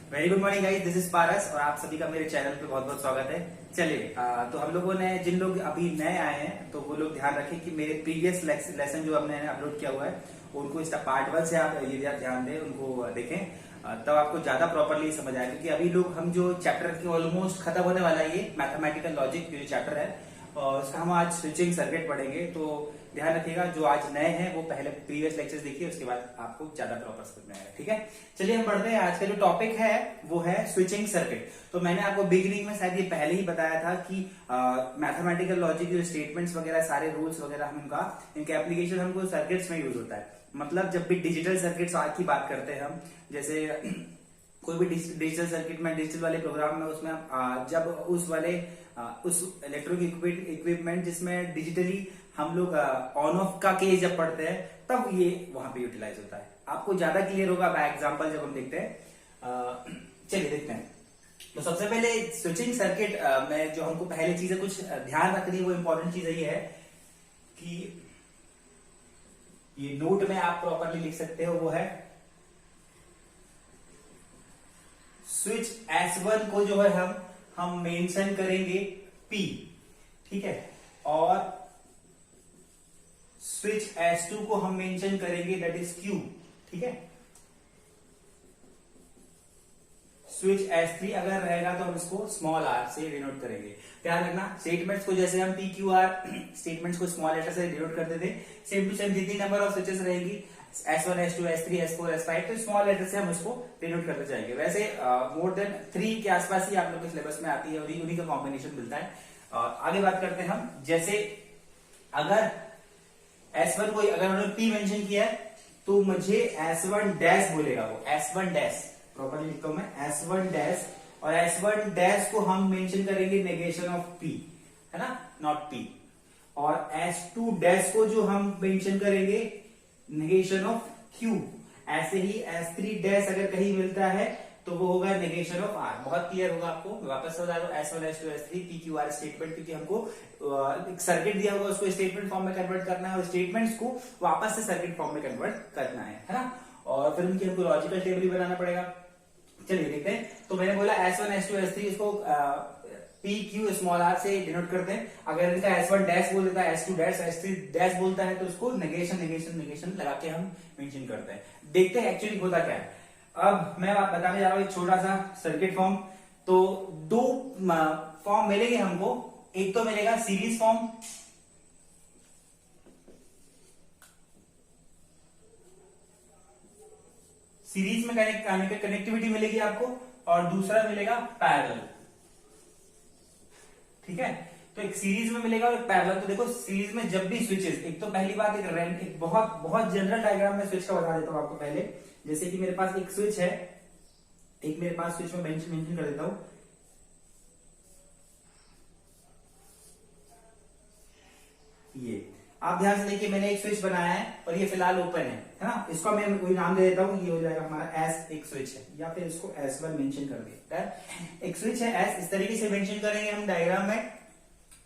Very good morning guys, this is Paras और आप सभी का मेरे चैनल पे बहुत बहुत स्वागत है। चलिए तो हम लोगों ने जिन लोग अभी नए आए हैं तो वो लोग ध्यान रखें कि मेरे प्रीवियस लेसन जो हमने अपलोड किया हुआ है उनको इसका पार्ट 1 से आप ये ध्यान दें, उनको देखें, तब आपको ज्यादा प्रॉपरली समझ आए। क्योंकि अभी लोग हम जो चैप्टर के ऑलमोस्ट खत्म होने वाला है, ये मैथमेटिकल लॉजिक जो चैप्टर है और उसका हम आज स्विचिंग सर्किट पढ़ेंगे। तो ध्यान रखिएगा, जो आज नए हैं वो पहले प्रीवियस लेक्चर्स देखिए, उसके बाद आपको ज्यादा प्रॉपर समझ में आएगा। ठीक है, चलिए हम पढ़ते हैं। आज का जो टॉपिक है वो है स्विचिंग सर्किट। तो मैंने आपको बिगिनिंग में शायद ये पहले ही बताया था कि मैथमेटिकल लॉजिक जो स्टेटमेंट्स वगैरह सारे रूल्स वगैरह हम इनके एप्लीकेशन हमको सर्किट्स में यूज होता है। मतलब जब भी डिजिटल सर्किट्स आज की बात करते हैं हम, जैसे कोई भी डिजिटल सर्किट में, डिजिटल वाले प्रोग्राम में, उसमें जब उस इलेक्ट्रॉनिक इक्विपमेंट जिसमें डिजिटली हम लोग ऑन ऑफ का केस जब पढ़ते हैं तब ये वहां पे यूटिलाइज होता है। आपको ज्यादा क्लियर होगा बाय एग्जांपल जब हम देखते हैं। चलिए देखते हैं। तो सबसे पहले स्विचिंग सर्किट में जो हमको पहले चीजें कुछ ध्यान रखनी, वो इंपॉर्टेंट चीज ये है कि ये नोट में आप प्रॉपरली लिख सकते हो, वो है स्विच S1 को जो है हम मेंशन करेंगे P, ठीक है, और स्विच S2 को हम मेंशन करेंगे दैट इज Q, ठीक है। स्विच S3 अगर रहेगा तो हम इसको स्मॉल r से डिनोट करेंगे। ध्यान रखना, स्टेटमेंट्स को जैसे हम PQR स्टेटमेंट्स को स्मॉल लेटर से डिनोट करते थे, सेम टू सेम जितनी नंबर ऑफ स्विचेस रहेगी S1, S2, S3, S4, S5, तो स्मॉल लेटर से हम उसको डिनोट करते जाएंगे। वैसे मोर देन 3 के आसपास ही आप लोग के सिलेबस में आती है और उन्हीं का कॉम्बिनेशन मिलता है। आगे बात करते हैं हम, जैसे अगर S1 को अगर उन्होंने P मेंशन किया है तो मुझे S1 डैश बोलेगा, वो S1 डैश प्रॉपरली लिखता हूं मैं S1 डैश, और S1 डैश को हम मेंशन करेंगे नेगेशन ऑफ P, है ना, नॉट P। और S2 डैश को जो हम मेंशन करेंगे नेगेशन ऑफ Q। ऐसे ही S3 डैश अगर कहीं मिलता है तो वो होगा नेगेशन ऑफ R। बहुत क्लियर होगा आपको। वापस बता दो, S1, S2, S3 PQR statement, क्योंकि हमको एक सर्किट दिया होगा, उसको स्टेटमेंट फॉर्म में कन्वर्ट करना है और स्टेटमेंट्स को वापस से सर्किट फॉर्म में कन्वर्ट करना है ना, और फिर उनकी हमको लॉजिकल टेबल भी बनाना पड़ेगा। चलिए देखते हैं। तो मैंने बोला S1, S2, S3 इसको PQ स्मॉल r से डिनोट करते हैं। अगर इनका S1 डैश बोल देता है, S2 डैश, S3 डैश बोलता है, तो उसको नेगेशन नेगेशन नेगेशन लगा के हम मेंशन करते हैं। देखते हैं एक्चुअली होता क्या है। अब मैं आप बताने जा रहा हूं एक छोटा सा सर्किट फॉर्म। तो दो फॉर्म मिलेंगे हमको। एक तो मिलेगा सीरीज फॉर्म, सीरीज में कनेक्टिविटी मिलेगी आपको, और दूसरा मिलेगा पैरेलल, ठीक है। तो एक सीरीज में मिलेगा और एक पैरेलल। तो देखो सीरीज में जब भी स्विचेस, एक तो पहली बात एक बहुत बहुत जनरल डायग्राम में स्विच का बता देता हूं आपको पहले। जैसे कि मेरे पास एक स्विच है, एक मेरे पास स्विच में मेंशन कर देता हूं, ये आप ध्यान से देखिए, मैंने एक स्विच बनाया है और ये फिलहाल ओपन है ना। इसको मैं कोई नाम दे देता हूं, ये हो जाएगा हमारा S। एक स्विच है, या फिर इसको S1 मेंशन कर दिया। एक स्विच है S, इस तरीके से मेंशन करेंगे हम डायग्राम में।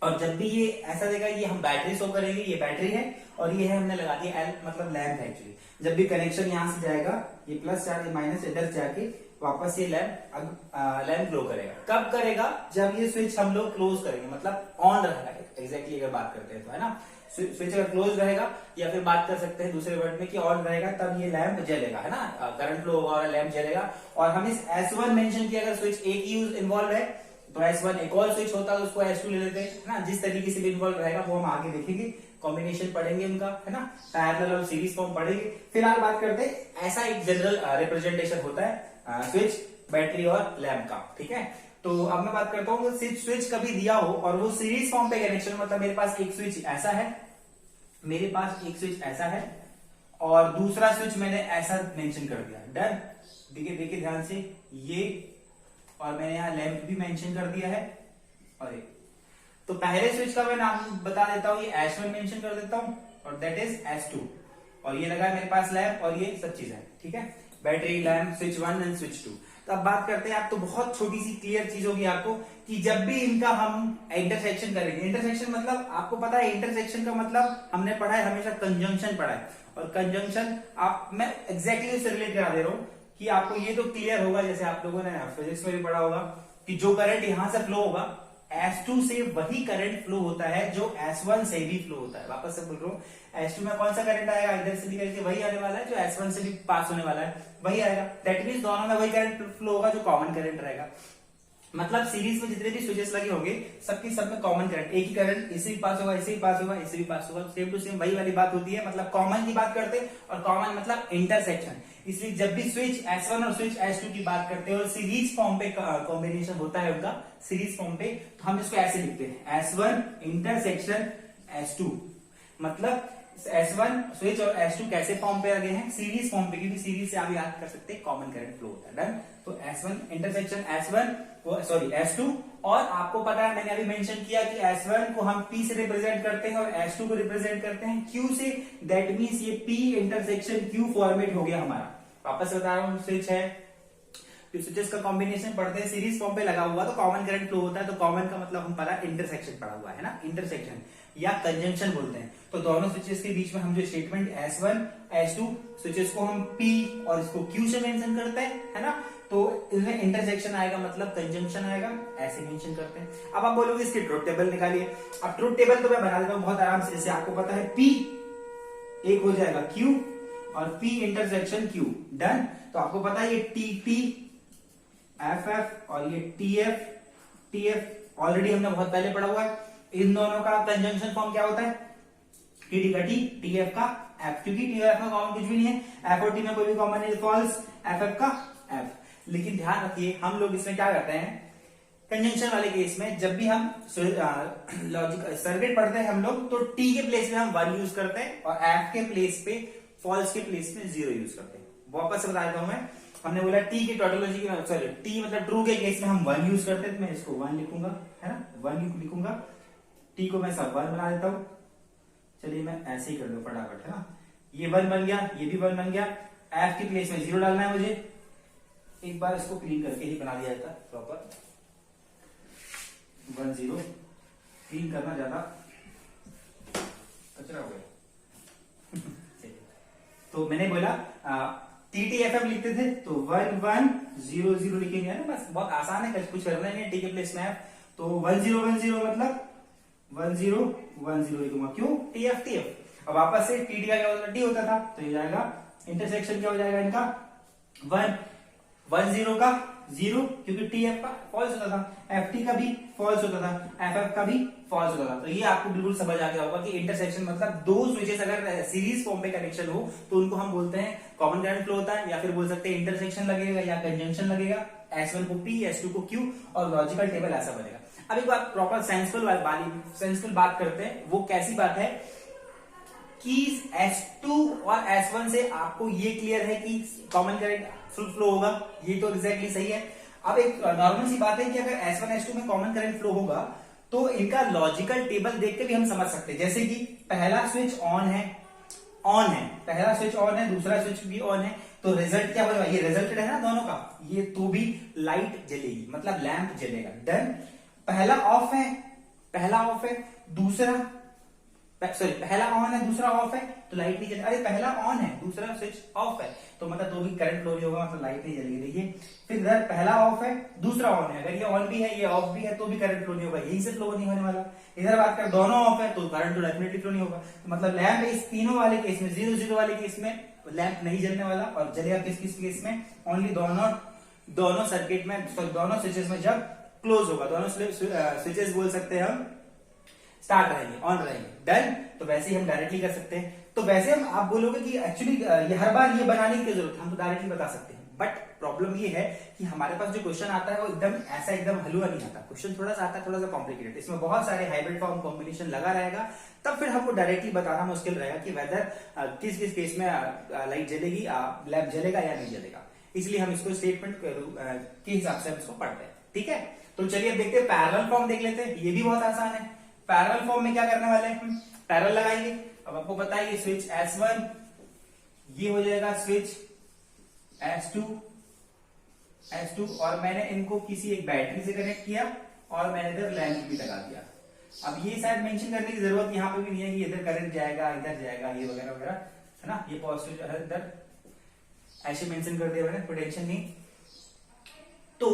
और जब भी ये ऐसा देगा, ये हम बैटरी शो करेंगे, ये बैटरी है और ये है हमने लगा दिया L, मतलब लैंप है एक्चुअली। जब भी कनेक्शन यहां से जाएगा, ये प्लस चार्ज ये माइनस इधर जाके वापस ये लैंप ग्लो करेगा। कब करेगा? जब ये स्विच हम लोग क्लोज करेंगे, मतलब ऑन रहेगा। एग्जैक्टली अगर बात करते हैं तो, है ना, स्विच अगर क्लोज रहेगा, या फिर बात कर सकते हैं दूसरे वर्ड में कि ऑन रहेगा, तब ये लैंप जलेगा, है ना, करंट फ्लो होगा और लैंप जलेगा। और हम इस S1 मेंशन किया, अगर स्विच एक ही इन्वॉल्व है तो S1, एक और स्विच होता है तो उसको S2 ले लेते हैं, है ना। जिस तरीके से भी इन्वॉल्व रहेगा वो हम आगे देखेंगे, कॉम्बिनेशन पढ़ेंगे उनका, है ना, पैरेलल और सीरीज फॉर्म पढ़ेंगे। फिलहाल बात करते हैं, ऐसा एक जनरल रिप्रेजेंटेशन होता है स्विच, बैटरी और लैंप का, ठीक है। तो अब मैं बात करता हूँ, स्विच कभी दिया हो और वो सीरीज फॉर्म पे कनेक्शन, मतलब मेरे पास एक स्विच ऐसा है, मेरे पास एक स्विच ऐसा है और दूसरा स्विच मैंने ऐसा मेंशन कर दिया। डन, देखिए देखिए ध्यान से, ये, और मैंने यहाँ लैंप भी मेंशन कर दिया है। और तो पहले स्विच का मैं नाम बता देता हूँ, ये S1 मेंशन कर देता हूँ और दैट इज S2, और ये लगा है मेरे पास लैंप, और ये सब चीज है, ठीक है, battery, lamp, switch 1 and switch 2। तो अब बात करते हैं, आप तो बहुत छोटी सी क्लियर चीज होगी आपको कि जब भी इनका हम इंटरसेक्शन करेंगे, इंटरसेक्शन मतलब आपको पता है, इंटरसेक्शन का मतलब हमने पढ़ा है हमेशा कंजंक्शन पढ़ा है, और कंजंक्शन आप, मैं एग्जैक्टली उससे रिलेट करा दे रहा हूं कि आपको ये तो क्लियर होगा, जैसे आप लोगों ने फिजिक्स में भी पढ़ा होगा कि जो करंट यहां से फ्लो होगा S2 से वही करंट फ्लो होता है जो S1 से भी फ्लो होता है। वापस से बोल रहा हूं, S2 में कौन सा करंट आएगा, इधर से निकल के वही आने वाला है जो S1 से भी पास होने वाला है, वही आएगा। दैट मींस दोनों में वही करंट फ्लो होगा जो कॉमन करंट रहेगा। मतलब सीरीज में जितने भी स्विचेस लगे होंगे सबकी सब में कॉमन करंट, एक ही करंट इसे भी पास होगा, इसे भी पास होगा, इसे भी पास होगा, सेम टू सेम वही वाली बात होती है। मतलब कॉमन की बात करते हैं, और कॉमन मतलब इंटरसेक्शन। इसलिए जब भी स्विच S1 और स्विच S2 की बात करते हैं और सीरीज फॉर्म पे कॉम्बिनेशन होता है उनका, सीरीज फॉर्म पे, तो हम इसको ऐसे लिखते हैं S1 इंटरसेक्शन S2। मतलब S1 स्विच और S2 कैसे फॉर्म पे आ गए हैं, सीरीज फॉर्म पे, क्योंकि सीरीज से आप याद कर सकते हैं कॉमन करंट फ्लो होता है। डन। तो S1 इंटरसेक्शन S2, और आपको पता है मैंने अभी मेंशन किया कि S1 को हम P से रिप्रेजेंट करते हैं और S2 को रिप्रेजेंट करते हैं Q से। दैट मींस ये P इंटरसेक्शन Q फॉर्मेट हो गया हमारा। वापस बता रहा हूं, स्विच है, स्विचेस का कॉम्बिनेशन पढ़ते हैं, सीरीज फॉर्म पे लगा हुआ तो कॉमन करंट फ्लो होता है। तो कॉमन का मतलब हम पढ़ा इंटरसेक्शन पढ़ा हुआ है ना, इंटरसेक्शन या कंजंक्शन बोलते हैं। तो दोनों स्विचेस के बीच में हम जो स्टेटमेंट S1 S2 स्विचेस को हम P और इसको Q से मेंशन करते हैं, है ना। तो इसमें इंटरसेक्शन आएगा मतलब कंजंक्शन आएगा, ऐसे मेंशन करते हैं। अब आप बोलोगे इसकी ट्रुथ टेबल निकालिए। अब ट्रुथ टेबल तो मैं बना देता हूं बहुत आराम से। जैसे आपको पता है P एक हो जाएगा Q और P इंटरसेक्शन Q। डन। तो आपको पता है ये TT FF और ये TF ऑलरेडी हमने बहुत पहले पढ़ा हुआ है। इन दोनों का कंजंक्शन फॉर्म क्या होता है, TT का T, TF का F, क्योंकि TF में कॉमन कुछ भी नहीं है, F और T में कोई भी कॉमन नहीं, फॉल्स, FF का F। लेकिन ध्यान रखिए हम लोग इसमें क्या करते हैं, कंजंक्शन वाले केस में जब भी हम लॉजिक सर्किट पढ़ते हैं हम लोग, तो T के प्लेस में हम 1 यूज करते हैं और F के प्लेस पे, फॉल्स के प्लेस में 0 यूज करते हैं। वापस से बता देता हूं मैं, हमने बोला T की टोटोलॉजी की, सॉरी T मतलब ट्रू के केस में हम 1 यूज करते हैं, तो मैं इसको 1 लिखूंगा, है ना, 1 लिखूंगा। T को मैं सब 1 बना देता हूं। चलिए मैं ऐसे ही कर दू फटाफट, है ना। ये 1 बन गया, ये भी 1 बन गया। F की प्लेस में 0 डालना है मुझे। एक बार इसको क्लीन करके ही बना दिया जाता प्रॉपर, 1 0 क्लीन करना ज्यादा कचरा हो गया। तो मैंने बोला TTFF लिखते थे तो 1 1 0 0 लिखेंगे ना, बस बहुत आसान है, कुछ करना नहीं है। T के प्लेस में F, तो 1 0 1 0 मतलब 1 0 1 0 लिखूंगा, क्यों TF TF। अब वापस से TT का क्या होता था, T होता था, तो ये जाएगा इंटरसेक्शन क्या हो जाएगा इनका 1 0 का 0, क्योंकि TF का फॉल्स होता था, FT का भी फॉल्स होता था, FF का भी फॉल्स होता था। तो ये आपको बिल्कुल समझ आ गया होगा कि इंटरसेक्शन मतलब दो स्विचेस अगर सीरीज फॉर्म पे कनेक्शन हो तो उनको हम बोलते हैं कॉमन करंट फ्लो होता है, या फिर बोल सकते हैं इंटरसेक्शन लगेगा या कंजंक्शन लगेगा। S1 को P, S2 को Q, और लॉजिकल टेबल ऐसा बनेगा। अब एक बात प्रॉपर सेंसफुल बात करते हैं। वो कैसी बात है कि S2 और S1 से आपको ये क्लियर है कि कॉमन करंट फ्लो होगा, ये तो एग्जैक्टली सही है। अब एक नॉर्मल सी बात है कि अगर S1 S2 में कॉमन करंट फ्लो होगा तो इनका लॉजिकल टेबल देख के भी हम समझ सकते हैं। जैसे कि पहला स्विच ऑन है, पहला स्विच ऑन है, दूसरा स्विच भी ऑन है, तो रिजल्ट क्या होगा, ये रिजल्टेड है ना दोनों का, ये तो भी लाइट जलेगी, मतलब लैंप जलेगा। डन। पहला ऑफ है, दूसरा सॉरी पहला ऑन है दूसरा ऑफ है तो लाइट नहीं जलेगी। अरे पहला ऑन है दूसरा स्विच ऑफ है तो मतलब तो भी करंट फ्लो नहीं होगा, मतलब लाइट नहीं जलेगी। देखिए फिर इधर पहला ऑफ है दूसरा ऑन है, अगर ये ऑन भी है ये ऑफ भी है तो भी करंट फ्लो नहीं होगा, यही से फ्लो नहीं होने वाला। इधर बात कर दोनों ऑफ है तो करंट तो डेफिनेटली फ्लो नहीं होगा। तो मतलब लैंप इस तीनों वाले केस में 0 0 वाले केस में लैंप नहीं जलने वाला, और जलेगा किस किस केस में, ओनली दोनों सर्किट में, सॉरी दोनों स्विचेस में जब क्लोज होगा, दोनों स्विचेस बोल सकते हैं हम स्टार्ट रहेंगे, ऑन रहेंगे। डन। तो वैसे ही हम डायरेक्टली कर सकते हैं। तो वैसे हम आप बोलोगे कि एक्चुअली ये हर बार ये बनाने की जरूरत है, हम तो डायरेक्टली बता सकते हैं। बट प्रॉब्लम ये है कि हमारे पास जो क्वेश्चन आता है वो एकदम ऐसा एकदम हलवा नहीं आता, क्वेश्चन थोड़ा सा आता है, थोड़ा सा कॉम्प्लिकेटेड, इसमें बहुत सारे हाइब्रिड फॉर्म कॉम्बिनेशन लगा रहेगा, तब फिर हमको डायरेक्टली बताना मुश्किल रहेगा कि वेदर किस किस केस में लाइट जलेगी, लैंप जलेगा या नहीं जलेगा। इसलिए हम इसको स्टेटमेंट के हिसाब से हम इसको पढ़ते हैं। ठीक है। तो चलिए अब देखते हैं पैरेलल फॉर्म देख लेते हैं, ये भी बहुत आसान है। पैरेलल फॉर्म में क्या करने वाले हैं, पैरेलल लगाएंगे। अब आपको पता है ये स्विच S1, ये हो जाएगा स्विच S2 और मैंने इनको किसी एक बैटरी से कनेक्ट किया और मैंने इधर लैंप भी लगा दिया। अब ये शायद मेंशन करने की जरूरत यहाँ पे भी नहीं है कि इधर करंट जाएगा इधर जाएगा ये वगैरह वगैरह, है ना। ये पॉजिटिव है इधर, ऐसे मेंशन कर दिया मैंने, कोई टेंशन नहीं। तो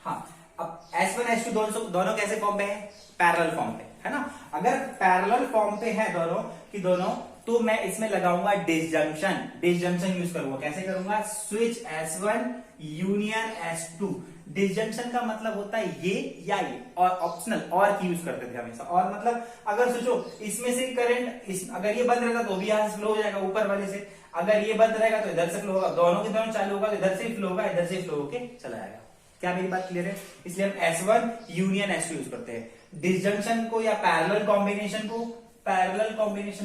हाँ, अब S1 S2 दोनों कैसे फॉर्म पे है? पैरेलल फॉर्म पे, है ना। अगर पैरेलल फॉर्म पे है दोनों की दोनों, तो मैं इसमें लगाऊंगा डिसजंक्शन। डिसजंक्शन यूज करूंगा, कैसे करूंगा? Switch S1 union S2। Disjunction का मतलब होता है ये या ये, और ऑप्शनल और की यूज करते थे हमेशा। और मतलब अगर सोचो इसमें से करंट अगर ये बंद रहेगा तो भी यहां से फ्लो हो जाएगा ऊपर वाले से, अगर ये बंद रहेगा तो इधर से फ्लो होगा, दोनों के दोनों चालू होगा तो इधर से फ्लो होगा, इधर से फ्लो होके चला जाएगा। क्या मेरी बात क्लियर है? इसलिए हम S1 यूनियन S2 यूज करते हैं। डिसजंक्शन को या पैरेलल कॉम्बिनेशन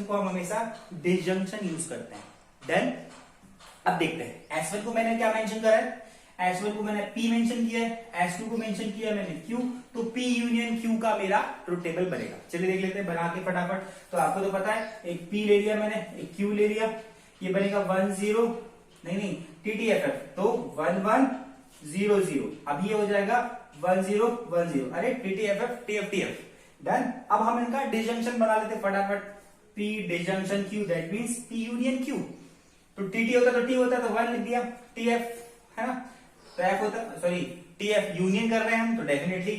को हम हमेशा डिसजंक्शन यूज करते हैं। डन। अब देखते हैं S1 को मैंने क्या मेंशन करा है? S1 को मैंने P मेंशन किया है, S2 को मेंशन किया है मैंने Q, तो P यूनियन Q का मेरा ट्रुथ टेबल बनेगा। चलिए देख लेते हैं बना के फटाफट। तो आपको तो पता है, एक P ले लिया मैंने, एक Q ले लिया, ये बनेगा 1 0 नहीं TTFF, तो 1 1 0 0। अब ये हो जाएगा 1 0 1 0, अरे TTFF TFTF। डन। अब हम इनका डिसजंक्शन बना लेते फटाफट। P disjunction Q, that means P union Q। तो TT होता तो T होता तो 1 लिख दिया, TF है ना, तो F होता, सॉरी TF यूनियन कर रहे हैं हम तो डेफिनेटली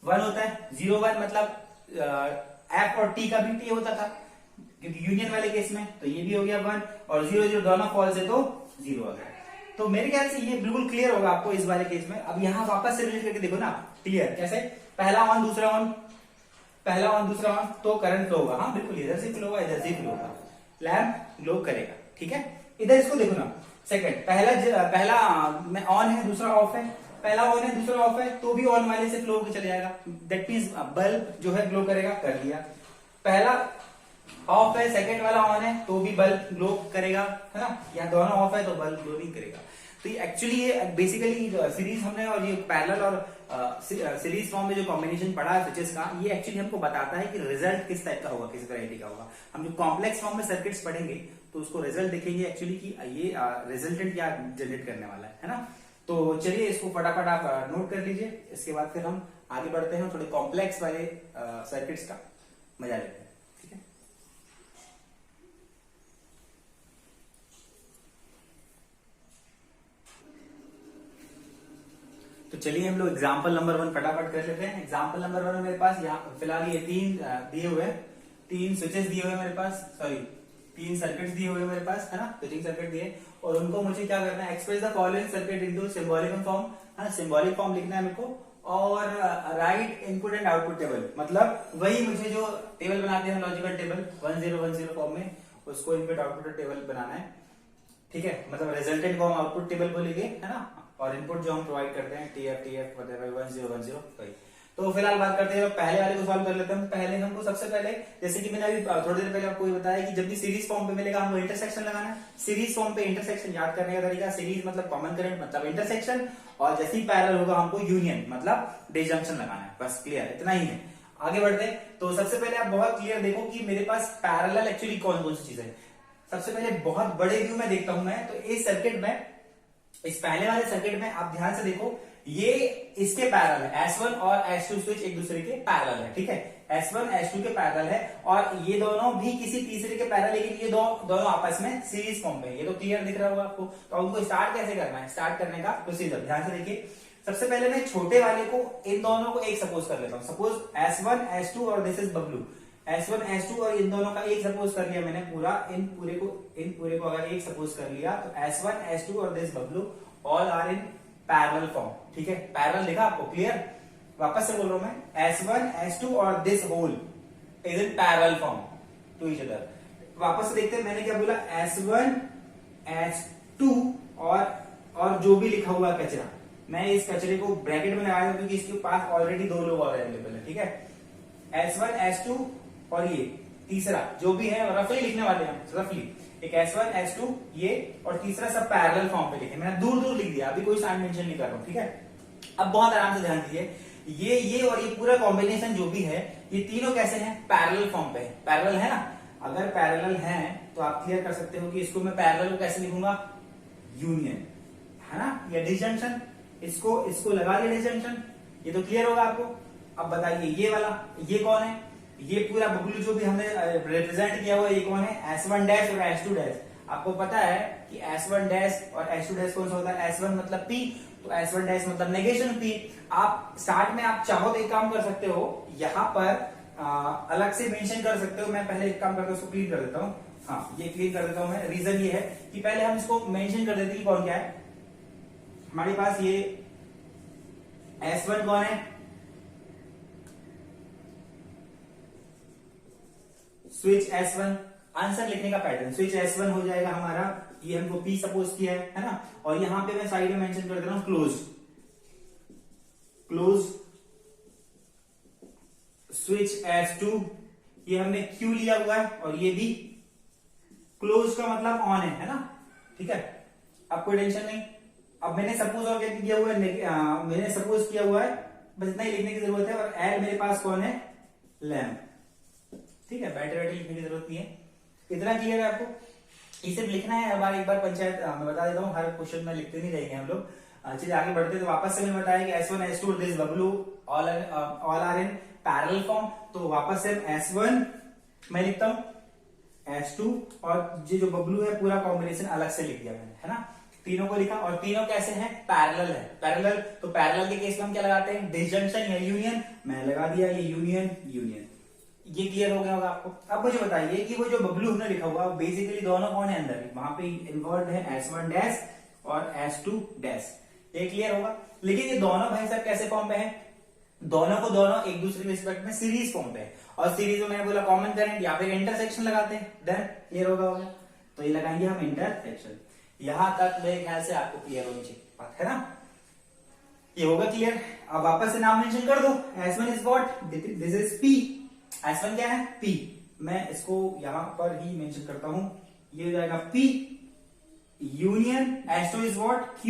1 होता है। 0 1 मतलब F और T का भी T होता था क्योंकि यूनियन वाले केस में, तो ये भी हो गया 1, और 0 0 दोनों फॉल्स है तो 0 आ गया। तो मेरे ख्याल से ये बिल्कुल क्लियर होगा आपको इस वाले केस में। अब यहाँ वापस से रिलेट करके देखो ना, क्लियर कैसे? पहला ऑन दूसरा ऑन, पहला ऑन दूसरा ऑन, तो करंट फ्लो होगा। हाँ बिल्कुल, इधर से फ्लो होगा इधर से फ्लो होगा, लैंप ग्लो करेगा। ठीक है, इधर इसको देखो ना, सेकंड पहला में ऑन है दूसरा ऑफ है, पहला ऑन है दूसरा ऑफ है, तो भी ऑन वाले से फ्लो होकर चले जाएगा। दैट मींस बल्ब जो है ग्लो करेगा, कर लिया। पहला ऑफ है सेकंड वाला ऑन है, तो भी बल्ब ग्लो करेगा, है ना। या दोनों ऑफ है तो बल्ब ग्लो नहीं करेगा। तो ये एक्चुअली ये बेसिकली सीरीज हमने और ये पैरेलल और सीरीज फॉर्म में जो कॉम्बिनेशन पढ़ा है स्विचेस का, ये एक्चुअली हमको बताता है कि रिजल्ट किस टाइप का होगा, किस वैरायटी का होगा। हम जो कॉम्प्लेक्स फॉर्म में सर्किट्स पढ़ेंगे तो उसको रिजल्ट देखेंगे एक्चुअली कि ये रिजल्टेंट क्या जनरेट करने वाला है ना। तो चलिए इसको फटाफट आप नोट कर लीजिए, इसके बाद फिर हम आगे बढ़ते हैं, थोड़े कॉम्प्लेक्स वाले सर्किट्स का मजा लेते हैं। ठीक है, तो चलिए हम लोग एग्जाम्पल नंबर 1 फटाफट कर लेते हैं। एग्जाम्पल नंबर 1 मेरे पास यहाँ फिलहाल ये 3 दिए हुए हैं, 3 स्विचेस दिए हुए मेरे पास, सॉरी 3 सर्किट्स दिए हुए मेरे पास, है ना। तो 3 सर्किट दिए और उनको मुझे क्या करना है? Express the following circuit into symbolic form, है ना, सिंबॉलिक फॉर्म लिखना है मेरे को। और right input and output table, मतलब वही मुझे जो टेबल बनाते हैं लॉजिकल टेबल 1 0 1 0 फॉर्म में, उसको इनपुट आउटपुट टेबल बनाना है। ठीक है, मतलब रिजल्टेंट को हम आउटपुट टेबल बोलेंगे, है ना, और इनपुट जो हम प्रोवाइड करते हैं TF whatever 1 0 1 0 वही। तो फिलहाल बात करते हैं पहले वाले को सॉल्व कर लेते हैं। पहले हमको सबसे पहले, जैसे कि मैंने अभी थोड़ी देर पहले आपको ये बताया कि जब भी सीरीज फॉर्म पे मिलेगा हमको इंटरसेक्शन लगाना है। सीरीज फॉर्म पे इंटरसेक्शन याद करने का तरीका, सीरीज मतलब कॉमन करंट मतलब इंटरसेक्शन, और जैसे ही पैरेलल होगा हमको यूनियन मतलब डिसजंक्शन लगाना है। बस क्लियर, इतना ही है। आगे बढ़ते हैं। तो सबसे पहले आप बहुत क्लियर देखो कि मेरे पास पैरेलल एक्चुअली कौन कौन सी चीज है। सबसे पहले बहुत बड़े व्यू में देखता हूं मैं, तो इस सर्किट में, इस पहले वाले सर्किट में आप ध्यान से देखो, ये इसके पैरेलल है। S1 और S2 स्विच एक दूसरे के पैरेलल है। ठीक है, S1 S2 के पैरेलल है, और ये दोनों भी किसी तीसरे के पैरेलल, लेकिन ये दोनों आपस में सीरीज फॉर्म में। ये तो क्लियर दिख रहा होगा आपको। तो उनको स्टार्ट कैसे करना है, स्टार्ट करने का प्रोसीजर ध्यान से देखिए। सबसे पहले मैं छोटे वाले को, इन दोनों को एक सपोज कर लेता हूं। सपोज S1 S2 और this is Bablu. S1 S2 और इन दोनों का एक सपोज कर लिया मैंने, पूरा इन पूरे को अगर एक सपोज कर लिया तो S1 S2 और this Bablu all are in parallel form. ठीक है, पैरेलल लिखा आपको, क्लियर। वापस से बोल रहा हूं मैं, S1 S2 और this whole is in parallel form to each other. वापस से देखते हैं मैंने क्या बोला, S1 S2 और जो भी लिखा हुआ कचरा, मैं इस कचरे को ब्रैकेट में लगाया क्योंकि इसके पास ऑलरेडी 2 लोग और अवेलेबल है। ठीक है, S1 S2 और ये तीसरा जो भी है रफली लिखने वाले हैं, रफली एक S1 S2 ये, और तीसरा सब पैरेलल फॉर्म पे लिखे। मैंने दूर दूर लिख दिया, अभी कोई साइन मेंशन नहीं कर रहा हूं। ठीक है, अब बहुत आराम से ध्यान दीजिए, ये और ये पूरा कॉम्बिनेशन जो भी है, ये तीनों कैसे हैं? पैरेलल फॉर्म पे है। पैरेलल है ना, अगर पैरेलल है तो आप क्लियर कर सकते हो कि इसको मैं पैरेलल को कैसे लिखूंगा, यूनियन, है ना, या डिसजंक्शन। इसको लगा दिया डिसजंक्शन, ये तो क्लियर होगा आपको। अब बताइए ये वाला, ये कौन है? ये पूरा बबलू जो भी हमने रिप्रेजेंट किया हुआ, ये कौन है? S1 डैश और S2 डैश। आपको पता है कि S1 डैश और S2 डैश कौन सा होता है, S1 मतलब P, तो S1 डैश मतलब नेगेशन P। आप स्टार्ट में आप चाहो तो एक काम कर सकते हो, यहाँ पर अलग से मेंशन कर सकते हो। मैं पहले एक काम करता हूँ, इसको क्लीन कर देता हूँ। हाँ, ये क्लीन कर देता हूँ मैं। रीजन ये है कि पहले हम इसको मेंशन कर देते हैं कौन क्या है। हमारे पास ये S1 कौन है, स्विच S1। आंसर लिखने का पैटर्न स्विच S1 हो जाएगा हमारा, ये हमको P सपोज किया है ना। और यहां पे मैं साइड में मेंशन कर दे रहा हूं क्लोज, क्लोज स्विच S2, ये हमने Q लिया हुआ है और ये भी क्लोज का मतलब ऑन है ना। ठीक है, अब कोई टेंशन नहीं। अब मैंने सपोज और क्या किया हुआ है, मैंने सपोज किया हुआ है, बस इतना ही लिखने की जरूरत है। और एल मेरे पास कौन है, लैम्प। ठीक है, बैटरी वैटरी लिखने की जरूरत नहीं है। इतना क्लियर है आपको, इसे लिखना है। हर बार एक बार पंचायत मैं बता देता हूँ, हर क्वेश्चन में लिखते नहीं रहेंगे हम लोग। चलिए आगे बढ़ते तो वापस से मैं बताया कि S1 S2 this Bablu all are in parallel form. तो वापस से S1 मैं लिखता हूं, S2 और ये जो बबलू है पूरा कॉम्बिनेशन अलग से लिख दिया मैंने, है ना। तीनों को लिखा और तीनों कैसे हैं, पैरेलल है। पैरेलल तो पैरेलल के केस में हम क्या लगाते हैं, डिसजंक्शन या यूनियन। मैं लगा दिया ये यूनियन यूनियन। ये क्लियर हो गया होगा आपको। अब मुझे बताइए कि वो जो बबलू हमने लिखा हुआ बेसिकली दोनों कौन है अंदर, वहां पे इन्वॉल्व है S1 डैश और S2 डैश। ये क्लियर होगा। लेकिन ये दोनों भाई साहब कैसे फॉर्म पे है, दोनों को दोनों एक दूसरे के रिस्पेक्ट में सीरीज फॉर्म पे है। और सीरीज में मैंने बोला कॉमन करंट या फिर इंटरसेक्शन लगाते हैं, देन क्लियर होगा। तो ये लगाएंगे हम इंटरसेक्शन। यहां तक मेरे ख्याल से आपको क्लियर होनी चाहिए बात, है ना। ये होगा क्लियर। अब वापस से नाम मेंशन कर दो। S1 is what, this is P। S1 क्या है, P। मैं इसको यहां पर ही मेंशन करता हूं, ये हो जाएगा P union S2 is what, Q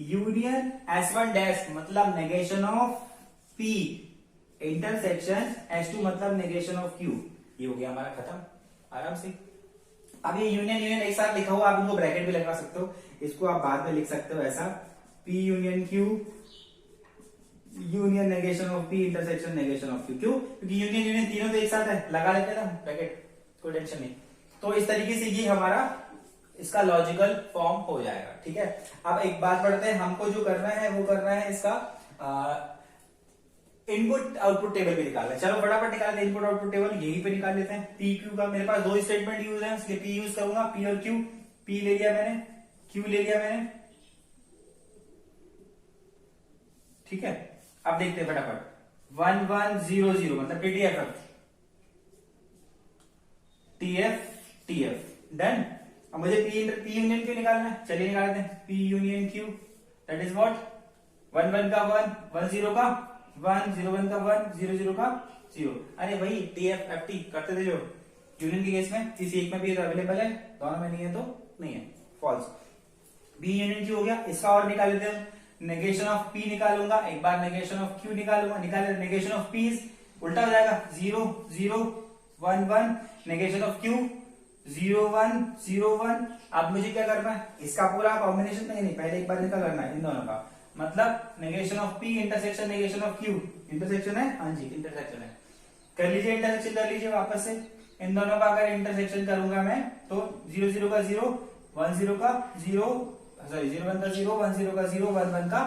union S1 dash मतलब negation of P intersection S2 मतलब नेगेशन ऑफ Q। ये हो गया हमारा खत्म आराम से। अब ये यूनियन यूनियन एक साथ लिखा हुआ, आप इनको ब्रैकेट भी लगा सकते हो, इसको आप बाद में लिख सकते हो ऐसा, P union Q union negation of P intersection negation of Q। क्यों, क्योंकि यूनियन यूनियन तीनों तो एक साथ है, लगा लेते हैं ना ब्रैकेट, कोई टेंशन नहीं। तो इस तरीके से ये हमारा इसका लॉजिकल फॉर्म हो जाएगा। ठीक है, अब एक बात पढ़ते हैं, हमको जो करना है वो करना है इसका इनपुट आउटपुट टेबल भी निकालना है। चलो फटाफट निकालते हैं इनपुट आउटपुट टेबल, यही पे निकाल लेते हैं। पी क्यू का मेरे पास दो स्टेटमेंट यूज है, इसलिए पी यूज करूंगा, पी और क्यू। पी ले लिया मैंने, क्यू ले लिया मैंने। ठीक है, अब देखते हैं फटाफट। 1100 मतलब टीटीएफ, टीएफ टीएफ डन। अब मुझे पी यूनियन क्यू निकालना है, चलिए निकालते हैं। P union Q that is what, 11 का 1, 10 का 1, 01 का 1, 00 का 0। अरे भाई टीएफ एफटी करते थे जो यूनियन के केस में, किसी एक में भी अवेलेबल है, दोनों में नहीं है तो नहीं है, फॉल्स। बी यूनियन क्यू हो गया। इसका और निकाल लेते हैं, नेगेशन ऑफ पी निकालूंगा, एक बार नेगेशन ऑफ क्यू निकालूंगा, निकाले नेगेशन ऑफ पी उल्टा हो जाएगा, 0 0 1 1, नेगेशन ऑफ क्यू 0 1 0 1। अब मुझे क्या करना है, इसका पूरा कॉम्बिनेशन नहीं, पहले एक बार निकाल करना है इन दोनों का, मतलब negation of P intersection negation of Q. Intersection है, हाँ जी इंटरसेक्शन है, कर लीजिए इंटरसेक्शन कर लीजिए वापस से। इन दोनों का अगर इंटरसेक्शन करूंगा मैं तो 0 0 का 0, 1 0 का 0, सॉरी 0 1 का 0, 1 0 का 0, 1 1 का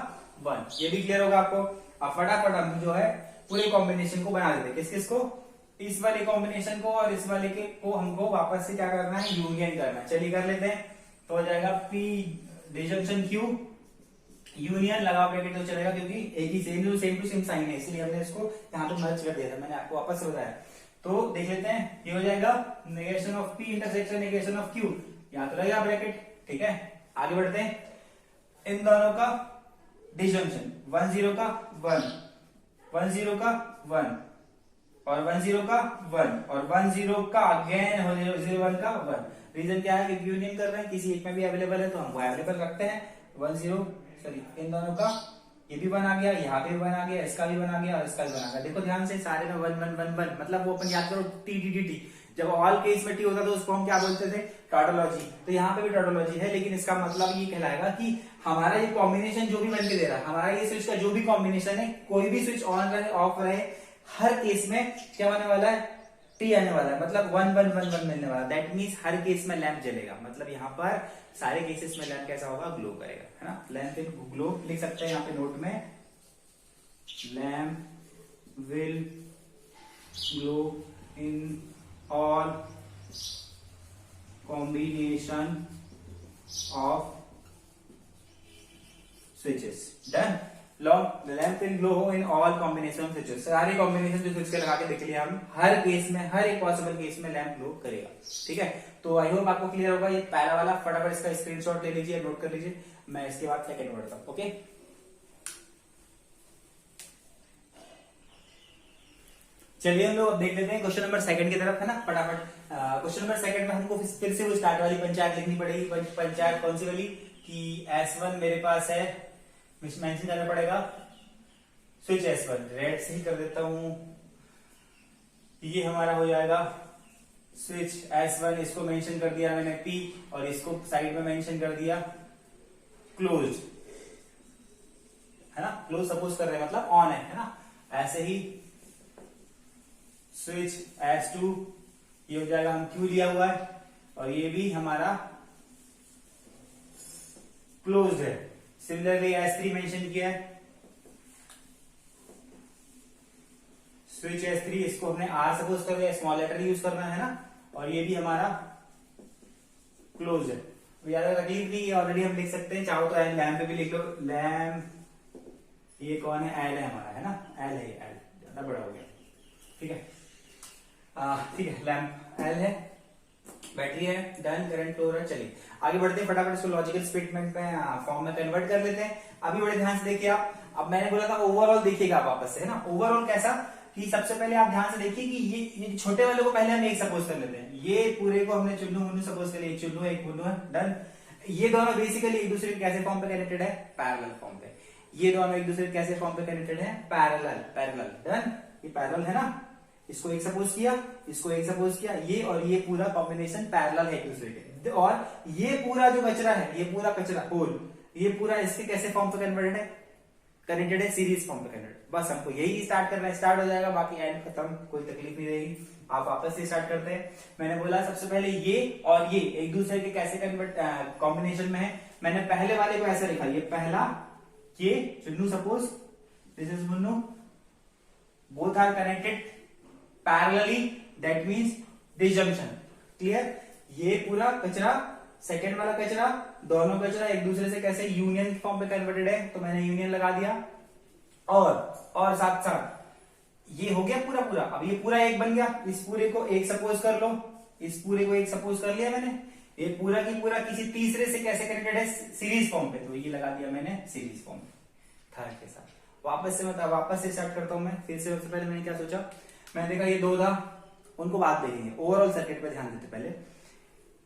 1। ये भी क्लियर होगा आपको। अब फटाफट हम जो है पूरे कॉम्बिनेशन को बना देते, किस किस को, इस वाले कॉम्बिनेशन को और इस वाले के को हमको वापस से क्या करना है, यूनियन करना है। चलिए कर लेते हैं। तो हो जाएगा पी डिजंक्शन क्यू यूनियन, लगा ब्रैकेट तो चलेगा क्योंकि एक ही सेम टू सेम साइन है, इसलिए हमने इसको यहाँ पे मर्ज कर दिया था, मैंने आपको वापस से बताया। तो देख लेते हैं, ये हो जाएगा negation of P intersection negation of Q, यहाँ तो रहेगा ब्रैकेट। ठीक है, आगे बढ़ते हैं। इन दोनों का डिजंक्शन 1 0 का 1, 1 0 का 1 और 1 0 का 1 और 1 0 का अगेन हो 0 1 का 1। रीजन क्या है कि यूनियन कर रहे हैं, किसी एक में भी अवेलेबल है तो हम वो अवेलेबल रखते हैं। 1 0 सॉरी इन दोनों का ये भी 1 आ गया, यहाँ पे भी 1 आ गया, इसका भी 1 आ गया और इसका भी 1 आ गया। देखो ध्यान से, सारे में 1 1 1 1, मतलब वो अपन याद करो टी टी टी टी। जब ऑल केस में टी होता तो उसको हम क्या बोलते थे, टॉटोलॉजी। तो यहाँ पे भी टॉटोलॉजी है, लेकिन इसका मतलब ये कहलाएगा कि हमारा ये कॉम्बिनेशन जो भी बन के दे रहा है, हमारा ये स्विच का जो भी कॉम्बिनेशन है, कोई भी स्विच ऑन रहे ऑफ रहे, हर केस में क्या होने वाला है, T आने वाला है, मतलब 1 1 1 1 मिलने वाला। दैट मीन्स हर केस में लैंप जलेगा, मतलब यहाँ पर सारे केसेस में लैंप कैसा होगा, ग्लो करेगा, है ना। लैंप इन ग्लो लिख सकते हैं यहाँ पे नोट में, lamp will glow in all combination of switches. Done. Lamp will glow in all combination of switches, सारे कॉम्बिनेशन जो स्विच के लगा के देख लिया हम, हर केस में, हर एक पॉसिबल केस में लैंप ग्लो करेगा। ठीक है, तो आई होप आपको क्लियर होगा। ये पहला वाला फटाफट इसका स्क्रीनशॉट ले लीजिए, नोट कर लीजिए, मैं इसके बाद सेकंड बढ़ता हूं। ओके, चलिए हम लोग देख लेते हैं क्वेश्चन नंबर सेकंड की तरफ, है ना, फटाफट। क्वेश्चन नंबर सेकंड में हमको फिर से वो स्टार्ट वाली पंचायत लिखनी पड़ेगी। पंचायत कौन सी वाली कि S1 मेरे पास है, मेंशन करना पड़ेगा स्विच S1, रेड से ही कर देता हूं। ये हमारा हो जाएगा स्विच S1, इसको मेंशन कर दिया मैंने P, और इसको साइड में मेंशन कर दिया क्लोज, है ना। क्लोज सपोज कर रहे हैं मतलब ऑन है ना। ऐसे ही स्विच S2, ये हो जाएगा, हम Q लिया हुआ है, और ये भी हमारा क्लोज्ड है। सिमिलरली S3 मेंशन किया है, स्विच S3, इसको हमने R सपोज कर दिया, स्मॉल लेटर यूज करना है ना, और ये भी हमारा क्लोज है। ज्यादा तकलीफ नहीं, ऑलरेडी हम लिख सकते हैं, चाहो तो लैम्प पे भी लिख लो, लैम्प, ये कौन है, L है हमारा, है ना, L है, L ज्यादा बड़ा हो गया, ठीक है। ठीक है, लैम्प L है, बैटरी है, डन, करंट फ्लो है। चलिए आगे बढ़ते हैं, फटाफट इसको लॉजिकल स्टेटमेंट में फॉर्म में कन्वर्ट कर लेते हैं। अभी बड़े ध्यान से देखिए आप, अब मैंने बोला था ओवरऑल देखिएगा आप वापस से, है ना। ओवरऑल कैसा कि सबसे पहले आप ध्यान से देखिए कि ये छोटे वाले को पहले हम एक सपोज कर लेते हैं, ये पूरे को हमने चुन्नू मुन्नू सपोज कर लिया, एक चुन्नू एक मुन्नू है, डन। ये दोनों बेसिकली एक दूसरे के कैसे फॉर्म पे कनेक्टेड है, पैरेलल फॉर्म पे। ये दोनों एक दूसरे के कैसे फॉर्म पे कनेक्टेड है, पैरेलल, डन। ये पैरेलल है ना, इसको एक सपोज किया, इसको एक सपोज किया, ये और ये पूरा कॉम्बिनेशन पैरेलल है एक दूसरे के, और ये पूरा जो कचरा है, ये पूरा कचरा होल, ये पूरा इसके कैसे फॉर्म पे कनेक्टेड है, सीरीज फॉर्म पे कनेक्टेड। बस हमको यही स्टार्ट करना है, स्टार्ट हो जाएगा, बाकी एंड खत्म, कोई तकलीफ नहीं रहेगी। आप वापस से स्टार्ट करते हैं। मैंने बोला सबसे पहले ये और ये एक दूसरे के कैसे कन्वर्ट कॉम्बिनेशन में है। मैंने पहले वाले को ऐसे लिखा, ये पहला, ये Chunnu suppose, this is Munnu, both are connected parallelly, that means disjunction, clear. ये पूरा कचरा, सेकंड वाला कचरा, दोनों कचरा एक दूसरे से कैसे यूनियन फॉर्म पे कन्वर्टेड है, तो मैंने यूनियन लगा दिया, और साथ साथ ये हो गया पूरा पूरा। अब ये पूरा एक बन गया, इस पूरे को एक सपोज कर लो, इस पूरे को एक सपोज कर लिया मैंने। ये पूरा की पूरा किसी तीसरे से कैसे कनेक्टेड है, सीरीज फॉर्म पे, तो ये लगा दिया मैंने सीरीज फॉर्म पे थर्ड के साथ। वापस से स्टार्ट करता हूं मैं फिर से। सबसे पहले मैंने क्या सोचा, मैंने देखा ये दो था, उनको बात देखेंगे, ओवरऑल सर्किट पे ध्यान देते पहले।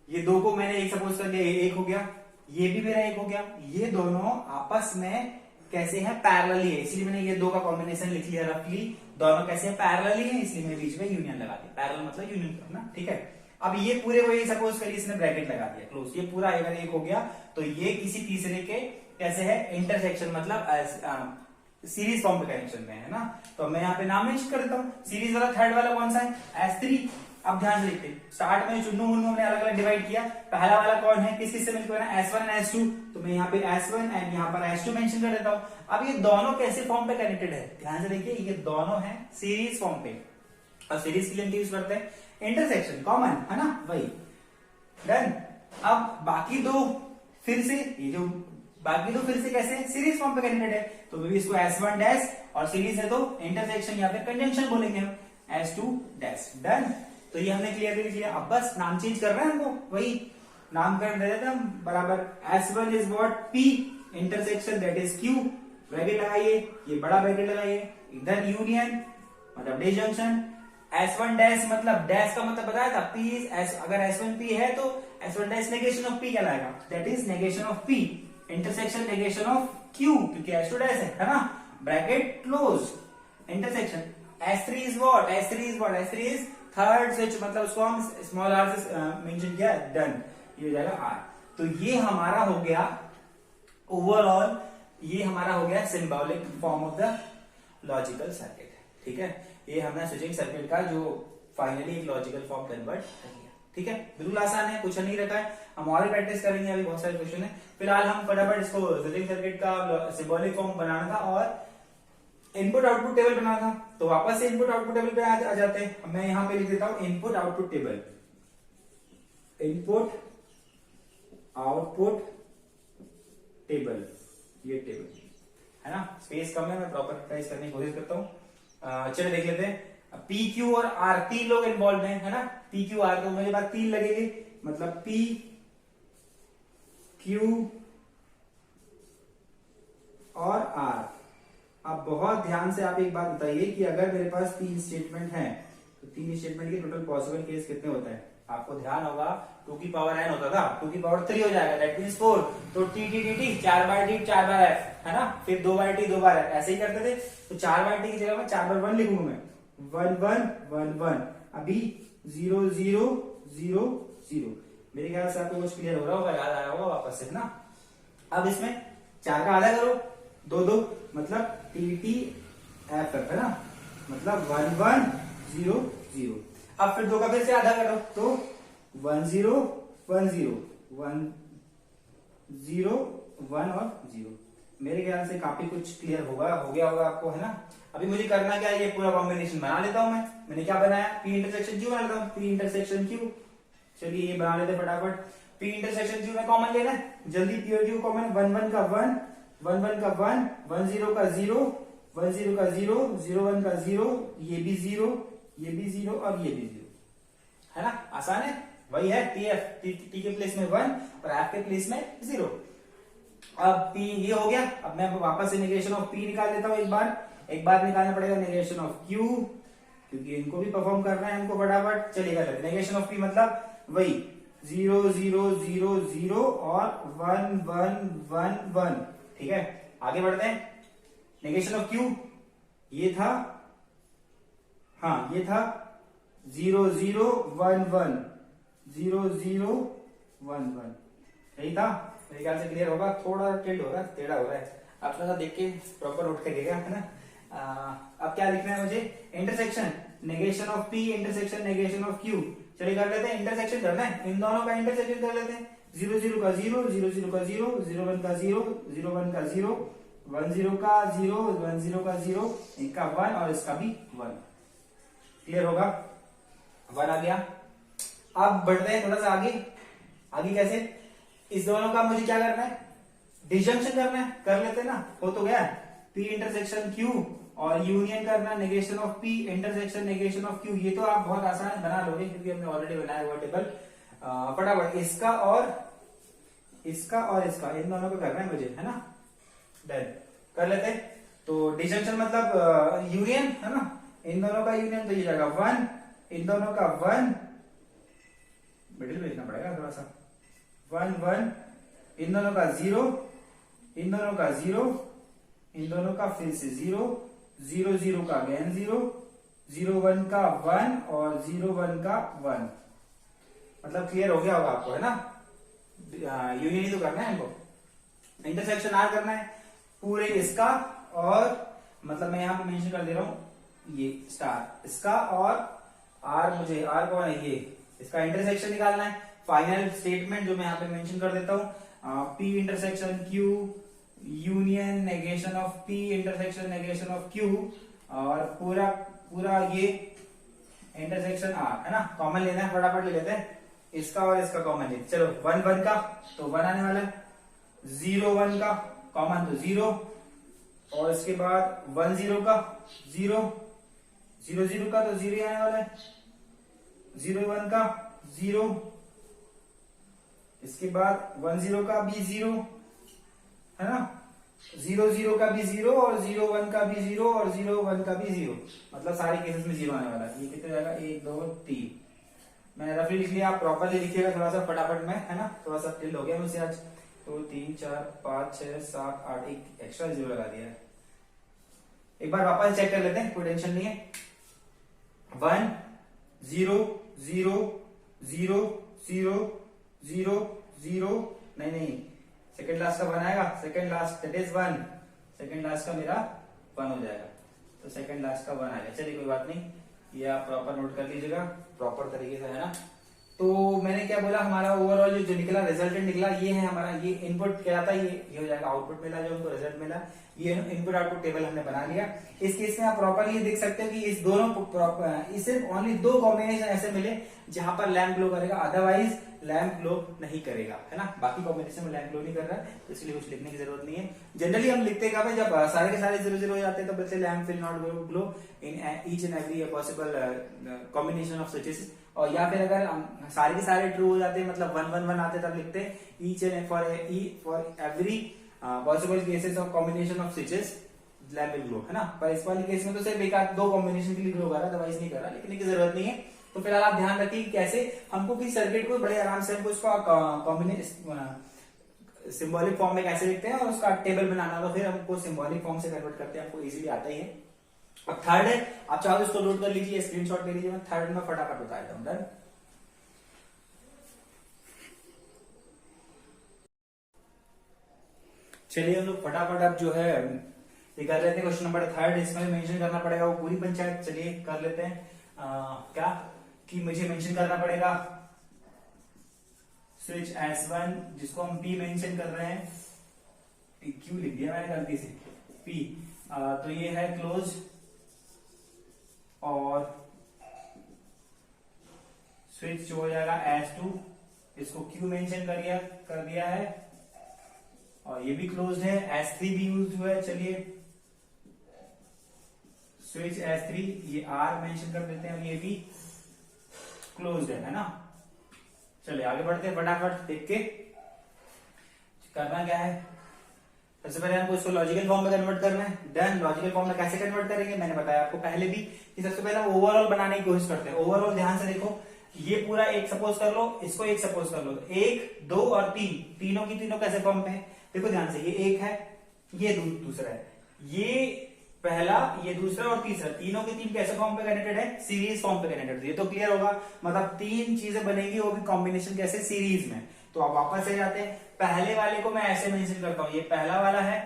ये दो को मैंने एक सपोज कर लिया, ये एक हो गया, ये भी मेरा एक हो गया। ये दोनों आपस में कैसे हैं, पैरेलली है, इसलिए मैंने ये दो का कॉम्बिनेशन लिख लिया रफली। दोनों कैसे हैं, पैरेलली है, इसलिए मैंने बीच में यूनियन लगा दिया। पैरेलल मतलब यूनियन करना, ठीक है। अब ये पूरे को ये सपोज करिए, इसने ब्रैकेट लगा दिया, क्लोज। ये पूरा अगर एक हो गया, तो ये किसी तीसरे के कैसे है, इंटरसेक्शन, मतलब सीरीज फॉर्म पे कनेक्शन में है ना। तो मैं यहाँ पे नाम मेंशन कर देता हूँ। सीरीज वाला थर्ड वाला कौन सा है, S3। अब ध्यान से देखते हैं, स्टार्ट में चुन्नू मुन्नू हमने अलग अलग डिवाइड किया। पहला वाला कौन है, किस किस से मिलकर बना, S1 एंड S2, तो मैं यहाँ पे S1 एंड यहाँ पर S2 मेंशन कर देता हूँ। अब ये दोनों कैसे फॉर्म पे कनेक्टेड है, ध्यान से देखिए, ये दोनों है सीरीज फॉर्म पे, और सीरीज के लिए यूज करते हैं इंटरसेक्शन, कॉमन है ना, वही, डन। अब बाकी दो फिर से, ये जो बाकी दो फिर से कैसे सीरीज फॉर्म पे कनेक्टेड है, तो भी इसको S1 डैश, और सीरीज है तो इंटरसेक्शन या फिर कंजंक्शन बोलेंगे हम, S2 डैश, डन। तो ये हमने क्लियरली लिख लिया। अब बस नाम चेंज कर रहे हैं हमको, वही नाम कर दे देते हम बराबर। S1 is what, P, intersection that is Q, bracket लगाइए, ये बड़ा ब्रैकेट लगाइए, इधर यूनियन मतलब डिसजंक्शन। S1 डैश मतलब, डैश का मतलब बताया था, P इज S, अगर S1 P है तो S1 dash negation of P कहलाएगा, that is negation of P, intersection negation of Q, क्योंकि S2 डैश है ना, bracket close, intersection. S3 is what, S3 is third switch, मतलब उसको हम स्मॉल r से मेंशन किया, डन, ये हो जाएगा R। तो ये हमारा हो गया ओवरऑल, ये हमारा हो गया symbolic form of the logical circuit, ठीक है। ये हमने स्विचिंग सर्किट का जो फाइनली एक लॉजिकल फॉर्म कन्वर्ट कर लिया। ठीक है, बिल्कुल आसान है, कुछ नहीं रखा है। हम और प्रैक्टिस करेंगे, अभी बहुत सारे क्वेश्चन है। फिलहाल हम फटाफट इसको रिजल्टिंग सर्किट का सिंबॉलिक फॉर्म बनाना था और इनपुट आउटपुट टेबल बनाना था। तो वापस से इनपुट आउटपुट टेबल पे आ जाते हैं। मैं यहां पे लिख देता हूं input output table, input output table, ये टेबल है ना। स्पेस कम है, मैं प्रॉपर टाइप करने की कोशिश करता हूं। चलिए देख लेते हैं। पी क्यू और आर, तीन लोग इन्वॉल्व हैं, है ना। पी क्यू आर, तो मेरे पास तीन लगेंगे, मतलब पी क्यू और आर। अब बहुत ध्यान से आप एक बात बताइए कि अगर मेरे पास तीन स्टेटमेंट हैं तो तीन स्टेटमेंट के टोटल पॉसिबल केस कितने होते हैं? आपको ध्यान होगा 2 की पावर n होता था, 2 की पावर 3 हो जाएगा, दैट मींस 4। तो टी टी टी टी 4 बार टी 4 बार f, है ना। फिर 2 बार टी 2 बार f, ऐसे ही करते थे। तो 4 बार टी की जगह मैं 4 बार 1 लिखूंगा, मैं 1 1 1 1। अभी 0 0 0 0। मेरे ख्याल से आपको कुछ क्लियर हो रहा होगा, याद आया होगा वापस से, है ना। अब इसमें 4 का आधा करो, 2 2, मतलब टी टी एफ एफ, है ना, मतलब 1 1 0 0। अब फिर 2 का फिर से आधा करो, तो 1 0 1 0 1 0 1 और 0। मेरे ख्याल से काफी कुछ क्लियर हो गया होगा आपको, है ना। अभी मुझे करना क्या है, ये पूरा कॉम्बिनेशन बना लेता हूं मैं। मैंने क्या बनाया, पी इंटरसेक्शन क्यू बना लेता हूं, पी इंटरसेक्शन क्यू। चलिए ये बना लेते फटाफट। पी इंटरसेक्शन क्यू में कॉमन लेना है, जल्दी पी और क्यू कॉमन। 1 1 का 1 1 1 का 1 1 0 का 0 1 0 का 0 0 1 का 0, ये भी 0, ये भी 0 और ये भी 0, है ना। आसान है, वही है टी एफ, टी के प्लेस में 1 और एफ के प्लेस में 0। अब पी ये हो गया। अब मैं वापस से नेगेशन ऑफ पी निकाल लेता हूं एक बार निकालना पड़ेगा नेगेशन ऑफ क्यू, क्योंकि इनको भी परफॉर्म करना है हमको फटाफट। चलिए कर लेते। नेगेशन ऑफ पी मतलब वही 0 0 0 0 और 1 1 1 1। ठीक है, आगे बढ़ते हैं। नेगेशन ऑफ क्यू ये था, हाँ ये था 0 0 1 1 0 0 1 1, यही था। मेरे ख्याल से क्लियर होगा। थोड़ा टिल्ट हो रहा है, टेढ़ा हो रहा है, आप थोड़ा सा देख के प्रॉपर उठ के देगा, है ना। अब क्या लिखना है मुझे, intersection negation of P intersection negation of Q. चलिए कर लेते हैं, इंटरसेक्शन करना है, इन दोनों का इंटरसेक्शन कर लेते हैं। 0 0 का 0 0 0 का 0 0 1 का 0 0 1 का 0 1 0 का 0 1 0 का 0, इनका 1 और इसका भी 1। क्लियर होगा, 1 आ गया। अब बढ़ते हैं थोड़ा सा आगे। आगे कैसे, इस दोनों का मुझे क्या करना है, डिजंक्शन करना है, कर लेते ना, हो तो गया। पी इंटरसेक्शन क्यू और यूनियन करना negation of P intersection negation of Q. ये तो आप बहुत आसान बना लोगे क्योंकि हमने ऑलरेडी बनाया हुआ टेबल। फटाफट इसका और इसका इन दोनों को करना है मुझे, है ना। डन, कर लेते। तो डिजंक्शन मतलब यूनियन, है ना, इन दोनों का यूनियन, तो ये जाएगा 1, इन दोनों का 1, मिडिल में लिखना पड़ेगा थोड़ा सा, 1 1, इन दोनों का 0, इन दोनों का 0, इन दोनों का फिर से 0 0 0 का अगेन 0 0 1 का 1 और 0 1 का 1। मतलब क्लियर हो गया होगा आपको, है ना। यूनियन ही तो करना है इनको। इंटरसेक्शन आर करना है पूरे इसका, और मतलब मैं यहां पे मेंशन कर दे रहा हूं ये स्टार, इसका और आर, मुझे आर कौन है ये, इसका इंटरसेक्शन निकालना है। फाइनल स्टेटमेंट जो मैं यहाँ पे मेंशन कर देता हूं, P intersection Q union negation of P intersection negation of Q, और पूरा ये इंटरसेक्शन आर, है ना। कॉमन लेना है, फटाफट ले लेते हैं, इसका और इसका कॉमन लेते। चलो 1 1 का तो 1 आने वाला है, 0 1 का कॉमन तो 0, और इसके बाद 1 0 का 0 0 0 का तो 0 आने वाला है, 0 1 का 0, इसके बाद 1 0 का भी 0, है ना, 0 0 का भी 0 और 0 1 का भी 0 और 0 1 का भी 0, मतलब सारे केसेस में 0 आने वाला है। ये कितने जाएगा, 1 2 3। मैंने रफली लिख लिया, आप प्रॉपरली लिखिएगा थोड़ा सा फटाफट में, है ना। थोड़ा सा टिल हो गया मुझसे आज, तो 3 4 5 6 7 8, एक एक्स्ट्रा 0 लगा दिया है। एक बार वापस चेक कर लेते हैं, कोई टेंशन नहीं है। 1 0 0 0 0 0 0, नहीं सेकंड लास्ट का 1 आएगा, second last that is 1, second last का मेरा 1 हो जाएगा, तो सेकंड लास्ट का 1 आएगा। चलिए कोई बात नहीं, ये आप प्रॉपर नोट कर लीजिएगा प्रॉपर तरीके से, है ना। तो मैंने क्या बोला, हमारा ओवरऑल जो निकला रिजल्टेंट निकला ये है हमारा, ये इनपुट क्या था, ये हो जाएगा आउटपुट मिला जो हमको रिजल्ट मिला, ये इनपुट आउटपुट टेबल हमने बना लिया। इस केस में आप प्रॉपरली देख सकते हो कि इस दोनों सिर्फ ओनली 2 कॉम्बिनेशन ऐसे मिले जहां पर लैम्प ग्लो करेगा, अदरवाइज लैम्प ग्लो नहीं करेगा, है ना। बाकी कॉम्बिनेशन में लैम्प ग्लो नहीं कर रहा है, तो इसलिए कुछ लिखने की जरूरत नहीं है। जनरली हम लिखते हैं भाई, जब सारे के सारे 0 0 हो जाते हैं तो बोलते lamp will not glow in each and every possible combination of switches, और या फिर अगर सारे के सारे ट्रू हो जाते हैं मतलब 1 1 1 आते तब लिखते हैं each and for every possible cases of combination of switches lamp will glow, है ना। पर इस वाले केस में तो सिर्फ एक 2 कॉम्बिनेशन के लिए ग्लो कर रहा है, अदरवाइज नहीं कर रहा, लिखने की जरूरत नहीं है। तो फिलहाल आप ध्यान रखिए कैसे हमको किस सर्किट को बड़े आराम से हमको इसका कॉम्बिनेशन सिंबॉलिक फॉर्म में कैसे लिखते हैं और उसका टेबल बनाना होगा, फिर हमको सिंबॉलिक फॉर्म से कन्वर्ट करते हैं, हमको इजीली आता ही है। अब थर्ड है, आप चाहो इसको नोट कर लीजिए, स्क्रीनशॉट ले लीजिए, मैं थर्ड में फटाफट बता देता हूं। डन। चलिए हम लोग फटाफट अब जो है ये कर लेते हैं। क्वेश्चन नंबर 3 इसमें मेंशन करना पड़ेगा वो पूरी पंचायत, चलिए कर लेते हैं। क्या कि मुझे मेंशन करना पड़ेगा स्विच S1 जिसको हम P मेंशन कर रहे हैं, क्यों लिख दिया मैंने गलती से P, तो ये है क्लोज, और स्विच जो हो जाएगा S2 इसको Q मेंशन कर दिया है, और ये भी क्लोज है। S3 भी यूज हुआ है, चलिए स्विच S3 ये R मेंशन कर देते हैं, और ये भी क्लोज है ना। चलिए आगे बढ़ते हैं फटाफट देख के। करना क्या है, सबसे पहले हमको इसको लॉजिकल फॉर्म में कन्वर्ट करना है। डन। लॉजिकल फॉर्म में कैसे कन्वर्ट करेंगे मैंने बताया आपको पहले भी कि सबसे पहले हम ओवरऑल बनाने की कोशिश करते हैं। ओवरऑल ध्यान से देखो, ये पूरा एक सपोज कर लो, इसको एक सपोज कर लो, 1 2 और 3 तीनों की तीनों कैसे फॉर्म पे है, देखो ध्यान से, ये एक है, ये दूसरा है, ये पहला, ये दूसरा और तीसरा, तीनों के तीन कैसे फॉर्म पे कनेक्टेड है, सीरीज फॉर्म पे कनेक्टेड। ये तो क्लियर होगा, मतलब 3 चीजें बनेगी वो भी कॉम्बिनेशन कैसे, सीरीज में। तो आप वापस से जाते हैं, पहले वाले को मैं ऐसे मेंशन करता हूं, ये पहला वाला है,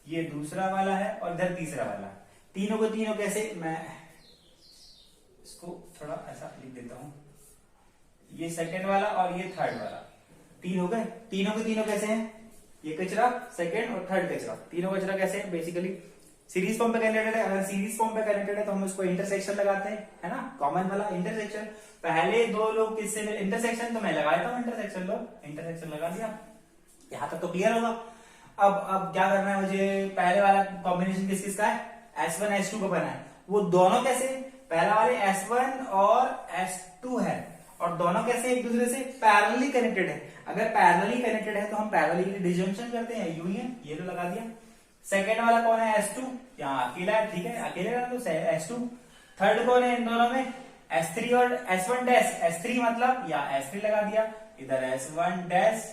ये दूसरा वाला है, और इधर तीसरा वाला। तीनों को तीनों कैसे, मैं इसको थोड़ा ऐसा लिख देता हूं, ये सेकंड वाला और ये थर्ड वाला, 3 हो गए। तीनों के तीनों कैसे हैं, ये कचरा सेकंड और थर्ड कचरा, तीनों कचरा कैसे है, बेसिकली सीरीज फॉर्म पे कनेक्टेड है। अगर सीरीज फॉर्म पे कनेक्टेड है तो हम उसको इंटरसेक्शन लगाते हैं, है ना, कॉमन वाला इंटरसेक्शन। पहले 2 लोग किससे मिले, इंटरसेक्शन तो मैं लगा देता हूं, इंटरसेक्शन लगा दिया, यहां तक तो क्लियर होगा। अब क्या करना है मुझे, पहले वाला कॉम्बिनेशन किस किसका है, S1 S2 का बना है, वो दोनों कैसे, पहला वाले S1 और S2 है, और दोनों कैसे एक दूसरे से पैरेलली कनेक्टेड है। अगर पैरेलली कनेक्टेड है तो हम पैरेलली डिजंक्शन करते हैं, यूनियन, ये तो लगा दिया। सेकेंड वाला कौन है, S2, यहाँ अकेला है, ठीक है, अकेले का तो S2। थर्ड कौन है इन दोनों में, S3 और S1 डैश, S3 मतलब या S3 लगा दिया, इधर S1 डैश।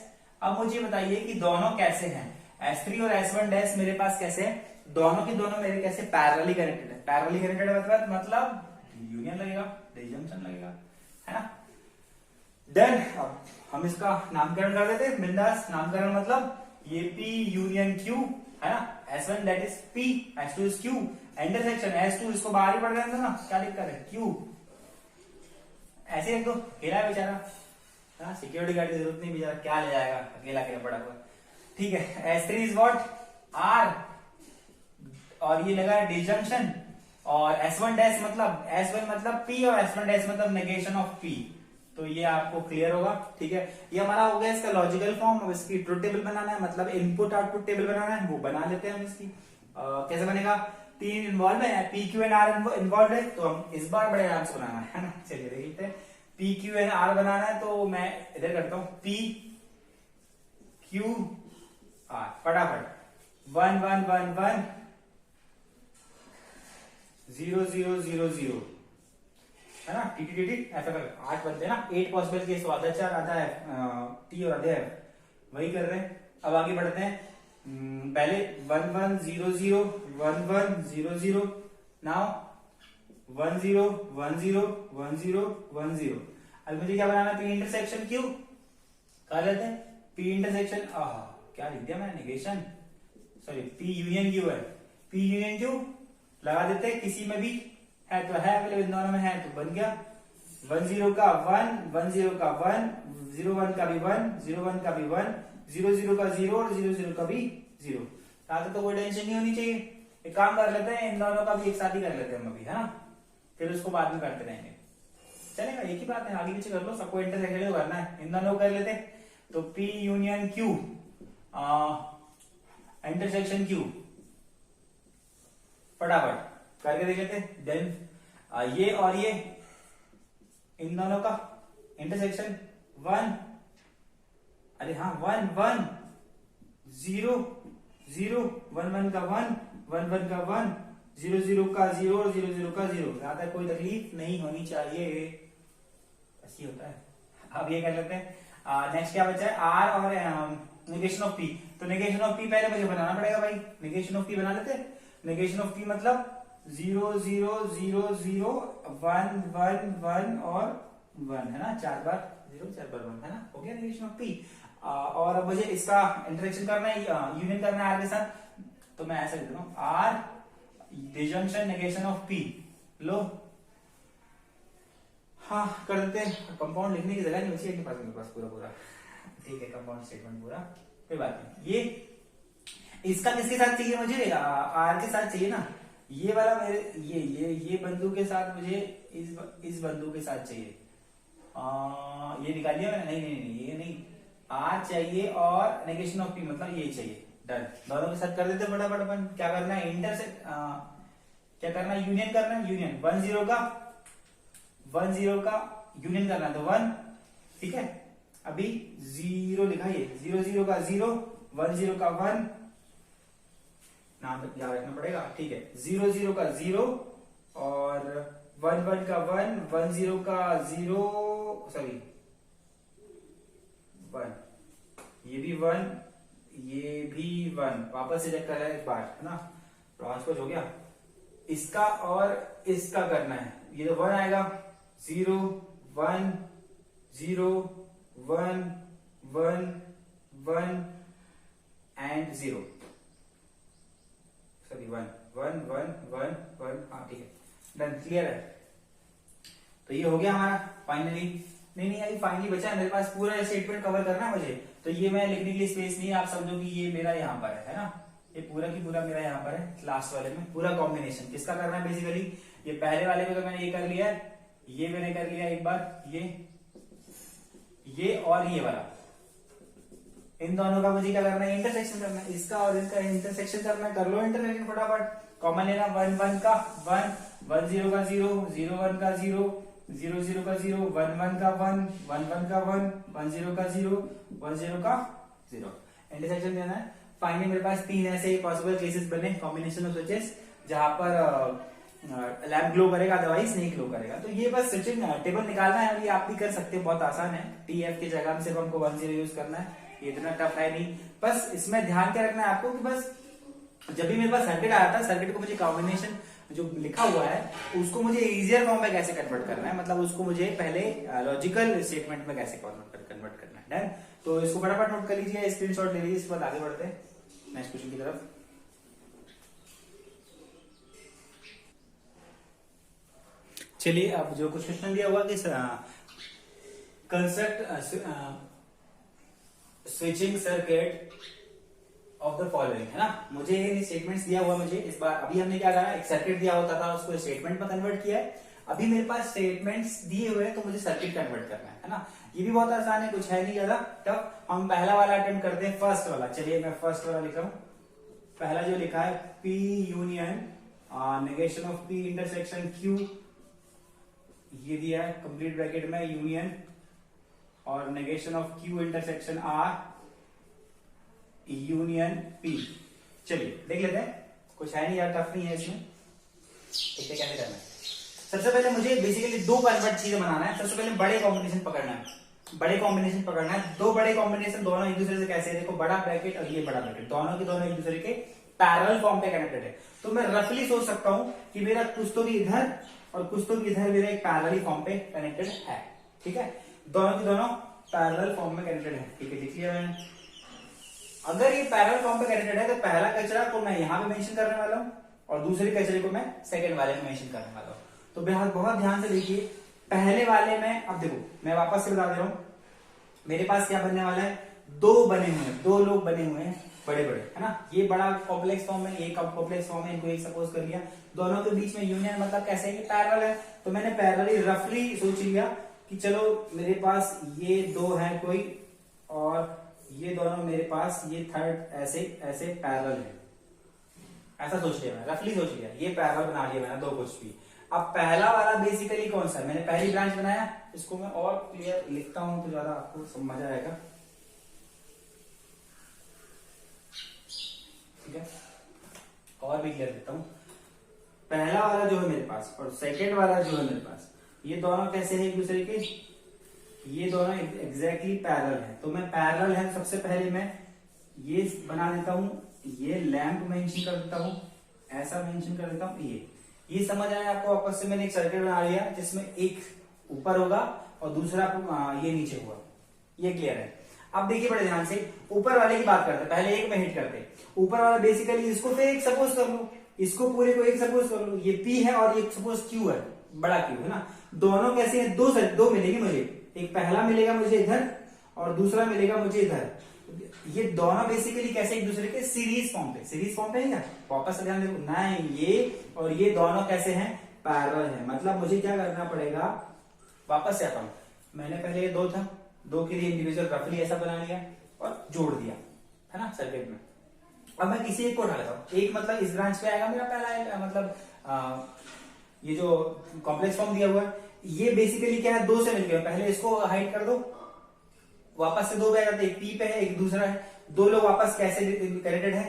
अब मुझे बताइए कि दोनों कैसे हैं, S3 और S1 डैश मेरे पास कैसे है, दोनों की दोनों मेरे कैसे पैरेलली कनेक्टेड है। पैरेलली कनेक्टेड मतलब यूनियन लगेगा, डिजंक्शन लगेगा, है ना। देन अब हम इसका नामकरण कर देते हैं बिंदास। नामकरण मतलब ये P यूनियन Q, है ना, S1 that is P, S2 is Q, intersection S2 इसको बाहर ही पढ़ रहे थे ना, क्या दिक्कत है, Q ऐसे एक दो, अकेला है बेचारा, हाँ, सिक्योरिटी गार्ड की जरूरत नहीं, बेचारा क्या ले जाएगा, अकेला अकेला पड़ा हुआ, ठीक है। S3 इज व्हाट, R, और ये लगा डिजंक्शन, और S1 डैश मतलब S1 मतलब P और S1 डैश मतलब नेगेशन ऑफ P। तो ये आपको क्लियर होगा, ठीक है। ये हमारा हो गया इसका लॉजिकल फॉर्म। अब इसकी ट्रुथ टेबल बनाना है, मतलब इनपुट आउटपुट टेबल बनाना है, वो बना लेते हैं हम इसकी। कैसे बनेगा, 3 इन्वॉल्व है, P Q and R involve है, तो हम इस बार बड़े आराम से बनाना है ना। चलिए देख लेते हैं, P Q एंड R बनाना है, तो मैं इधर करता हूं P Q R, फटाफट 1 1 1 1 0 0 0 0, है ना, टी ऐसा कर 8 बनते हैं ना, 8 पॉसिबल केस, तो आधा 4 आधा है टी और आधे है, वही कर रहे हैं। अब आगे बढ़ते हैं, पहले 1 1 0 0 1 1 0 0, नाउ 1 0 1 0 1 0 1 0। अब मुझे क्या बनाना है, पी इंटरसेक्शन क्यू कर लेते हैं, पी इंटरसेक्शन, क्या लिख दिया मैंने, negation, sorry, P union Q है, पी यूनियन क्यू लगा देते हैं किसी में भी, है तो है, मतलब इन दोनों में है तो बन गया 1 0 का 1, 1 0 का 1, 0 1 का भी 1, 0 1 का भी 1, 0 0 का 0 और 0 0 का भी 0। ताकि तो कोई टेंशन नहीं होनी चाहिए। एक काम कर लेते हैं, इन दोनों का भी एक साथ ही कर लेते हैं हम अभी, है ना, फिर उसको बाद में करते रहेंगे, चलेगा, एक ही बात है, आगे पीछे कर लो, सबको इंटरसेक्शन करना है, इन दोनों को कर लेते हैं। तो P union Q intersection Q फटाफट करके देख लेते हैं। देन ये और ये इन दोनों का इंटरसेक्शन 1, अरे हाँ 1 1 0 0 1 1 का 1 1 1 का 1 0 0 का 0 और 0 0 का 0। ज्यादा कोई तकलीफ नहीं होनी चाहिए, ऐसी होता है। अब ये कर लेते हैं। नेक्स्ट क्या बचा है, R और नेगेशन ऑफ P। तो नेगेशन ऑफ P पहले मुझे बनाना पड़ेगा भाई, नेगेशन ऑफ P बना लेते हैं। नेगेशन ऑफ P मतलब 0 0 0 0 1 1 1 और 1, है ना, 4 बार 0 4 बार 1, है ना, हो गया नेगेशन ऑफ P। और अब मुझे इसका इंटरेक्शन करना है, यूनियन करना है R के साथ, तो मैं ऐसा लिख देता हूं R disjunction negation of P। लो हाँ कर देते हैं। कंपाउंड लिखने की जगह नहीं बची है मेरे पास पूरा ठीक है, कंपाउंड स्टेटमेंट पूरा, कोई बात नहीं। ये इसका किसके साथ चाहिए मुझे, आर के साथ चाहिए ना, ये वाला मेरे ये बंधु के साथ मुझे इस बंधु के साथ चाहिए। ये निकाल दिया मैंने, नहीं ये नहीं, आर चाहिए और नेगेशन ऑफ पी मतलब ये चाहिए, डन। दोनों के साथ कर देते फटाफट अपन। क्या करना है, इंटरसेक्ट क्या करना है, यूनियन करना है, यूनियन 1 0 का यूनियन करना है तो 1, ठीक है। अभी 0 लिखा, ये 0 0 का 0 1 0 का 1, नाम याद रखना पड़ेगा, ठीक है। 0 0 का 0 और 1 1 का 1 1 0 का 0 सॉरी 1, ये भी 1 ये भी 1, वापस से चेक कर रहा है एक बार, है ना, ट्रांसपोज हो गया। इसका और इसका करना है, ये तो 1 आएगा, 0 1 0 1 1 1 एंड 0 सॉरी 1 1 1 1 1, हाँ ठीक है, डन, क्लियर है। तो ये हो गया हमारा फाइनली। नहीं अभी फाइनली बचा है मेरे पास, पूरा स्टेटमेंट कवर करना है मुझे, तो ये मैं लिखने के लिए स्पेस नहीं है, आप समझो कि ये मेरा यहाँ पर है ना, ये पूरा की पूरा मेरा यहाँ पर है। लास्ट वाले में पूरा कॉम्बिनेशन किसका करना है बेसिकली, ये पहले वाले में तो मैंने ये कर लिया है, ये मैंने कर लिया एक बार, ये और ये वाला, इन दोनों का मुझे क्या करना है, इंटरसेक्शन करना है, इसका और इसका इंटरसेक्शन करना है। कर लो इंटरसेक्शन फटाफट, कॉमन लेना, 1 1 का 1 1 0 का 0 0 1 का 0 0 0 का 0 1 1 का 1 1 1 का 1 1 0 का 0 1 0 का 0, इंटरसेक्शन देना है। फाइनली मेरे पास 3 ऐसे पॉसिबल केसेस बने कॉम्बिनेशन ऑफ स्विचेस जहां पर लैम्प ग्लो करेगा, अदरवाइज नहीं ग्लो करेगा। तो ये बस स्विचिंग टेबल निकालना है और ये आप भी कर सकते हो, बहुत आसान है। टीएफ की जगह में सिर्फ हमको 1 0 यूज करना है, ये इतना टफ है नहीं। बस इसमें ध्यान क्या रखना है आपको कि बस जब भी मेरे पास सर्किट आया था, सर्किट को मुझे कॉम्बिनेशन जो लिखा हुआ है उसको मुझे इजियर फॉर्म में कैसे कन्वर्ट करना है, मतलब उसको मुझे पहले लॉजिकल स्टेटमेंट में कैसे कन्वर्ट करना है। डन, तो इसको फटाफट नोट कर लीजिए, स्क्रीनशॉट ले लीजिए, इसके बाद आगे बढ़ते हैं नेक्स्ट क्वेश्चन की तरफ। चलिए, अब जो कुछ क्वेश्चन दिया हुआ कि construct switching circuit of the following, है ना। मुझे ये स्टेटमेंट्स दिया हुआ, मुझे इस बार अभी हमने क्या करा, एक सर्किट दिया होता था उसको स्टेटमेंट में कन्वर्ट किया है। अभी मेरे पास स्टेटमेंट्स दिए हुए हैं तो मुझे सर्किट कन्वर्ट करना है ना। ये भी बहुत आसान है, कुछ है नहीं ज्यादा टफ। हम पहला वाला अटेम्प्ट करते हैं, फर्स्ट वाला। चलिए मैं फर्स्ट वाला लिख रहा हूं। पहला जो लिखा है P union negation of P intersection Q, ये दिया है कंप्लीट ब्रैकेट में यूनियन और negation of Q intersection R union P। चलिए देख लेते हैं, कुछ है नहीं यार, टफ नहीं है इसमें। देखते कैसे करना है। सबसे पहले मुझे बेसिकली दो कन्वर्ट चीजें बनाना है। सबसे पहले बड़े कॉम्बिनेशन पकड़ना है, बड़े कॉम्बिनेशन पकड़ना है। दो बड़े कॉम्बिनेशन दोनों एक दूसरे से कैसे है, देखो बड़ा ब्रैकेट और ये बड़ा ब्रैकेट, दोनों के दोनों एक दूसरे के पैरेलल फॉर्म पे कनेक्टेड है। तो मैं रफली सोच सकता हूं कि मेरा कुछ तो भी इधर और कुछ तो भी इधर मेरा एक पैरेलल फॉर्म पे कनेक्टेड है, ठीक है। दोनों की दोनों पैरेलल फॉर्म में कनेक्टेड है, ठीक है, लिख लिया मैंने। अगर ये पैरेलल फॉर्म पे कनेक्टेड है तो पहला कचरा को मैं यहां पे मेंशन करने वाला हूं और दूसरे कचरे को मैं सेकंड वाले में मेंशन करने वाला हूं। तो बहुत बहुत ध्यान से देखिए, पहले वाले में अब देखो मैं वापस से बता दे रहा हूं, मेरे पास क्या बनने वाला है, दो बने हुए हैं, दो लोग बने हुए हैं बड़े बड़े, है ना, ये बड़ा कॉम्प्लेक्स फॉर्म है, ये कॉम्प्लेक्स फॉर्म है, इनको एक सपोज कर लिया, दोनों के बीच में यूनियन, मतलब कैसे है, पैरेलल है, तो मैंने पैरेलली रफली सोच लिया कि चलो मेरे पास ये दो है कोई, और ये दोनों मेरे पास ये थर्ड ऐसे ऐसे पैरेलल है, ऐसा सोच लिया मैंने, रफली सोच लिया, ये पैरेलल बना लिया मैंने दो कुछ भी। अब पहला वाला बेसिकली कौन सा है, मैंने पहली ब्रांच बनाया, इसको मैं और क्लियर लिखता हूं तो ज्यादा आपको समझ आएगा, ठीक है, और भी क्लियर देता हूं। पहला वाला जो है मेरे पास और सेकेंड वाला जो है मेरे पास, ये दोनों कैसे हैं एक दूसरे के, ये दोनों एग्जैक्टली पैरेलल हैं, तो मैं पैरेलल है सबसे पहले मैं ये बना देता हूं, ये लैंप मेंशन कर देता हूं, ऐसा मेंशन कर देता हूं, ये समझ आया आपको, वापस से मैंने एक सर्किट बना लिया जिसमें एक ऊपर होगा और दूसरा ये नीचे होगा, ये क्लियर है। अब देखिए बड़े ध्यान से, ऊपर वाले की बात करते हैं, पहले एक में हिट करते हैं, ऊपर वाला बेसिकली इसको फिर एक सपोज कर लो, इसको पूरे को एक सपोज कर लो, ये P है और ये सपोज Q है, बड़ा Q है ना, दोनों कैसे हैं, दो मिलेगी मुझे, एक पहला मिलेगा मुझे इधर और दूसरा मिलेगा मुझे इधर, ये दोनों बेसिकली कैसे एक दूसरे के सीरीज फॉर्म पे है क्या, वापस से ध्यान देखो, नहीं ये और ये दोनों कैसे हैं, पैरेलल है, मतलब मुझे क्या करना पड़ेगा, वापस से आता हूं, मैंने पहले ये दो था, दो के लिए इंडिविजुअल रफली ऐसा बना लिया और जोड़ दिया, है ना, सर्किट में। अब मैं किसी एक को उठा लेता हूं, एक मतलब इस ब्रांच पे आएगा मेरा पहला, मतलब ये जो कॉम्प्लेक्स फॉर्म दिया हुआ है, ये बेसिकली क्या है, दो से मिलकर, पहले इसको हाइड कर दो, वापस से दो पे आते, एक P पे है एक दूसरा है, दो लोग वापस कैसे कनेक्टेड है,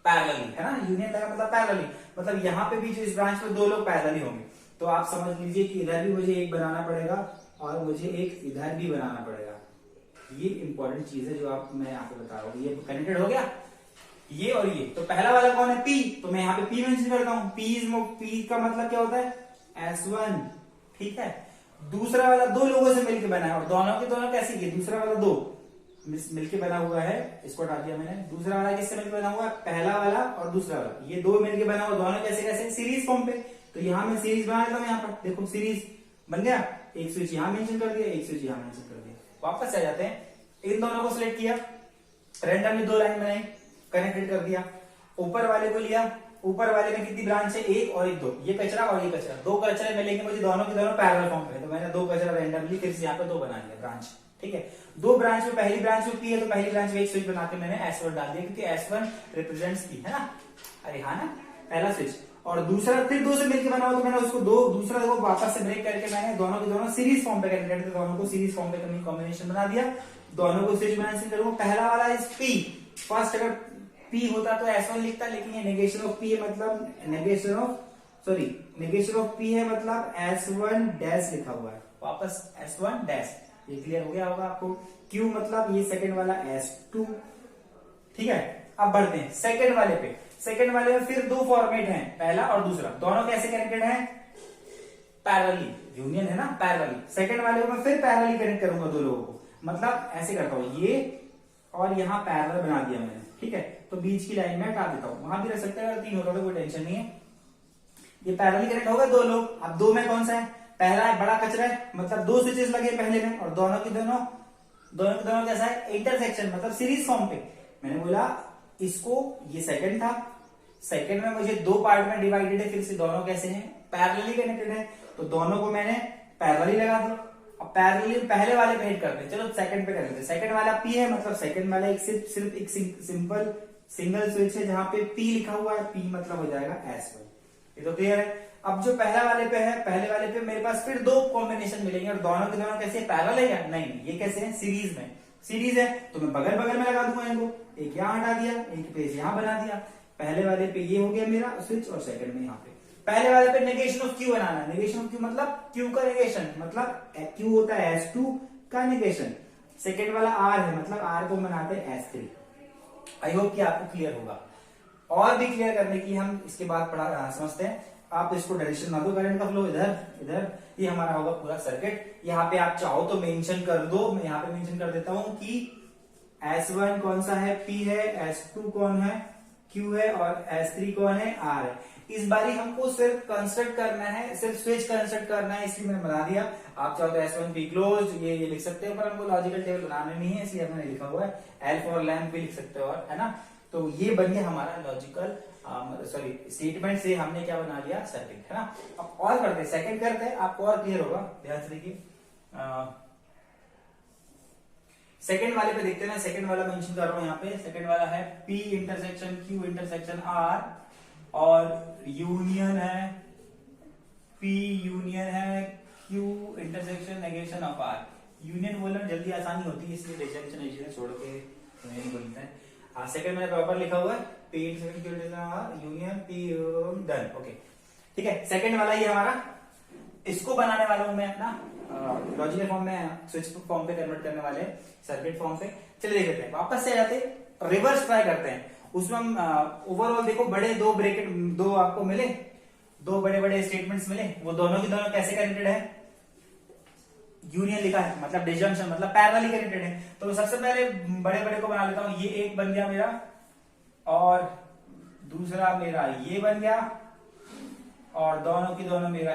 पैरेलली, है ना, यूनियन लगा मतलब पैरेलली, मतलब यहाँ पे भी जो इस ब्रांच में दो लोग पैरेलली होंगे, तो आप समझ लीजिए कि इधर भी मुझे एक बनाना पड़ेगा और मुझे एक इधर भी बनाना पड़ेगा, ये इंपॉर्टेंट चीज है जो आप मैं यहाँ पे बता रहा हूँ, ये कनेक्टेड हो गया, ये और ये, तो पहला वाला कौन है, P, तो मैं यहाँ पे P मेंशन करता हूँ, P का मतलब क्या होता है, S1, ठीक है, दूसरा वाला दो लोगों से मिलकर बना है और दोनों के दोनों कैसे किए, दूसरा वाला दो मिलके बना हुआ है, इसको हटा दिया मैंने, दूसरा वाला किससे मिलकर बना हुआ है, पहला वाला और दूसरा वाला, ये दो मिलके बना हुआ, दोनों कैसे कैसे सीरीज फॉर्म पे, तो यहाँ मैं सीरीज बना लेता हूँ, यहाँ पर देखो सीरीज बन गया, एक स्विच यहाँ मेंशन कर दिया, एक स्विच यहाँ मेंशन कर दिया, वापस आ जाते हैं, इन दोनों को सिलेक्ट किया, रैंडमली दो लाइन बनाई, कनेक्टेड कर दिया, ऊपर वाले को लिया, ऊपर वाले में कितनी ब्रांच है, एक और एक दो, ये कचरा और ये कचरा, दो कचरे मिलेंगे मुझे दोनों के दोनों पैरेलल फॉर्म पे, तो मैंने दो कचरा रैंडमली फिर से यहाँ पे दो बना लिया ब्रांच, ठीक है, दो ब्रांच में पहली ब्रांच में P है तो पहली ब्रांच में एक स्विच बना के मैंने S1 डाल दिया, क्योंकि S1 रिप्रेजेंट्स P, है ना, अरे हाँ ना, पहला स्विच, और दूसरा फिर दो से मिलकर बना हो तो मैंने उसको दो दूसरा को वापस से ब्रेक करके मैंने दोनों के दोनों सीरीज फॉर्म पे कनेक्टेड थे, दोनों को सीरीज फॉर्म पे कॉम्बिनेशन बना दिया, दोनों को स्विच बनाने करूंगा, पहला वाला इज P, फर्स्ट अगर P होता तो S1 लिखता, लेकिन ये नेगेशन ऑफ P है, मतलब नेगेशन ऑफ P है, मतलब S1 डैश लिखा हुआ है, वापस S1 डैश, ये क्लियर हो गया होगा आपको, Q मतलब ये सेकंड वाला S2, ठीक है। अब बढ़ते हैं सेकंड वाले पे, सेकंड वाले में फिर दो फॉर्मेट हैं, पहला और दूसरा, दोनों कैसे कनेक्टेड हैं, पैरेलली, यूनियन है ना, पैरेलली, सेकंड वाले में फिर पैरेलली कनेक्ट करूंगा दो लोगों को, मतलब ऐसे करता हूं, ये और यहाँ पैरेलल बना दिया मैंने, ठीक है, तो बीच की लाइन में हटा देता हूं, वहां भी रह सकता है, अगर तीन होता तो कोई टेंशन नहीं है, ये पैरेलली कनेक्ट हो गए दो लोग, अब दो में कौन सा है, पहला है बड़ा कचरा है, मतलब दो स्विचेस लगे पहले में और दोनों के दोनों कैसा है, इंटरसेक्शन, मतलब सीरीज फॉर्म पे, मैंने बोला इसको, ये सेकंड था, सेकंड में मुझे दो पार्ट में डिवाइडेड है, फिर से दोनों कैसे हैं, पैरेलली कनेक्टेड है, तो दोनों को मैंने पैरेलली लगा दिया, अब पैरेलली पहले वाले पे हिट करते हैं, चलो सेकंड पे कर लेते हैं, सेकंड वाला P है, मतलब सेकंड वाला एक सिर्फ एक सिंपल सिंगल स्विच है जहां पे P लिखा हुआ है, P मतलब हो जाएगा S1, ये तो क्लियर है। अब जो पहला वाले पे है, पहले वाले पे मेरे पास फिर दो कॉम्बिनेशन मिलेंगे और दोनों के दोनों कैसे पैरेलल है क्या, नहीं, ये कैसे है, सीरीज में, सीरीज है तो मैं बगल बगल में लगा दूंगा इनको, एक यहाँ हटा दिया, एक पेज यहाँ बना दिया, पहले वाले पे ये हो गया मेरा स्विच और सेकंड में यहाँ पे, पहले वाले पे नेगेशन ऑफ Q बनाना है, नेगेशन ऑफ Q मतलब Q का नेगेशन, मतलब Q होता है S2 का नेगेशन, सेकंड वाला R है, मतलब R को बनाते हैं S3, आई होप कि आपको क्लियर होगा। और भी क्लियर करने की हम इसके बाद समझते हैं, आप इसको डायरेक्शन ना दो करंट का फ्लो, इधर इधर, ये हमारा होगा पूरा सर्किट, यहाँ पे आप चाहो तो मेंशन कर दो, मैं यहाँ पे मेंशन कर देता हूं कि S1 कौन सा है, P है, S2 कौन है, Q है और S3 कौन है, R है। इस बारी हमको सिर्फ कंस्ट्रक्ट करना है, सिर्फ स्विच कंस्ट्रक्ट करना है, इसलिए मैंने बना दिया। आप चाहो तो S1 P क्लोज ये लिख सकते हो, पर हमको लॉजिकल टेबल बनाना नहीं है, इसलिए हमने लिखा हुआ है। L फॉर लैम्प भी लिख सकते हो, और है ना। तो ये बन गया हमारा लॉजिकल सॉरी स्टेटमेंट से हमने क्या बना लिया, सर्किट, है ना। अब और करते हैं, सेकंड करते हैं, आपको और क्लियर होगा, ध्यान से देखिए। सेकंड वाले पे देखते हैं ना, सेकंड वाला मेंशन कर रहा हूं यहाँ पे। सेकंड वाला है P intersection Q intersection R और यूनियन है, P यूनियन है Q intersection negation of R। Union बोलना जल्दी आसानी होती है, इसलिए डिसजंक्शन छोड़ के नहीं बोलते हैं। हाँ, सेकंड मैंने प्रॉपर लिखा हुआ है, P intersection Q intersection R union P done, okay ठीक है। सेकंड वाला ये हमारा, इसको बनाने वाला हूं मैं अपना लॉजिकल फॉर्म में, स्विच फॉर्म पे कन्वर्ट करने वाले, सर्किट फॉर्म पे। चलिए देख लेते हैं, वापस से जाते रिवर्स ट्राई करते हैं। उसमें हम ओवरऑल देखो, बड़े दो ब्रैकेट, दो आपको मिले, दो बड़े बड़े स्टेटमेंट्स मिले, वो दोनों की दोनों कैसे कनेक्टेड है, यूनियन लिखा है, मतलब डिसजंक्शन, मतलब पैरेलली कनेक्टेड है। तो सबसे पहले बड़े बड़े को बना लेता हूं। ये एक बन गया मेरा, और दूसरा मेरा ये बन गया, और दोनों की दोनों मेरा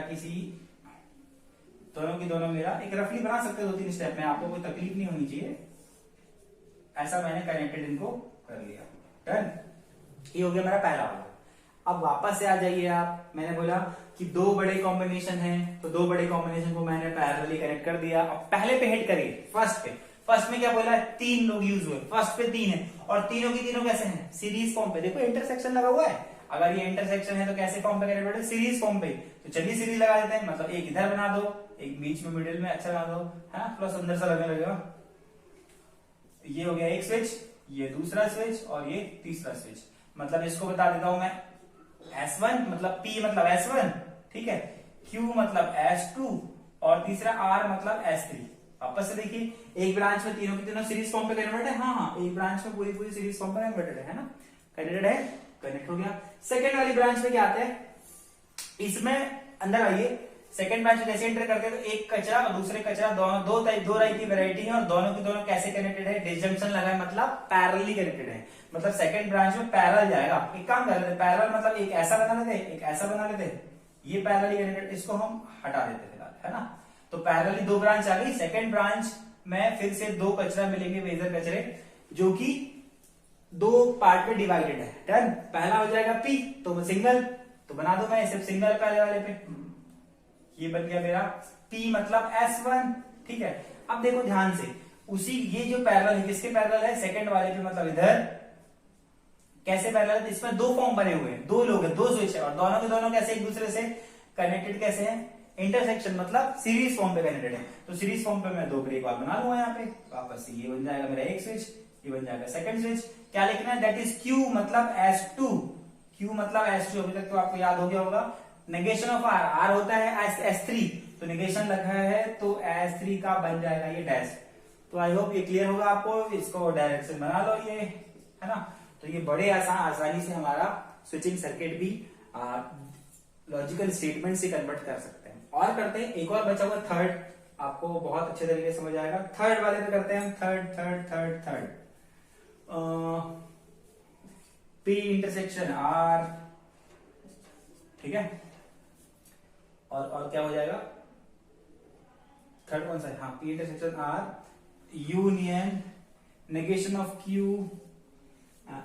एक रफली बना सकते हो 2-3 स्टेप में, आपको कोई तकलीफ नहीं होनी चाहिए। ऐसा मैंने कनेक्टेड इनको कर लिया, डन। ये हो गया मेरा पहला वाला। अब वापस से आ जाइए आप, मैंने बोला कि दो बड़े कॉम्बिनेशन हैं, तो दो बड़े कॉम्बिनेशन को मैंने पैरेलली कनेक्ट कर दिया। अब पहले पे हिट करिए, फर्स्ट पे। फर्स्ट में क्या बोला है, 3 लोग यूज हुए, फर्स्ट पे 3 है, और तीनों की तीनों कैसे हैं, सीरीज फॉर्म पे। देखो इंटरसेक्शन लगा हुआ है, अगर ये इंटरसेक्शन है तो कैसे फॉर्म पे कनेक्टेड है, सीरीज फॉर्म पे। तो चलिए सीरीज लगा देते हैं, मतलब एक इधर बना दो, एक बीच में मिडिल में, अच्छा बना दो, है ना, थोड़ा सुंदर सा लगने लगेगा। ये हो गया एक स्विच, ये दूसरा स्विच, और ये तीसरा स्विच। मतलब इसको बता देता हूं मैं, S1 मतलब P मतलब S1, ठीक है, Q मतलब S2, और तीसरा R मतलब S3। वापस से देखिए, एक ब्रांच में तीनों की तीनों सीरीज फॉर्म पे कन्वर्ट है, हाँ, एक ब्रांच में पूरी सीरीज फॉर्म पे कन्वर्टेड है ना, कनेक्टेड है, कनेक्ट हो गया। सेकेंड वाली ब्रांच में क्या आता है, इसमें अंदर आइए, सेकंड ब्रांच में जैसे एंटर करते हैं तो एक कचरा और दूसरे कचरा, दोनों दो टाइप की वैरायटी है, और दोनों की दोनों कैसे कनेक्टेड है, डिसजंक्शन लगा है, मतलब पैरेलली कनेक्टेड है। मतलब सेकंड ब्रांच में पैरेलल जाएगा। एक काम कर लेते, पैरेलल मतलब एक ऐसा बना लेते, एक ऐसा बना लेते, ये पैरेलली कनेक्टेड, इसको हम हटा देते फिलहाल, है ना। तो पैरेलली दो ब्रांच आ गई। सेकंड ब्रांच में फिर से दो कचरा मिलेंगे, मेजर कचरे, जो कि दो पार्ट में डिवाइडेड है, डन। पहला हो जाएगा P, तो सिंगल, तो बना दो मैं सिर्फ सिंगल पहले वाले पे, ये बन गया मेरा P मतलब S1, ठीक है। अब देखो ध्यान से, उसी ये जो पैरेलल है, किसके पैरेलल है, सेकंड वाले पे, मतलब इधर कैसे पैरेलल है, इसमें दो फॉर्म बने हुए हैं, दो लोग हैं, दो स्विच है, और दोनों के दोनों कैसे एक दूसरे से कनेक्टेड कैसे हैं, इंटरसेक्शन, मतलब सीरीज फॉर्म पे कनेक्टेड है। तो सीरीज फॉर्म पे मैं दो ब्रेक और बना लूंगा यहाँ पे, वापस से ये बन जाएगा मेरा एक स्विच, ये बन जाएगा सेकंड स्विच। क्या लिखना है, दैट इज Q मतलब S2, Q मतलब S2, अभी तक तो आपको याद हो गया होगा। नेगेशन ऑफ R होता है S3, तो नेगेशन लगा है तो S3 का बन जाएगा ये डैश। तो आई होप ये क्लियर होगा आपको, इसको डायरेक्शन बना लो, ये है ना। तो ये बड़े आसानी से हमारा स्विचिंग सर्किट भी लॉजिकल स्टेटमेंट से कन्वर्ट कर सकते हैं। और करते हैं, एक और बचा हुआ थर्ड, आपको बहुत अच्छे तरीके से समझ आएगा। थर्ड वाले पे करते हैं हम, थर्ड P इंटरसेक्शन R, ठीक है। और क्या हो जाएगा, थर्ड कौन सा है, हाँ, P intersection R union negation of Q,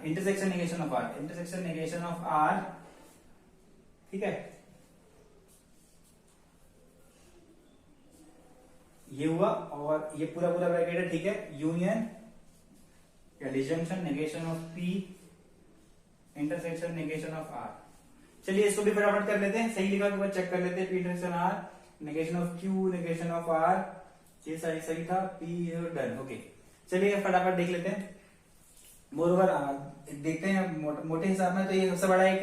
intersection negation of R, intersection negation of R, ठीक है। ये हुआ, और ये पूरा ब्रैकेट है, ठीक है, यूनियन या disjunction negation of P intersection negation of R। चलिए इसको भी फटाफट कर लेते हैं, सही लिखा के बाद चेक कर लेते हैं। P intersection R negation of Q negation of R, ये सही था, P डन, ओके। चलिए फटाफट देख लेते हैं। मोरओवर देखते हैं मोटे हिसाब में, तो ये सबसे बड़ा एक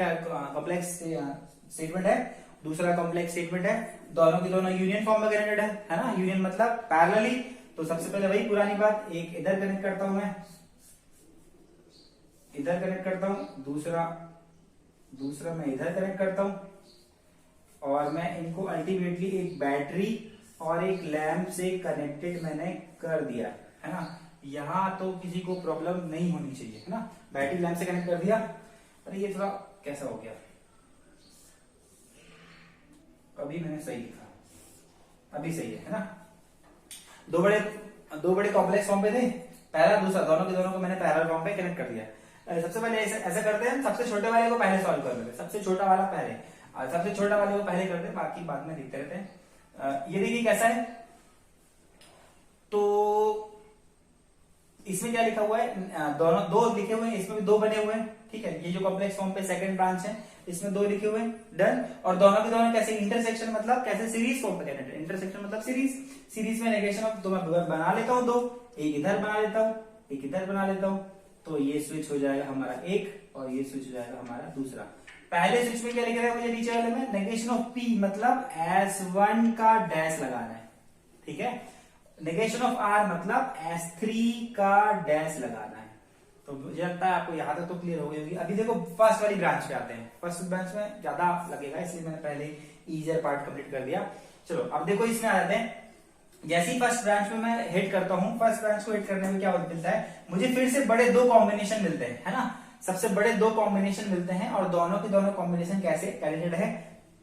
कॉम्प्लेक्स स्टेटमेंट है, दूसरा कॉम्प्लेक्स स्टेटमेंट है, दोनों की दोनों यूनियन फॉर्म में कनेक्टेड है ना, यूनियन मतलब पैरेलली। तो सबसे पहले वही पुरानी बात, एक इधर कनेक्ट करता हूं मैं, इधर कनेक्ट करता हूं, दूसरा मैं इधर कनेक्ट करता हूं, और मैं इनको अल्टीमेटली एक बैटरी और एक लैंप से कनेक्टेड मैंने कर दिया, है ना। यहां तो किसी को प्रॉब्लम नहीं होनी चाहिए, है ना। बैटरी लैंप से कनेक्ट कर दिया, अरे ये थोड़ा कैसा हो गया, अभी मैंने सही लिखा, अभी सही है ना। दो बड़े कॉम्प्लेक्स फॉर्म पे थे, पहला दूसरा, दोनों के दोनों को मैंने पैरेलल फॉर्म पे कनेक्ट कर दिया। सबसे पहले ऐसा करते हैं, सबसे छोटे वाले को पहले सॉल्व कर लेते हैं, सबसे छोटा वाला पहले, और सबसे छोटा वाले को पहले करते हैं, बाकी बाद में देखते रहते हैं। ये देखिए कैसा है, तो इसमें क्या लिखा हुआ है, दोनों दो लिखे हुए हैं, इसमें भी दो बने हुए हैं, ठीक है। ये जो कॉम्प्लेक्स फॉर्म पे सेकंड ब्रांच है, इसमें दो लिखे हुए हैं, डन। और दोनों के दोनों कैसे इंटरसेक्शन, मतलब कैसे सीरीज फॉर्म पे कनेक्टेड, इंटरसेक्शन मतलब सीरीज में नेगेशन ऑफ, तो मैं बना लेता हूं दो, एक इधर बना लेता हूं, एक इधर बना लेता हूं, तो ये स्विच हो जाएगा हमारा एक, और ये स्विच हो जाएगा हमारा दूसरा। पहले स्विच में क्या लिखा है मुझे नीचे वाले में, नेगेशन ऑफ पी मतलब S1 का डैश लगाना है, ठीक है। नेगेशन ऑफ आर मतलब S3 का डैश लगाना है। तो मुझे लगता है आपको यहां तक तो क्लियर हो गई होगी। अभी देखो फर्स्ट वाली ब्रांच पे आते हैं, फर्स्ट ब्रांच में ज्यादा लगेगा, इसलिए मैंने पहले इजियर पार्ट कंप्लीट कर दिया। चलो अब देखो इसमें आ जाते हैं। जैसे ही फर्स्ट ब्रांच में मैं हिट करता हूं, फर्स्ट ब्रांच को हिट करने में क्या मिलता है मुझे, फिर से बड़े दो कॉम्बिनेशन मिलते हैं, है ना। सबसे बड़े दो कॉम्बिनेशन मिलते हैं, और दोनों के दोनों कॉम्बिनेशन कैसे कनेक्टेड है,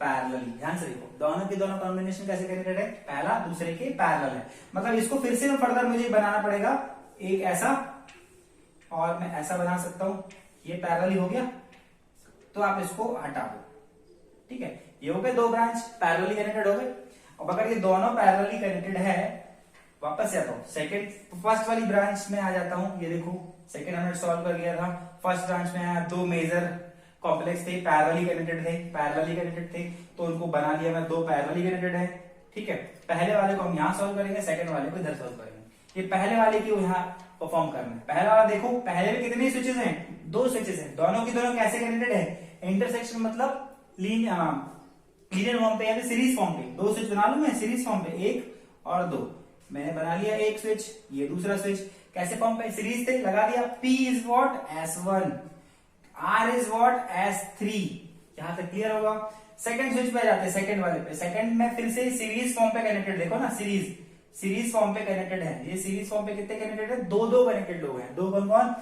पैरेलली। ध्यान से देखो, दोनों के दोनों कॉम्बिनेशन कैसे कनेक्टेड है, पहला दूसरे के पैरेलल है। मतलब इसको फिर से फर्दर मुझे बनाना पड़ेगा, एक ऐसा और मैं ऐसा बना सकता हूं, ये पैरेलल हो गया, तो आप इसको हटा दो, ठीक है। ये हो गए दो ब्रांच पैरेलली कनेक्टेड हो गए। अब अगर ये दोनों पैरेलली कनेक्टेड है, वापस आता हूं सेकंड, फर्स्ट वाली ब्रांच में आ जाता हूं। ये देखो सेकंड हमने सॉल्व कर लिया था, फर्स्ट ब्रांच में आया, दो मेजर कॉम्प्लेक्स थे, पैरेलली कनेक्टेड थे, तो उनको बना लिया मैं, दो पैरेलली कनेक्टेड है, ठीक है। पहले वाले को हम यहां सॉल्व करेंगे, सेकंड वाले को इधर सॉल्व करेंगे। ये पहले वाले की यहाँ परफॉर्म करना है। पहला वाला देखो, पहले में कितने स्विचेस हैं, दो स्विचेस हैं, दोनों की दोनों कैसे कनेक्टेड है, इंटरसेक्शन मतलब लीनियर फॉर्म पे या फिर सीरीज फॉर्म पे। दो स्विच बना लूं मैं सीरीज फॉर्म पे, एक और दो, मैंने बना लिया एक स्विच, ये दूसरा स्विच, कैसे फॉर्म पे, सीरीज थे, लगा दिया। P is what, S1, R is what, S3। यहां तक क्लियर होगा। सेकंड स्विच पे जाते हैं, सेकंड वाले पे, सेकंड में फिर से सीरीज फॉर्म पे कनेक्टेड, देखो ना सीरीज फॉर्म पे कनेक्टेड है। ये सीरीज फॉर्म पे कितने कनेक्टेड है, दो दो कनेक्टेड लोग हैं, दो कौन,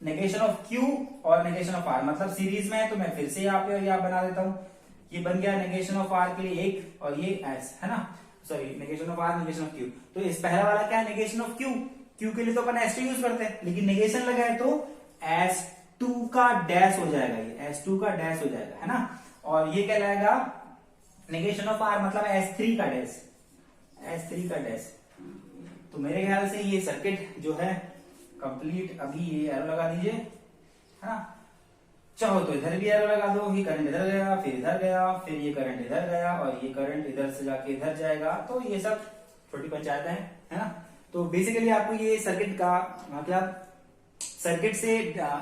नेगेशन ऑफ Q और नेगेशन ऑफ R, मतलब सीरीज में है, तो मैं फिर से यहाँ पे यहाँ बना देता हूं। ये बन गया नेगेशन ऑफ R के लिए एक, और ये S है ना, sorry negation of R negation of Q। तो इस पहला वाला क्या है, नेगेशन ऑफ Q के लिए तो अपन S2 यूज करते हैं, लेकिन नेगेशन लगा है तो S2 का डैश हो जाएगा, ये S2 का डैश हो जाएगा, है ना। और ये क्या लाएगा, नेगेशन ऑफ R मतलब S3 का डैश, S3 का डैश। तो मेरे ख्याल से ये सर्किट जो है कंप्लीट, अभी ये एरो लगा दीजिए, है ना। चाहो तो इधर भी एरो लगा दो, ये करंट इधर गया, फिर इधर गया, फिर ये करंट इधर गया, और ये करंट इधर से जाके इधर जाएगा। तो ये सब छोटी पंचायतें हैं, है ना। तो बेसिकली आपको ये सर्किट का मतलब, सर्किट से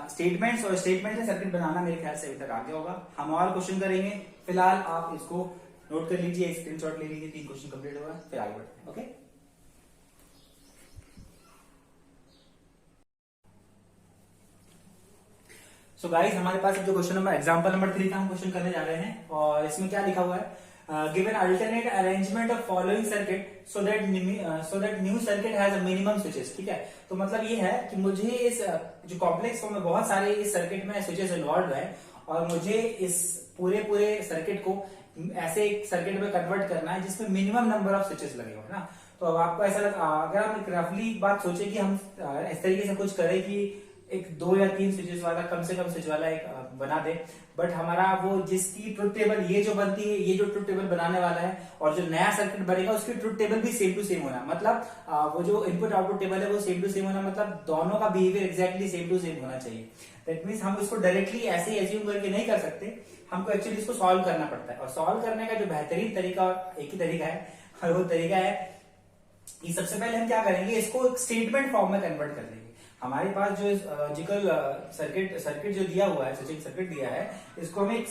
स्टेटमेंट्स और स्टेटमेंट से सर्किट बनाना मेरे ख्याल से अभी तक आगे होगा। हम और क्वेश्चन करेंगे, फिलहाल आप इसको नोट कर लीजिए, स्क्रीनशॉट ले लीजिए, 3 क्वेश्चन कंप्लीट होगा, फिर आगे बढ़ते हैं। ओके, सो गाइस हमारे पास जो क्वेश्चन नंबर एग्जांपल नंबर 3 का हम क्वेश्चन करने जा रहे हैं, और इसमें क्या लिखा हुआ है, given alternate arrangement of following circuit so that new circuit has a minimum switches. ठीक है, तो मतलब ये है कि मुझे इस जो कॉम्प्लेक्स फॉर्म में बहुत सारे इस सर्किट में स्विचेस इन्वॉल्व है, और मुझे इस पूरे सर्किट को ऐसे एक सर्किट में कन्वर्ट करना है जिसमें मिनिमम नंबर ऑफ स्विचेस लगे हो, है ना। तो अब आपको ऐसा अगर हम रफली बात सोचे कि हम इस तरीके से कुछ करें कि एक 2 या 3 स्विचेस वाला, कम से कम स्विच वाला एक बना दे, बट हमारा वो जिसकी ट्रुथ टेबल ये जो बनती है, ये जो ट्रुथ टेबल बनाने वाला है, और जो नया सर्किट बनेगा उसकी ट्रुथ टेबल भी सेम टू सेम होना, मतलब वो जो इनपुट आउटपुट टेबल है वो सेम टू सेम होना, मतलब दोनों का behaviour exactly same to same होना चाहिए। दैट मीन्स हम इसको डायरेक्टली ऐसे ही एज्यूम करके नहीं कर सकते, हमको एक्चुअली इसको सॉल्व करना पड़ता है। और सॉल्व करने का जो बेहतरीन तरीका, एक ही तरीका है, और वो तरीका है कि सबसे पहले हम क्या करेंगे, इसको एक स्टेटमेंट फॉर्म में कन्वर्ट कर लेंगे। हमारे पास जो लॉजिकल सर्किट जो दिया हुआ है, सर्किट दिया है, इसको हम एक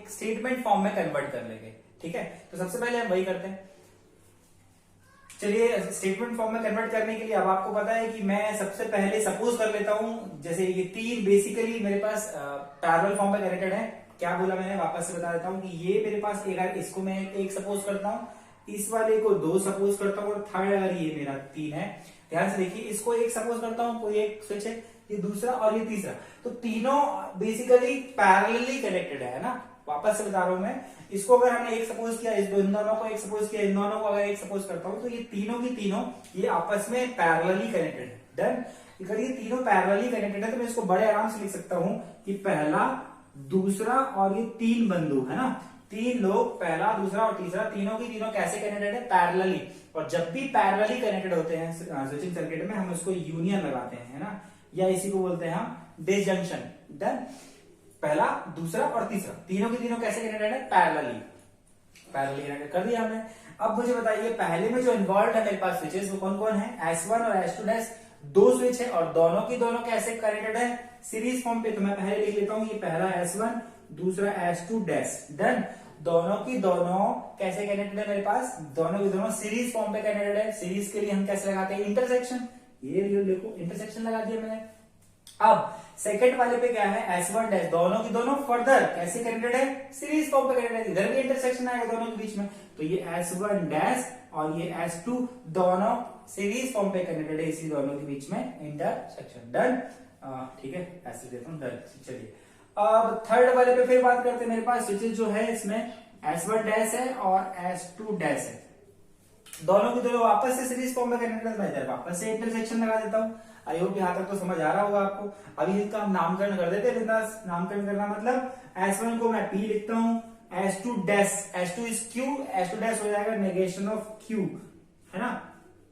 स्टेटमेंट फॉर्म में कन्वर्ट कर लेंगे। ठीक है, तो सबसे पहले हम वही करते हैं। चलिए, स्टेटमेंट फॉर्म में कन्वर्ट करने के लिए अब आपको पता है कि मैं सबसे पहले सपोज कर लेता हूं, जैसे ये 3 बेसिकली मेरे पास पैरेलल फॉर्म में कनेक्टेड है। क्या बोला मैंने, वापस से बता देता हूं कि ये मेरे पास इसको मैं एक सपोज करता हूं, इस वाले को 2 सपोज करता हूं, और थर्ड अगर ये मेरा 3 है। ध्यान से देखिए, इसको एक सपोज करता हूं, कोई एक स्विच है, ये दूसरा और ये तीसरा, तो तीनों बेसिकली पैरेलली कनेक्टेड है ना। वापस से बता रहा हूं मैं, इसको अगर हमने एक सपोज किया, इन दोनों को एक सपोज किया, इन दोनों को अगर एक सपोज करता हूं, तो ये तीनों की तीनों ये आपस में पैरेलली कनेक्टेड है। डन। अगर ये तीनों पैरेलली कनेक्टेड है तो मैं इसको बड़े आराम से लिख सकता हूं कि पहला, दूसरा और ये तीन बंदूक है ना, तीन लोग, पहला, दूसरा और तीसरा, तीनों की तीनों कैसे कनेक्टेड है? पैरेलली। और जब भी पैरेलली कनेक्टेड होते हैं स्विचिंग सर्किट में, हम उसको यूनियन लगाते हैं, है ना, या इसी को बोलते हैं हम डिसजंक्शन। डन। पहला, दूसरा और तीसरा, तीनों की तीनों कैसे कनेक्टेड है? पैरेलली। पैरेलली कनेक्टेड कर दिया हमने। अब मुझे बताइए, पहले में जो इन्वॉल्व है मेरे पास स्विचेस, वो कौन कौन है? S1 और S2 डैश, दो स्विच है और दोनों की दोनों कैसे कनेक्टेड है? सीरीज फॉर्म पे। तो मैं पहले लिख लेता हूं, ये पहला S1, दूसरा S2 डैश। डन। दोनों की दोनों कैसे कनेक्टेड है मेरे पास? दोनों की दोनों सीरीज फॉर्म पे कनेक्टेड है। सीरीज के लिए हम कैसे लगाते हैं? इंटरसेक्शन। ये देखो इंटरसेक्शन लगा दिया मैंने। अब सेकंड वाले पे क्या है? S1 डैश, दोनों की दोनों फर्दर कैसे कनेक्टेड है? सीरीज फॉर्म पे कनेक्टेड है। इधर भी इंटरसेक्शन आएगा दोनों के बीच में, तो ये S1 डैश और ये S2 दोनों सीरीज फॉर्म पे कनेक्टेड है, इसी दोनों के बीच में इंटरसेक्शन। डन। ठीक है, ऐसे देता हूं। डन। चलिए अब थर्ड वाले पे फिर बात करते हैं। मेरे पास स्विचेस जो है इसमें S1 डैश है और S2 डैश है, दोनों की दोनों वापस से सीरीज फॉर्म में कनेक्टेड है। मैं इधर वापस से इंटरसेक्शन लगा देता हूं। आई होप यहां तक तो समझ आ रहा होगा आपको। अभी इसका हम नामकरण कर देते हैं बिंदास। नामकरण करना मतलब S1 को मैं P लिखता हूं, S2 dash, S2 is Q, S2 dash हो जाएगा नेगेशन ऑफ Q, है ना।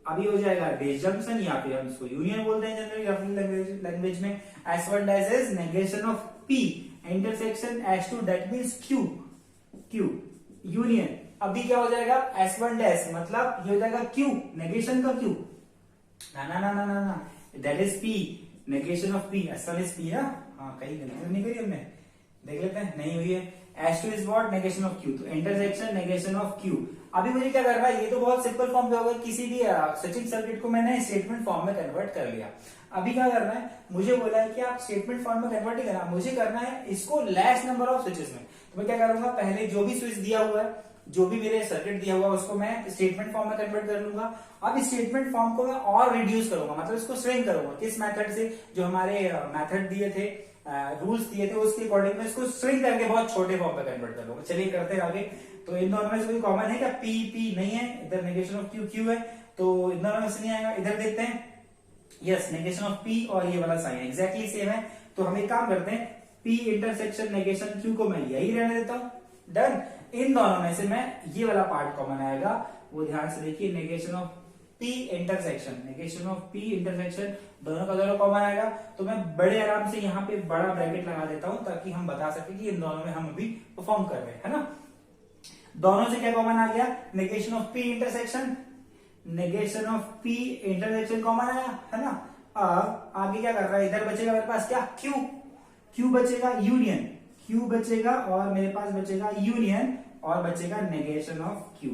अभी हो जाएगा डिसजंक्शन, या फिर हम इसको यूनियन बोलते हैं जनरली अपनी लैंग्वेज में। S1 dash is negation of P, intersection S2 that means Q union. अभी क्या हो जाएगा? S1 डैश मतलब ये हो जाएगा Q, नेगेशन का Q। ना ना ना ना ना, that is P, negation of P। S1 is P ना। हाँ, कहीं गलती नहीं करी हमने, देख लेते हैं, नहीं हुई है। S2 is what? Negation of Q, तो इंटरसेक्शन नेगेशन ऑफ Q। अभी मुझे क्या करना है? ये तो बहुत सिंपल फॉर्म पे होगा, किसी भी स्विचिंग सर्किट को मैंने स्टेटमेंट फॉर्म में कन्वर्ट कर लिया। अभी क्या करना है? मुझे बोला है कि आप स्टेटमेंट फॉर्म में कन्वर्ट ही करना, मुझे करना है इसको लेस नंबर ऑफ स्विचेस में। तो मैं क्या करूंगा? पहले जो भी स्विच दिया हुआ है, जो भी मेरे सर्किट दिया हुआ है, उसको मैं स्टेटमेंट फॉर्म में कन्वर्ट कर लूंगा। अब इस स्टेटमेंट फॉर्म को मैं और रिड्यूस करूंगा, मतलब इसको श्रिंक करूंगा। किस मेथड से? जो हमारे मेथड दिए थे, रूल्स दिए थे, उसके अकॉर्डिंग मैं इसको श्रिंक करके बहुत छोटे फॉर्म में कन्वर्ट कर लूंगा। चलिए करते हैं आगे। तो इन दोनों में से कोई कॉमन है क्या? P नहीं है, इधर नेगेशन ऑफ Q है, तो इन दोनों में से नहीं आएगा। इधर देखते हैं, यस, नेगेशन ऑफ P और ये वाला साइन एग्जैक्टली सेम है। तो हम एक काम करते हैं, P इंटरसेक्शन नेगेशन Q को मैं यही रहने देता हूं। डन। इन दोनों में से मैं ये वाला पार्ट कॉमन आएगा, वो ध्यान से देखिए, negation of P intersection, negation of P intersection, दोनों का दोनों कॉमन आएगा। तो मैं बड़े आराम से यहाँ पे बड़ा ब्रैकेट लगा देता हूं, ताकि हम बता सके कि इन दोनों में हम अभी परफॉर्म कर रहे हैं, है ना। दोनों से क्या कॉमन आ गया? Negation of P intersection, negation of P intersection common आया, है ना। अब आगे क्या कर रहा है? इधर बचेगा मेरे पास क्या? Q बचेगा, यूनियन Q बचेगा, और मेरे पास बचेगा यूनियन, और बचेगा नेगेशन ऑफ Q।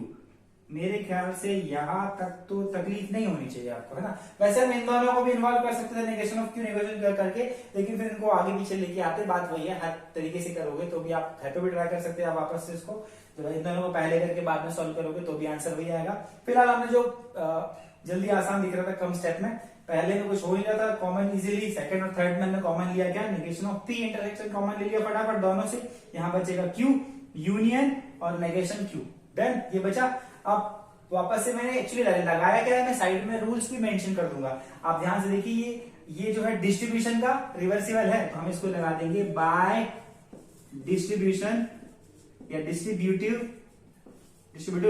मेरे ख्याल से यहां तक तो तकलीफ नहीं होनी चाहिए आपको, है ना। वैसे हम इन दोनों को भी इन्वॉल्व कर सकते थे नेगेशन ऑफ Q नेगेशन करके, लेकिन फिर इनको आगे पीछे लेके आते। बात वही है, हर तरीके से करोगे तो भी आप घर पे भी ट्राई कर सकते हैं आप वापस से इसको। तो इन दोनों को पहले करके बाद में सॉल्व करोगे तो भी आंसर वही आएगा। फिलहाल हमने जो जल्दी आसान दिख रहा था कम स्टेप में, पहले में कुछ हो ही रहा था कॉमन इजीली, सेकंड और थर्ड में हमने कॉमन लिया क्या? Negation of P intersection common ले लिया फटाफट दोनों से। यहाँ बचेगा Q यूनियन और नेगेशन Q। देन ये बचा। अब वापस से मैंने एक्चुअली लगाया क्या है? मैं साइड में रूल्स भी मेंशन कर दूंगा। आप ध्यान से देखिए, ये जो है डिस्ट्रीब्यूशन का रिवर्सिबल है, तो हम इसको लगा देंगे बाय डिस्ट्रीब्यूशन या डिस्ट्रीब्यूटिव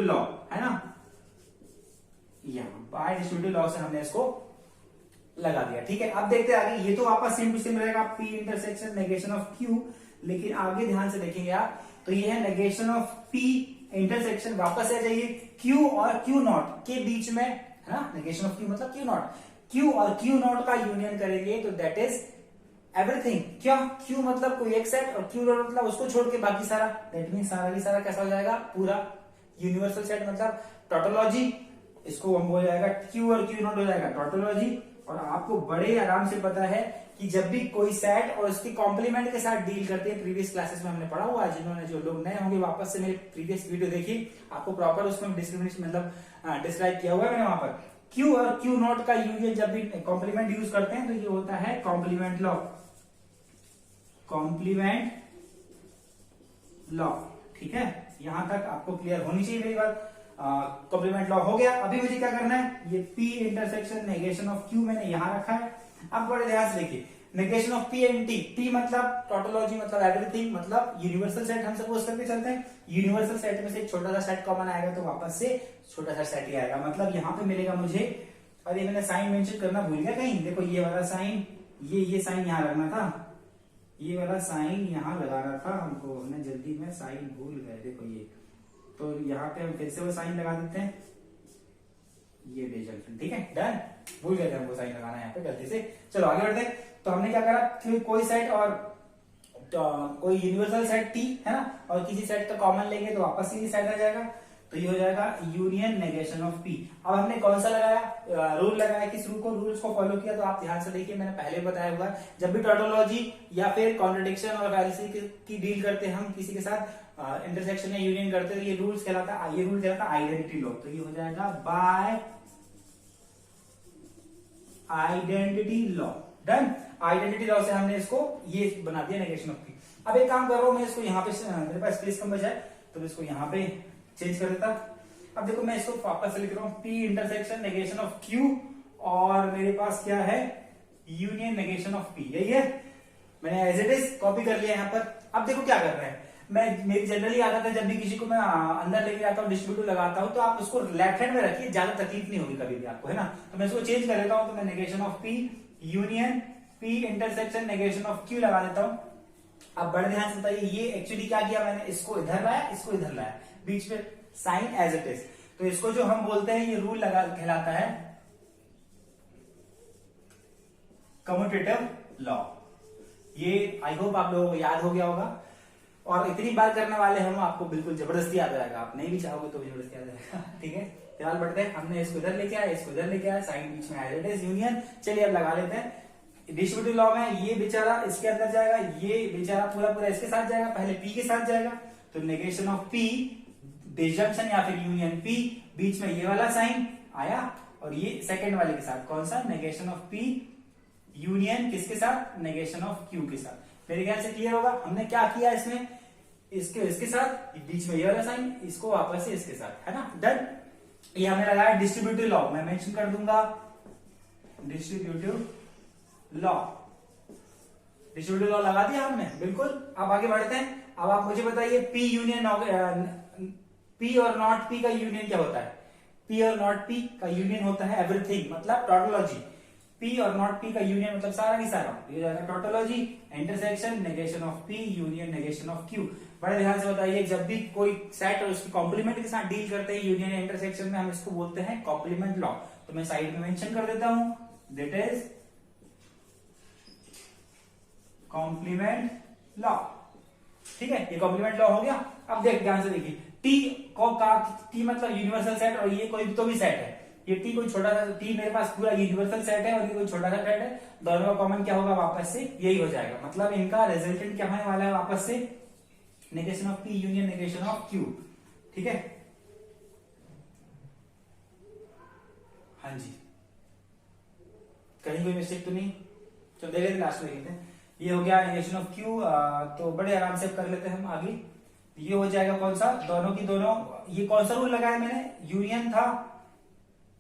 लॉ, है ना। बाय डिस्ट्रीब्यूटिव लॉ से हमने इसको लगा दिया। ठीक है, अब देखते हैं आगे। ये तो वापस सेम टू सेम रहेगा, P intersection negation of Q, लेकिन आगे ध्यान से देखेंगे आप, तो ये है नेगेशन ऑफ P इंटरसेक्शन। वापस आ जाइए, Q और Q नॉट के बीच में, है ना। नेगेशन ऑफ Q मतलब Q नॉट, Q और Q नॉट का यूनियन करेंगे तो दैट इज एवरीथिंग। क्या? Q मतलब कोई एक सेट, और Q नॉट मतलब उसको छोड़ के बाकी सारा, दैट मीन सारा की सारा कैसा हो जाएगा? पूरा यूनिवर्सल सेट, मतलब टोटोलॉजी। इसको हम बोल जाएगा Q और Q नॉट हो जाएगा टोटोलॉजी। और आपको बड़े आराम से पता है कि जब भी कोई सेट और उसकी कॉम्प्लीमेंट के साथ डील करते हैं, प्रीवियस क्लासेस में हमने पढ़ा हुआ है। जिन्होंने, जो लोग नए होंगे, वापस से मेरे प्रीवियस वीडियो देखिए, आपको प्रॉपर उसमें डिस्क्रिमिनेशन मतलब डिस्क्राइब किया हुआ है मैंने वहां पर। क्यू और क्यू नॉट का यूनियन जब भी कॉम्प्लीमेंट यूज करते हैं तो ये होता है कॉम्प्लीमेंट लॉ, कॉम्प्लीमेंट लॉ। ठीक है, यहां तक आपको क्लियर होनी चाहिए मेरी बात। कॉम्प्लीमेंट लॉ हो गया। अभी मुझे क्या करना है, ये P intersection negation of Q मैंने यहां रखा है। अब बड़े ध्यान से देखिए, negation of P and T, P मतलब टोटोलॉजी मतलब एवरीथिंग मतलब यूनिवर्सल सेट हम सपोज करके चलते हैं। यूनिवर्सल सेट में से एक छोटा सा सेट कॉमन आएगा तो वापस से छोटा सा सेट ही आएगा। मतलब यहाँ पे मिलेगा मुझे, अरे मैंने साइन मेंशन करना भूल गया कहीं, देखो ये वाला साइन, ये साइन यहाँ लगना था, ये वाला साइन यहाँ लगाना था हमको, हमने जल्दी में साइन भूल गए। देखो ये, तो यहाँ पे हम फिर से वो साइन लगा देते हैं, ये बेजल। ठीक है, डन। भूल गए थे हमको साइन लगाना यहाँ पे गलती से। चलो आगे बढ़ते हैं। तो हमने क्या करा कि कोई सेट और तो कोई यूनिवर्सल सेट T है ना, और किसी सेट का कॉमन लेंगे तो वापस से ये सेट आ जाएगा, तो ये हो जाएगा यूनियन नेगेशन ऑफ P। अब हमने कौन सा लगाया, रूल लगाया, किस रूल को, रूल्स को फॉलो किया। तो आप ध्यान से देखिए, मैंने पहले बताया हुआ, जब भी टोटोलॉजी या फिर कॉन्ट्रडिक्शन और फैलेसी की डील करते हैं हम किसी के साथ इंटरसेक्शन या यूनियन करते हैं, तो ये रूल्स कहलाता है, ये रूल कहलाता है आइडेंटिटी लॉ। तो ये हो जाएगा by identity law. Done. Identity law से हमने इसको ये बना दिया नेगेशन ऑफ P। अब एक काम कर रहा हूं मैं, इसको यहाँ पे, मेरे पास स्पेस कम बचा है तो मैं इसको यहाँ पे चेंज कर देता। अब देखो मैं इसको वापस से लिख रहा हूं, P intersection negation of Q, और मेरे पास क्या है, यूनियन नेगेशन ऑफ P। यही है, मैंने एज इट इज कॉपी कर लिया यहाँ पर। अब देखो क्या कर रहे हैं, मेरी जनरली आदत है जब भी किसी को मैं अंदर लेके आता हूँ, डिस्ट्रीब्यूटिव लगाता हूँ, तो आप उसको लेफ्ट हैंड में रखिए, ज्यादा तकलीफ नहीं होगी कभी भी आपको, है ना। तो मैं इसको चेंज कर देता हूँ, तो मैं negation of P union P intersection negation of Q लगा देता हूँ। अब बड़े ध्यान से बताइए, ये एक्चुअली क्या किया मैंने, इसको इधर लाया, इसको इधर लाया, बीच में साइन एज इट इज। तो इसको जो हम बोलते हैं, ये रूल लगा कहलाता है कम्यूटेटिव लॉ। ये आई होप आप लोगों को याद हो गया होगा, और इतनी बार करने वाले हम, आपको बिल्कुल जबरदस्ती याद आएगा, आप नहीं भी चाहोगे तो भी जबरदस्ती याद आएगा। ठीक है, फिलहाल बढ़ते हैं। हमने इसको इधर लेके आया, इसको इधर लेके आया, साइन बीच में एज इट इज यूनियन। चलिए अब लगा लेते हैं। डिस्ट्रीब्यूटिव लॉ में ये बेचारा इसके अंदर जाएगा, ये बेचारा पूरा पूरा इसके साथ जाएगा, पहले P के साथ जाएगा, तो नेगेशन ऑफ P डिसजंक्शन या फिर यूनियन P, बीच में ये वाला साइन आया, और ये सेकंड वाले के साथ कौन सा, नेगेशन ऑफ P यूनियन किसके साथ, नेगेशन ऑफ Q के साथ। मेरे ख्याल से क्लियर होगा। हमने क्या किया इसमें, इसके साथ बीच में ये वाला साइन, इसको वापस से इसके साथ, है ना, डन। ये हमने लगाया डिस्ट्रीब्यूटिव लॉ, मैं मेंशन कर दूंगा डिस्ट्रीब्यूटिव लॉ। डिस्ट्रीब्यूटिव लॉ लगा दिया हमने, बिल्कुल। अब आगे बढ़ते हैं। अब आप मुझे बताइए, P यूनियन P और नॉट P का यूनियन क्या होता है। P और नॉट P का यूनियन होता है एवरीथिंग, मतलब टोटोलॉजी। P और नॉट P का यूनियन मतलब सारा की सारा, ये जाएगा tautology, intersection negation of P union negation of Q। बड़े ध्यान से बताइए, जब भी कोई सेट और उसके कॉम्प्लीमेंट के साथ डील करते हैं यूनियन या इंटरसेक्शन में, हम इसको बोलते हैं कॉम्प्लीमेंट लॉ। तो मैं साइड में मेंशन कर देता हूं, दैट इज कॉम्प्लीमेंट लॉ। ठीक है, ये कॉम्प्लीमेंट लॉ हो गया। अब देख ध्यान से देखिए, T मतलब यूनिवर्सल सेट, और ये कोई तो भी सेट है, ये T कोई छोटा सा, T मेरे पास पूरा यूनिवर्सल सेट है और ये कोई छोटा सा सेट है, दोनों का कॉमन क्या होगा, वापस से यही हो जाएगा। मतलब इनका रिजल्टेंट क्या होने वाला है, वापस से negation of P union negation of Q। ठीक है, हाँ जी, कहीं कोई मिस्टेक तो नहीं। चलो देख लेते, लास्ट में देखते हैं। ये हो गया नेगेशन ऑफ Q, तो बड़े आराम से कर लेते हैं हम आगे। ये हो जाएगा कौन सा, दोनों की दोनों, ये कौन सा रूल लगाया मैंने, यूनियन था,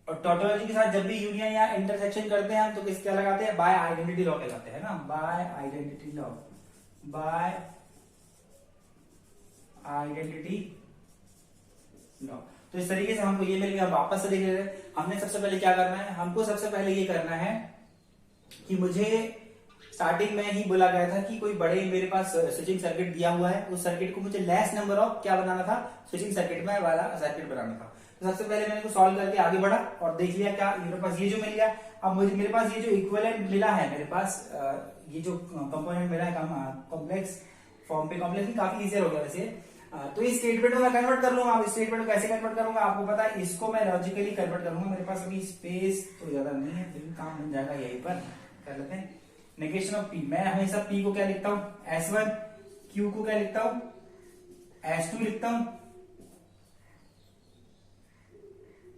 और टोटोलॉजी के साथ जब भी यूनियन या इंटरसेक्शन करते हैं तो किस क्या लगाते हैं, बाय आइडेंटिटी लॉ कहलाते हैं ना, by identity law, by identity law. तो इस तरीके से हमको ये मिल गया। वापस से देख लेते हैं, हमने सबसे पहले क्या करना है, हमको सबसे पहले ये करना है कि मुझे स्टार्टिंग में ही बोला गया था कि कोई बड़े मेरे पास स्विचिंग सर्किट दिया हुआ है, उस सर्किट को मुझे लेस नंबर ऑफ क्या बनाना था, स्विचिंग सर्किट में वाला सर्किट बनाना था। तो सबसे पहले मैंने इसको सॉल्व करके आगे बढ़ा और देख लिया क्या मेरे पास ये जो मिल गया। अब मुझे मेरे पास ये जो इक्विवेलेंट मिला है, मेरे पास ये जो कंपोनेंट मिला है कॉम्प्लेक्स फॉर्म पे, कॉम्प्लेक्स काफी इजियर हो गया वैसे। तो इस स्टेटमेंट को मैं कन्वर्ट कर लूंगा। अब स्टेटमेंट को कैसे कन्वर्ट करूंगा आपको पता है, इसको मैं लॉजिकली कन्वर्ट करूंगा। मेरे पास अभी स्पेस तो ज्यादा नहीं है, फिर भी काम बन जाएगा, यहीं पर कर लेते हैं। नेगेशन ऑफ P, मैं हमेशा P को क्या लिखता हूं, S1, Q को क्या लिखता हूं, S2 लिखता हूं,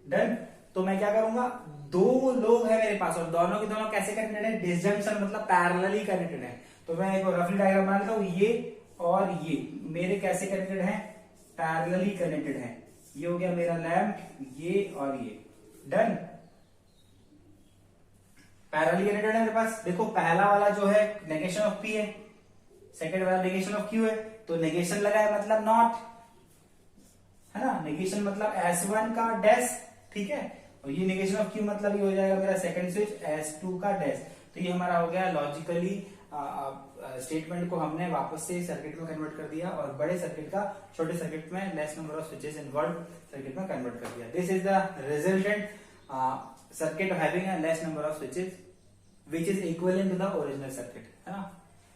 डन। तो मैं क्या करूंगा, दो लोग है मेरे पास और दोनों के दोनों कैसे कनेक्टेड है, डिसजंक्शन मतलब पैरेलली कनेक्टेड है। तो मैं एक रफली डायग्राम बना लेता हूं, ये और ये मेरे कैसे कनेक्टेड है, पैरेलली कनेक्टेड है। ये हो गया मेरा लैंप, ये और ये, डन। पैरेलली कनेक्टेड है मेरे पास। देखो पहला वाला जो है नेगेशन ऑफ पी है, सेकंड वाला नेगेशन ऑफ क्यू है, तो नेगेशन लगा है मतलब नॉट, है ना, नेगेशन मतलब S1 का डैश, ठीक है, और ये नेगेशन ऑफ क्यू मतलब ये हो जाएगा मेरा सेकंड स्विच S2 का डैश। तो ये हमारा हो गया लॉजिकली स्टेटमेंट को हमने वापस से सर्किट में कन्वर्ट कर दिया और बड़े सर्किट का छोटे सर्किट में less number of switches involve circuit में कन्वर्ट कर दिया। This is the resultant circuit having a less number of switches which is equivalent to the original circuit, है ना,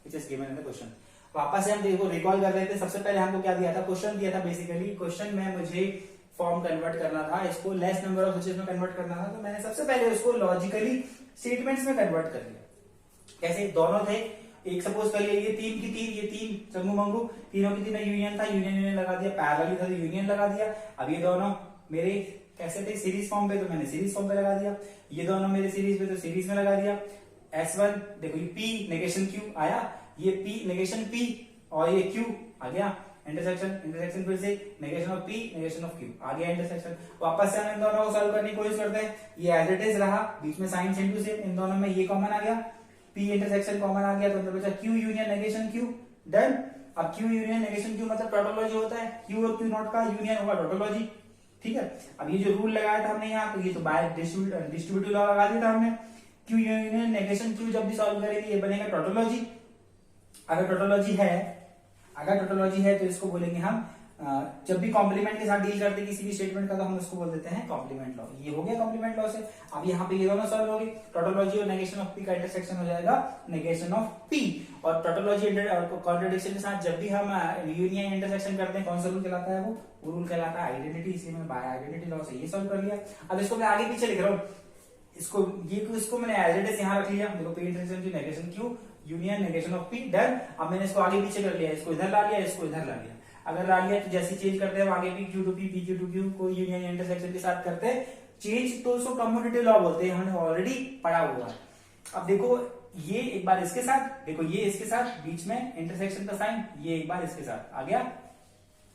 which is given in the question. वापस से हम देखो recall कर रहे थे, सबसे पहले हमको क्या दिया था, क्वेश्चन दिया था। बेसिकली क्वेश्चन में मुझे फॉर्म कन्वर्ट करना था, इसको लेस नंबर ऑफ स्विचेस में कन्वर्ट करना था, तो मैंने सबसे पहले उसको लॉजिकली स्टेटमेंट्स में कन्वर्ट कर दिया। कैसे, दोनों थे, एक सपोज कर लिया, ये तीन की तीन, ये तीन चंगू मंगू, तीनों की तीनों यूनियन था, यूनियन यूनियन लगा दिया, पैरेलली था तो यूनियन लगा दिया। अब ये दोनों मेरे कैसे थे, सीरीज फॉर्म पे, तो मैंने सीरीज फॉर्म पे लगा दिया। ये दोनों मेरे सीरीज पे, तो सीरीज में लगा दिया। S1 देखो ये P नेगेशन Q आया, ये P नेगेशन P और ये Q आ गया, इंटरसेक्शन, इंटरसेक्शन फिर से negation of P negation of Q आ गया इंटरसेक्शन। वापस से हम इन दोनों को सॉल्व करने की कोशिश करते हैं, ये एज इट इज रहा, बीच में साइन सेम टू सेम, इन दोनों में ये कॉमन आ गया, P इंटरसेक्शन कॉमन आ गया, तो मतलब बचा Q union negation Q, done. अब Q यूनियन नेगेशन Q मतलब टोटोलॉजी होता है, Q और Q नॉट का यूनियन होगा टोटोलॉजी, ठीक है। अब ये जो रूल लगाया था हमने यहाँ, तो ये तो बाय डिस्ट्रीब्यूटिव लॉ लगा दिया था हमने, Q यूनियन नेगेशन Q जब भी सॉल्व करेंगे ये बनेगा टोटोलॉजी। अगर टोटोलॉजी है तो इसको बोलेंगे हम, जब भी कॉम्प्लीमेंट के साथ डील करते हैं किसी भी स्टेटमेंट का, तो हम उसको बोल देते हैं कॉम्प्लीमेंट लॉ। ये हो गया कॉम्प्लीमेंट लॉ से। अब यहाँ पे ये दोनों सॉल्व हो गए, टोटोलॉजी और नेगेशन ऑफ पी का इंटरसेक्शन हो जाएगा नेगेशन ऑफ पी। और टोटोलॉजी और कॉन्ट्रडिक्शन के साथ जब भी हम यूनियन इंटरसेक्शन करते हैं, कौन सा रूल कहलाता है, वो रूल कहलाता है आइडेंटिटी, इसलिए मैंने बाय आइडेंटिटी लॉ से ये सॉल्व कर लिया। अब इसको मैं आगे पीछे लिख रहा हूँ, इसको मैंने एज इट इज यहाँ रख लिया, देखो पी इंटरसेक्शन की negation Q union negation of P, done. अब मैंने इसको आगे पीछे कर लिया, इसको इधर ला लिया, इसको इधर ला लिया। अगर ला लिया तो जैसे चेंज करते हैं आगे भी Q to P, P Q to Q को यूनियन इंटरसेक्शन के साथ करते हैं चेंज, तो उसको कम्यूटेटिव लॉ बोलते हैं, हमने ऑलरेडी पढ़ा हुआ है। अब देखो ये एक बार इसके साथ, देखो ये इसके साथ, बीच में इंटरसेक्शन का साइन, ये एक बार इसके साथ आ गया।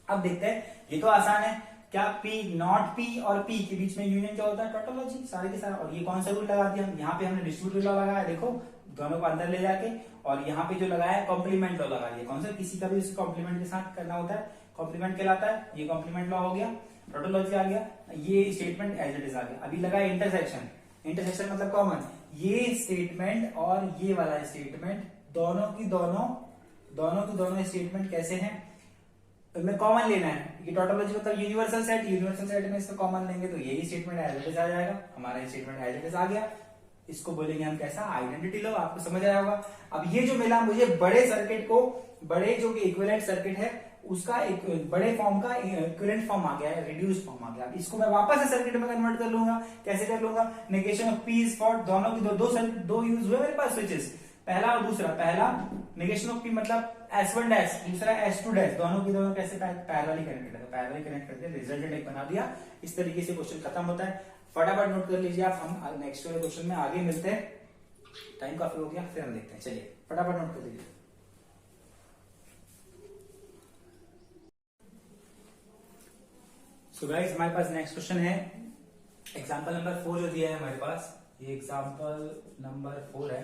अब देखते हैं, ये तो आसान है, क्या P नॉट P और P के बीच में यूनियन क्या होता है, टोटोलॉजी, सारे के सारे। और ये कौन सा रूल लगा दिया, यहाँ पे हमने डिस्ट्रीब्यूटिव लॉ लगाया, देखो दोनों को अंदर ले जाके, और यहाँ पे जो लगाया कॉम्प्लीमेंट लॉ लगा दिया। कौन सा, किसी का भी उस कॉम्प्लीमेंट के साथ करना होता है, कॉम्प्लीमेंट कहलाता है, ये कॉम्प्लीमेंट लॉ हो गया, टोटोलॉजी आ गया, ये स्टेटमेंट एज इट इज आ गया। अभी लगा इंटरसेक्शन, इंटरसेक्शन मतलब कॉमन, ये स्टेटमेंट और ये वाला स्टेटमेंट दोनों की दोनों स्टेटमेंट कैसे हैं, में कॉमन लेना है। ये टोटोलॉजी मतलब यूनिवर्सल सेट में इसका कॉमन लेंगे तो यही स्टेटमेंट एज इट इज आ जाएगा, हमारा स्टेटमेंट एज इट इज आ गया। इसको बोलेंगे हम कैसा, आइडेंटिटी लॉ, आपको समझ आया होगा। अब ये जो मिला मुझे बड़े सर्किट को, बड़े जो कि इक्विवेलेंट सर्किट है उसका एक बड़े फॉर्म का इक्विवेलेंट फॉर्म आ गया है, रिड्यूस फॉर्म आ गया। अब इसको मैं वापस से सर्किट में कन्वर्ट कर लूंगा, कैसे कर लूंगा, negation of P is for दोनों की दो यूज हुए मेरे पास स्विचेस, पहला और दूसरा। पहला नेगेशन ऑफ पी मतलब S1 डैश, दूसरा S2 डैश, दोनों की दोनों कैसे पैरेलली कनेक्टेड है, तो पैरेलली कनेक्ट करके रिजल्टेंट एक बना दिया। इस तरीके से क्वेश्चन खत्म होता है। फटाफट नोट कर लीजिए आप, हम नेक्स्ट वाले क्वेश्चन में आगे मिलते हैं, टाइम काफी हो गया, फिर हम देखते हैं। चलिए फटाफट नोट कर लीजिए। सो गाइस हमारे पास नेक्स्ट क्वेश्चन है, एग्जांपल नंबर 4 जो दिया है हमारे पास, ये एग्जांपल नंबर 4 है,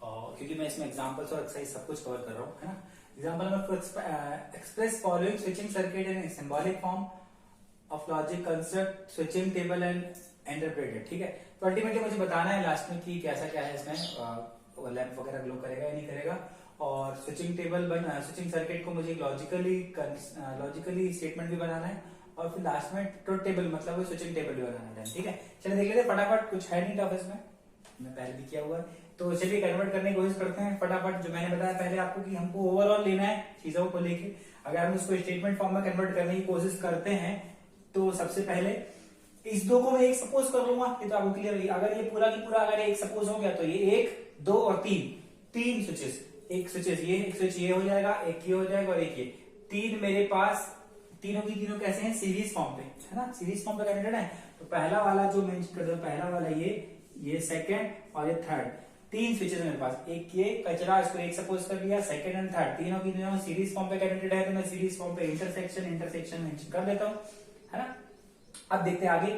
और क्योंकि मैं इसमें एग्जांपल्स और एक्सरसाइज सब कुछ कवर कर रहा हूँ, है ना। Example number 4, express following switching circuit in symbolic form of logic construct switching table and interpreted, ठीक है। तो अल्टीमेटली मुझे बताना है लास्ट में कि कैसा क्या है इसमें, लैंप वगैरह ग्लो करेगा या नहीं करेगा, और स्विचिंग टेबल स्विचिंग सर्किट को मुझे लॉजिकली स्टेटमेंट भी बनाना है, और फिर लास्ट में ट्रुथ टेबल मतलब स्विचिंग टेबल भी बनाना है, ठीक है। चलिए देख लेते हैं फटाफट, कुछ है नहीं टफ इसमें, मैं पहले भी किया हुआ है, तो चलिए कन्वर्ट करने की कोशिश करते हैं फटाफट। जो मैंने बताया पहले आपको कि हमको ओवरऑल लेना है चीजों को लेके, अगर हम इसको स्टेटमेंट फॉर्म में कन्वर्ट करने की कोशिश करते हैं तो सबसे पहले इस दो को मैं एक सपोज कर लूंगा, ये तो आपको क्लियर है। अगर ये पूरा की पूरा अगर एक सपोज हो गया तो ये 1, 2 और 3 स्विचेस, एक स्विचेस ये, एक स्विच ये हो जाएगा, एक ये हो जाएगा और एक ये, 3 मेरे पास, तीनों की तीनों कैसे हैं, सीरीज फॉर्म पे, है ना, सीरीज फॉर्म पे कनेक्टेड है। तो पहला वाला जो मेंशन कर दो, पहला वाला ये सेकंड और ये थर्ड, तीन स्विचेस है मेरे पास। एक ये कचरा, इसको एक सपोज कर लिया, सेकंड एंड थर्ड तीनों की तीनों सीरीज फॉर्म पे कनेक्टेड है, तो मैं सीरीज फॉर्म पे इंटरसेक्शन मेंशन कर देता हूं, है ना। अब देखते हैं आगे,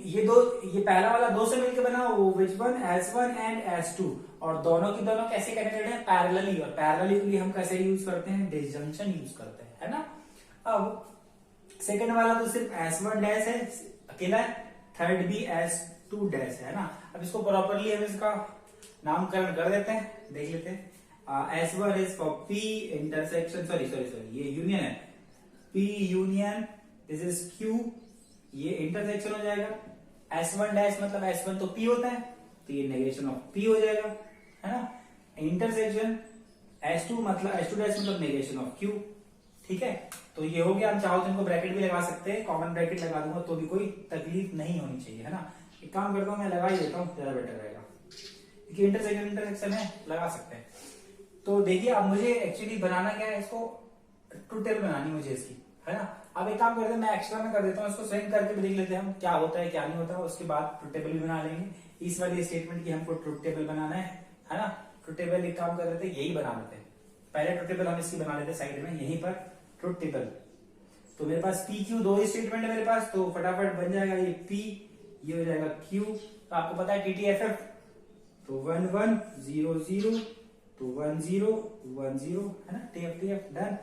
ये पहला वाला दो से मिलकर बना, वो which one, S1 and S2, और दोनों की दोनों कैसे कनेक्टेड है, पैरेलली। और पैरेलली के लिए हम कैसे यूज करते हैं, डिसजंक्शन यूज करते हैं, है ना। अब सेकंड वाला तो सिर्फ S1 डैश है अकेला, थर्ड भी S2 डैश है ना। अब इसको प्रॉपरली हम इसका नामकरण कर देते हैं, देख लेते हैं। S1 is for P intersection, sorry ये यूनियन है, P union, this is Q, ये इंटरसेक्शन हो जाएगा। S1 डैश मतलब S1 तो P होता है, तो ये नेगेशन ऑफ P हो जाएगा, है ना। इंटरसेक्शन S2 मतलब S2 डैश मतलब नेगेशन ऑफ Q, ठीक है। तो ये हो गया। हम चाहो तो इनको ब्रैकेट भी लगा सकते हैं, कॉमन ब्रैकेट लगा दूंगा तो भी कोई तकलीफ नहीं होनी चाहिए, है ना। एक काम करता हूं, मैं लगा ही देता हूँ, ज्यादा बेटर रहेगा, क्योंकि इंटरसेक्शन है, लगा सकते हैं। तो देखिए अब मुझे एक्चुअली बनाना क्या है, इसको ट्रूथ टेबल बनानी मुझे इसकी, है ना। अब एक काम करते हैं, मैं एक्स्ट्रा में कर देता हूँ, इसको स्विंग करके भी देख लेते हैं हम क्या होता है क्या नहीं होता, उसके बाद ट्रूथ टेबल भी बना लेंगे। इस वाली स्टेटमेंट की हमको ट्रूथ टेबल बनाना है ना। ट्रूथ टेबल एक काम कर देते हैं, यही बना लेते हैं, पहले ट्रूथ टेबल हम इसकी बना लेते हैं साइड में, यहीं पर ट्रूथ टेबल। तो मेरे पास PQ दो ही स्टेटमेंट है मेरे पास, तो फटाफट बन जाएगा ये P, ये हो जाएगा Q। तो आपको पता है TTFF, तो 1 1 0 0, तो 1 0 1 0, है ना। TF done.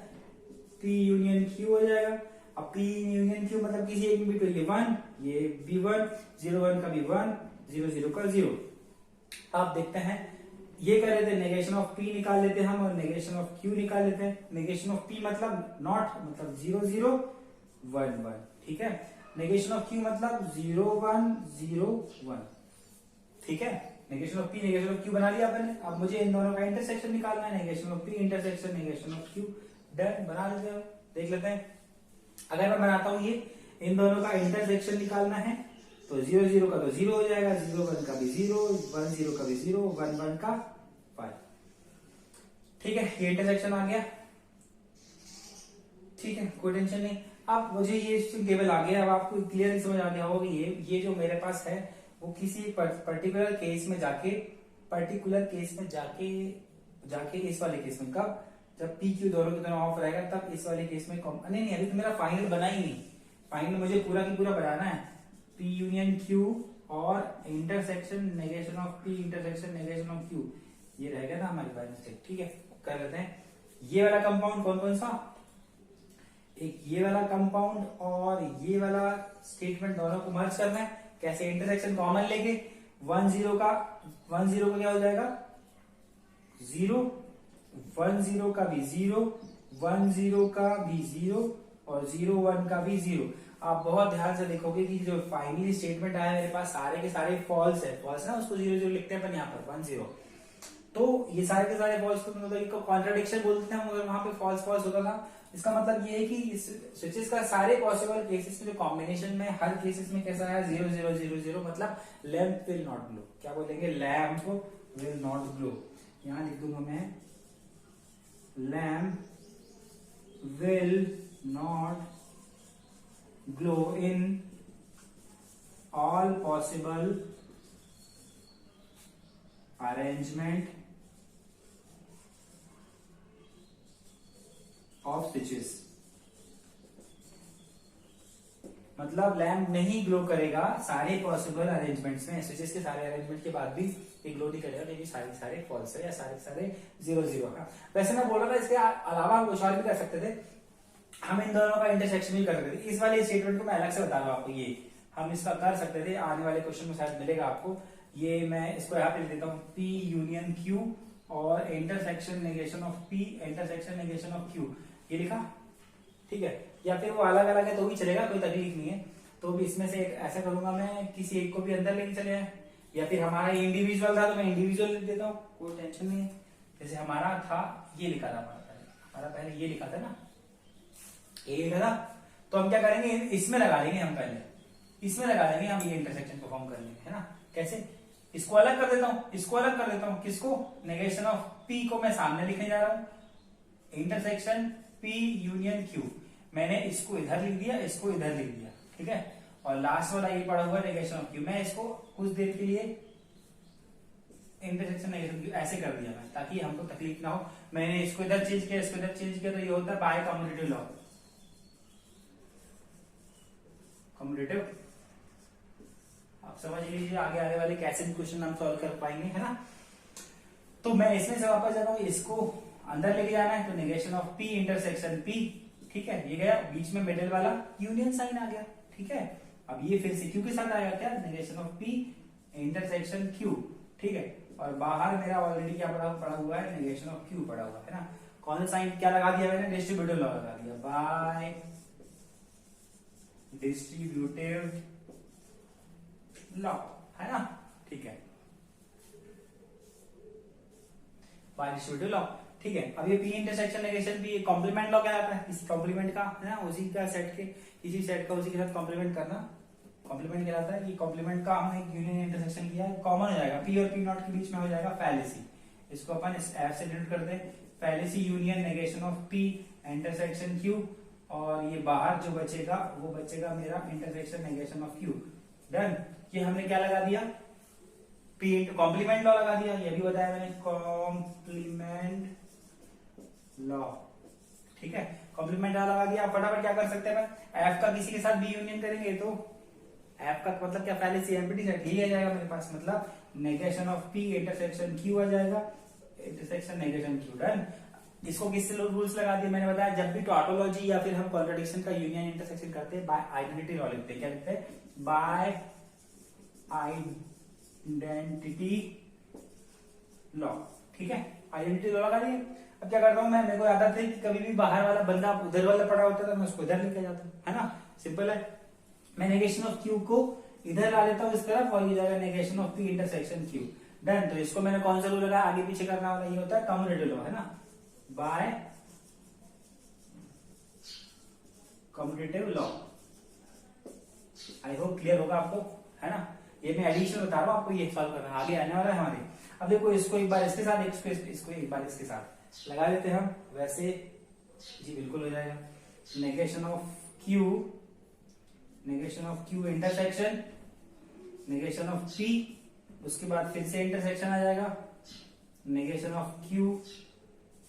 P union Q हो जाएगा। अब P यूनियन Q मतलब किसी एक भी, तो ये 1, ये भी 1, 0 1 का भी 1, 0 0 का 0। आप देखते हैं ये कर लेते हैं, नेगेशन ऑफ P निकाल लेते हैं हम, और नेगेशन ऑफ Q निकाल लेते हैं। नेगेशन ऑफ P मतलब नॉट, मतलब 0 0 1 1, ठीक है। नेगेशन ऑफ Q मतलब 0 1 0 1, ठीक है। Negation of P negation of Q बना लिया आपने। अब मुझे इन दोनों का इंटरसेक्शन निकालना है, negation of P intersection negation of Q, done, बना लेते हैं। देख लेते हैं, अगर मैं बनाता हूं ये, इन दोनों का इंटरसेक्शन निकालना है, तो 0 0 का तो 0 हो जाएगा, 0 1 का भी 0, 1 0 का भी 0, 1 1 का 5, ठीक है। ये इंटरसेक्शन आ गया, ठीक है, कोई टेंशन नहीं। अब मुझे ये टेबल आ गया, अब आपको क्लियर समझ आ गया होगा, ये जो मेरे पास है वो किसी पर्टिकुलर केस में जाके इस वाले केस में, कब, जब PQ दोनों की दोनों ऑफ रहेगा, तब इस वाले केस में नहीं, अभी तो मेरा फाइनल बना ही नहीं, फाइनल मुझे पूरा की पूरा बनाना है। P यूनियन Q और intersection negation of P intersection negation of Q, ये रहेगा ना हमारे पास मिस्टेक, ठीक है। कर लेते हैं। ये वाला कंपाउंड कौन कौन सा, एक ये वाला कंपाउंड और ये वाला स्टेटमेंट, दोनों को मर्ज करना है। कैसे, इंटरसेक्शन कॉमन लेके 1 0 का क्या हो जाएगा 0, 1 0 का भी 0, 1 0 का भी 0, और 0 1 का भी 0। आप बहुत ध्यान से देखोगे कि जो फाइनली स्टेटमेंट आया मेरे पास सारे के सारे फॉल्स है, फॉल्स ना, उसको 0 0 लिखते हैं अपन यहाँ पर 1 0। तो ये सारे के सारे फॉल्स को मतलब कॉन्ट्राडिक्शन बोलते हैं, मगर वहां पे फॉल्स होता था। इसका मतलब ये है कि इस स्विचेस का सारे पॉसिबल केसेस में जो कॉम्बिनेशन में हर केसेस में कैसा है 0 0 0 0, मतलब लैम्प विल नॉट ग्लो। क्या बोलेंगे, लैम्प विल नॉट ग्लो। यहां लिख दूंगा मैं, lamp will not glow in all possible arrangement of switches. मतलब लैम्प नहीं ग्लो करेगा सारे पॉसिबल अरेंजमेंट्स में, स्विचेस के सारे अरेंजमेंट के बाद भी ये ग्लो नहीं करेगा, क्योंकि सारे फॉल्स है या सारे 0 0 का। वैसे मैं बोल रहा था इसके अलावा हम कुछ और भी कर सकते थे, हम इन दोनों का इंटरसेक्शन भी कर सकते थे। इस वाले स्टेटमेंट को मैं अलग से बता रहा हूं आपको, ये हम इसका कर सकते थे, आने वाले क्वेश्चन में शायद मिलेगा आपको। ये मैं इसको यहाँ पे लिख देता हूँ, P यूनियन Q और intersection negation of P intersection negation of Q, ये लिखा, ठीक है। या फिर वो अलग अलग है तो भी चलेगा, कोई तकलीफ नहीं है। तो भी इसमें से एक ऐसा करूंगा मैं, किसी एक को भी अंदर लेके चले जाए, या फिर हमारा इंडिविजुअल था तो मैं इंडिविजुअल लिख देता हूँ, कोई टेंशन नहीं है। जैसे हमारा था, ये लिखा था हमारा पहले ये लिखा था ना, ये लिखा था, तो हम क्या करेंगे, इसमें लगा देंगे, हम पहले इसमें लगा देंगे, हम ये इंटरसेक्शन परफॉर्म कर लेंगे, है ना। कैसे, इसको अलग कर देता हूं, किसको, नेगेशन ऑफ P को मैं सामने लिखने जा रहा हूं, इंटरसेक्शन P यूनियन Q, मैंने इसको इधर लिख दिया, इसको इधर लिख दिया, ठीक है। और लास्ट वाला ये पड़ा हुआ है नेगेशन ऑफ क्यू। मैं इसको कुछ देर के लिए इंटरसेक्शन नेगेशन क्यू ऐसे कर दिया मैं, ताकि हमको तकलीफ ना हो। मैंने इसको इधर चेंज किया, इसको इधर चेंज किया, तो ये होता है बाय कम्यूटेटिव लॉ। कम्यूटेटिव आप समझ लीजिए, आगे आने वाले कैसे भी क्वेश्चन हम सॉल्व कर पाएंगे, है ना। तो मैं इसमें से वापस जाता हूँ, इसको अंदर लेके जाना है, तो negation of P intersection P, ठीक है, ये गया, बीच में मिडिल वाला यूनियन साइन आ गया, ठीक है। अब ये फिर से क्यू के साथ आएगा, क्या, negation of P intersection Q, ठीक है। और बाहर मेरा ऑलरेडी क्या पड़ा हुआ है, नेगेशन ऑफ क्यू पड़ा हुआ है ना। कौन सा साइन क्या लगा दिया मैंने, डिस्ट्रीब्यूटिव लॉ लगा दिया, बाय डिस्ट्रीब्यूटिव लॉ, है ना, ठीक है, बाय डिस्ट्रीब्यूटिव लॉ, ठीक है। अब ये पी इंटरसेक्शन नेगेशन भी कॉम्प्लीमेंट लॉ कहलाता है, इस कॉम्प्लीमेंट का, है ना, उसी का सेट के, इसी सेट का उसी के साथ कॉम्प्लीमेंट करना कॉम्प्लीमेंट कहलाता है। ये कॉम्प्लीमेंट का हमने यूनियन इंटरसेक्शन किया है, कॉमन हो जाएगा, पी और पी नॉट के बीच में हो जाएगा फैलेसी। इसको अपन इस एफ से डिनोट करते हैं, fallacy union negation of P intersection Q, और ये बाहर जो बचेगा वो बचेगा मेरा intersection negation of Q. Done. ये हमने क्या लगा दिया, पी कॉम्प्लीमेंट लॉ लगा दिया, ये भी बताया मैंने, कॉम्प्लीमेंट लॉ, ठीक है, कॉम्प्लीमेंट लॉ लगा दिया। फटाफट क्या कर सकते हैं, एफ का किसी के साथ बी यूनियन करेंगे तो एफ का मतलब क्या, फैलेसी एम्प्टी सेट, यही आ जाएगा मेरे पास, मतलब negation of P intersection Q आ जाएगा, इंटरसेक्शन नेगेशन क्यू। डन। इसको किससे रूल्स लगा दिए मैंने बताया, जब भी टॉटोलॉजी या फिर हम कॉन्ट्रडिक्शन का यूनियन इंटरसेक्शन करते हैं, बाय आइडेंटिटी लॉ लिखते हैं, क्या लिखते हैं, बाय आइडेंटिटी लॉ, ठीक है, आइडेंटिटी लॉ लगा दिए। अब क्या करता हूं मैं, मेरे को आदत है कि कभी भी बाहर वाला बंदा उधर वाला पड़ा होता था, मैं उसको इधर लेके जाता हूं, है ना, सिंपल है। मैं नेगेशन ऑफ क्यू को इधर ला लेता हूं इस तरफ, और ये जाएगा negation of P intersection Q. Done. तो इसको मैंने कौन सा रूल लगाया, आगे पीछे करना वाला, ये होता है कम्यूटेटिव लॉ, है ना, by commutative law. I hope clear होगा आपको, है ना। ये मैं एडिशन बता रहा हूं आपको, ये सॉल्व करना आगे आने वाला है हमारे। अब देखो, इसको एक बार इसके साथ, इसको एक बार इसके साथ लगा लेते हैं हम, वैसे जी बिल्कुल हो जाएगा। Negation of Q intersection negation of P, उसके बाद फिर से इंटरसेक्शन आ जाएगा, negation of Q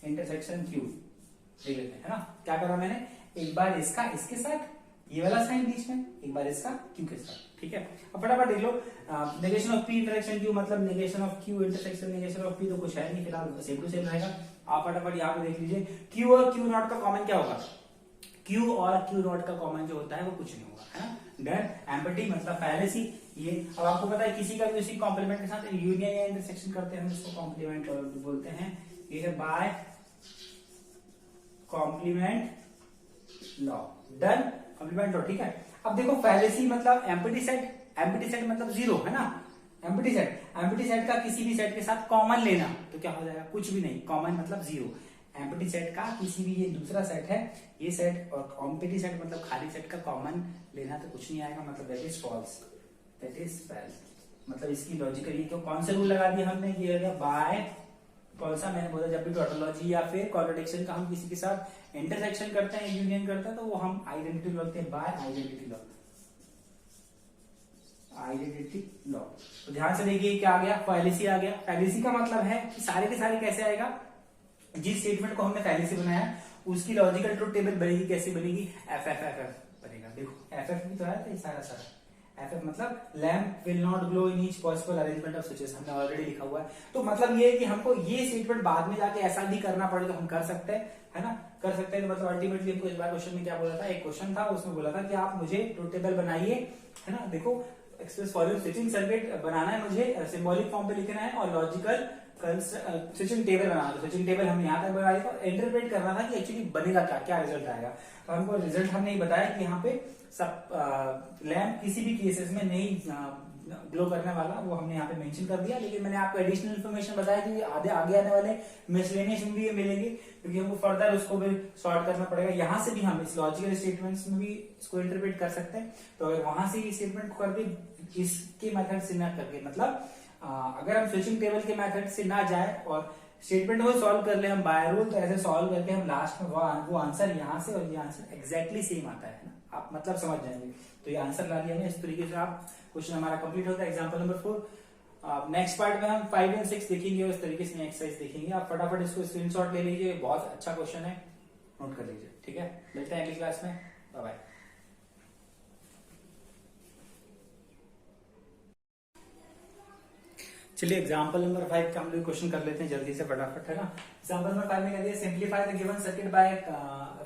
intersection Q, देख लेते हैं, है ना। क्या करा मैंने, एक बार इसका इसके साथ, ये वाला साइन बीच में, एक बार इसका क्यू के साथ, ठीक है। अब फटाफट देख लो, negation of P intersection Q मतलब negation of Q intersection negation of P, तो कुछ है नहीं फिलहाल, सेम टू सेम रहेगा। आप फटाफट यहाँ पे देख लीजिए, क्यू और क्यू नॉट का कॉमन क्या होगा, क्यू और क्यू नॉट का कॉमन जो होता है वो कुछ नहीं होगा, है ना। डन। एम्प्टी मतलब फैलेसी, ये अब आपको पता है, किसी का भी उसी कॉम्प्लीमेंट के साथ यूनियन या इंटरसेक्शन करते हैं, हम इसको कॉम्प्लीमेंट बोलते हैं। ये है by complement law. Done, complement law, ठीक है। अब देखो, फैलेसी मतलब एम्प्टी सेट मतलब जीरो, है ना। एम्प्टी सेट का किसी भी सेट के साथ कॉमन लेना तो क्या हो जाएगा, कुछ भी नहीं, कॉमन मतलब जीरो। एम्प्टी सेट का किसी भी, ये दूसरा सेट है ये सेट, और एम्प्टी सेट मतलब खाली सेट का कॉमन लेना तो कुछ नहीं आएगा, मतलब that is false, that is false. मतलब इसकी लॉजिकली क्यों, कौन सा रूल लगा दिया हमने, ये हो गया बाय, कौन सा मैंने बोला, जब भी टोटोलॉजी या फिर कॉन्ट्रडिक्शन का हम किसी के साथ इंटरसेक्शन करते हैं, यूनियन करते हैं, तो वो हम आइडेंटिटी लॉ लिखते हैं, by identity law, identity law. तो ध्यान से देखिए क्या आ गया, फैलेसी आ गया। फैलेसी का मतलब है कि सारे के सारे कैसे आएगा, जिस स्टेटमेंट को हमने फैलेसी बनाया उसकी लॉजिकल ट्रुथ टेबल बनेगी, कैसे बनेगी, एफ एफ एफ एफ बनेगा। देखो एफ एफ भी तो आया था, सारा एफ एफ मतलब lamp will not glow in each possible arrangement of switches, हमने ऑलरेडी लिखा हुआ है। तो मतलब ये है कि हमको ये स्टेटमेंट बाद में जाके ऐसा भी करना पड़े तो हम कर सकते हैं, है ना, कर सकते हैं। तो मतलब अल्टीमेटली हमको इस बार क्वेश्चन में क्या बोला था, एक क्वेश्चन था उसमें बोला था कि आप मुझे ट्रुथ टेबल बनाइए, है ना। देखो, एक्सप्रेस वॉल्यूम स्विचिंग सर्किट बनाना है मुझे, सिंबॉलिक फॉर्म पे लिखना है, और लॉजिकल स्विचिंग टेबल बनाना है। स्विचिंग टेबल हमने यहाँ तक बनाया था, इंटरप्रेट करना था कि एक्चुअली बनेगा क्या, क्या रिजल्ट आएगा। तो हमको रिजल्ट हमने ये बताया कि यहाँ पे सब लैम्प किसी भी केसेस में नहीं ग्लो करने वाला, वो हमने यहाँ पे मेंशन कर दिया। लेकिन मैंने आपको एडिशनल इन्फॉर्मेशन बताया कि आगे आने वाले मिसलेनियस में भी ये मिलेंगे, क्योंकि हमको फर्दर उसको भी सॉर्ट करना पड़ेगा। यहाँ से भी हम इस लॉजिकल स्टेटमेंट्स में भी इसको इंटरप्रेट कर सकते हैं। तो अगर वहां से स्टेटमेंट को करके इसके मेथड से ना करके, मतलब अगर हम स्विचिंग टेबल के मेथड से ना जाए और स्टेटमेंट को सॉल्व कर ले हम बाय रूल, तो ऐसे सॉल्व करके हम लास्ट में वो आंसर यहाँ से और ये आंसर एग्जैक्टली सेम आता है ना, आप मतलब समझ जाएंगे। तो ये आंसर ला लिया हमने, इस तरीके से आप क्वेश्चन हमारा कंप्लीट होता है एग्जाम्पल नंबर 4। नेक्स्ट पार्ट में हम 5 और 6 देखेंगे और इस तरीके से एक्सरसाइज देखेंगे। आप फटाफट इसको स्क्रीनशॉट ले लीजिए, बहुत अच्छा क्वेश्चन है, नोट कर लीजिए। ठीक है, मिलते हैं अगली क्लास में, बाय बाय। चलिए एग्जाम्पल नंबर 5 का हम लोग क्वेश्चन कर लेते हैं जल्दी से फटाफट, है ना। एग्जाम्पल नंबर 5 में कह दिया simplify the given circuit by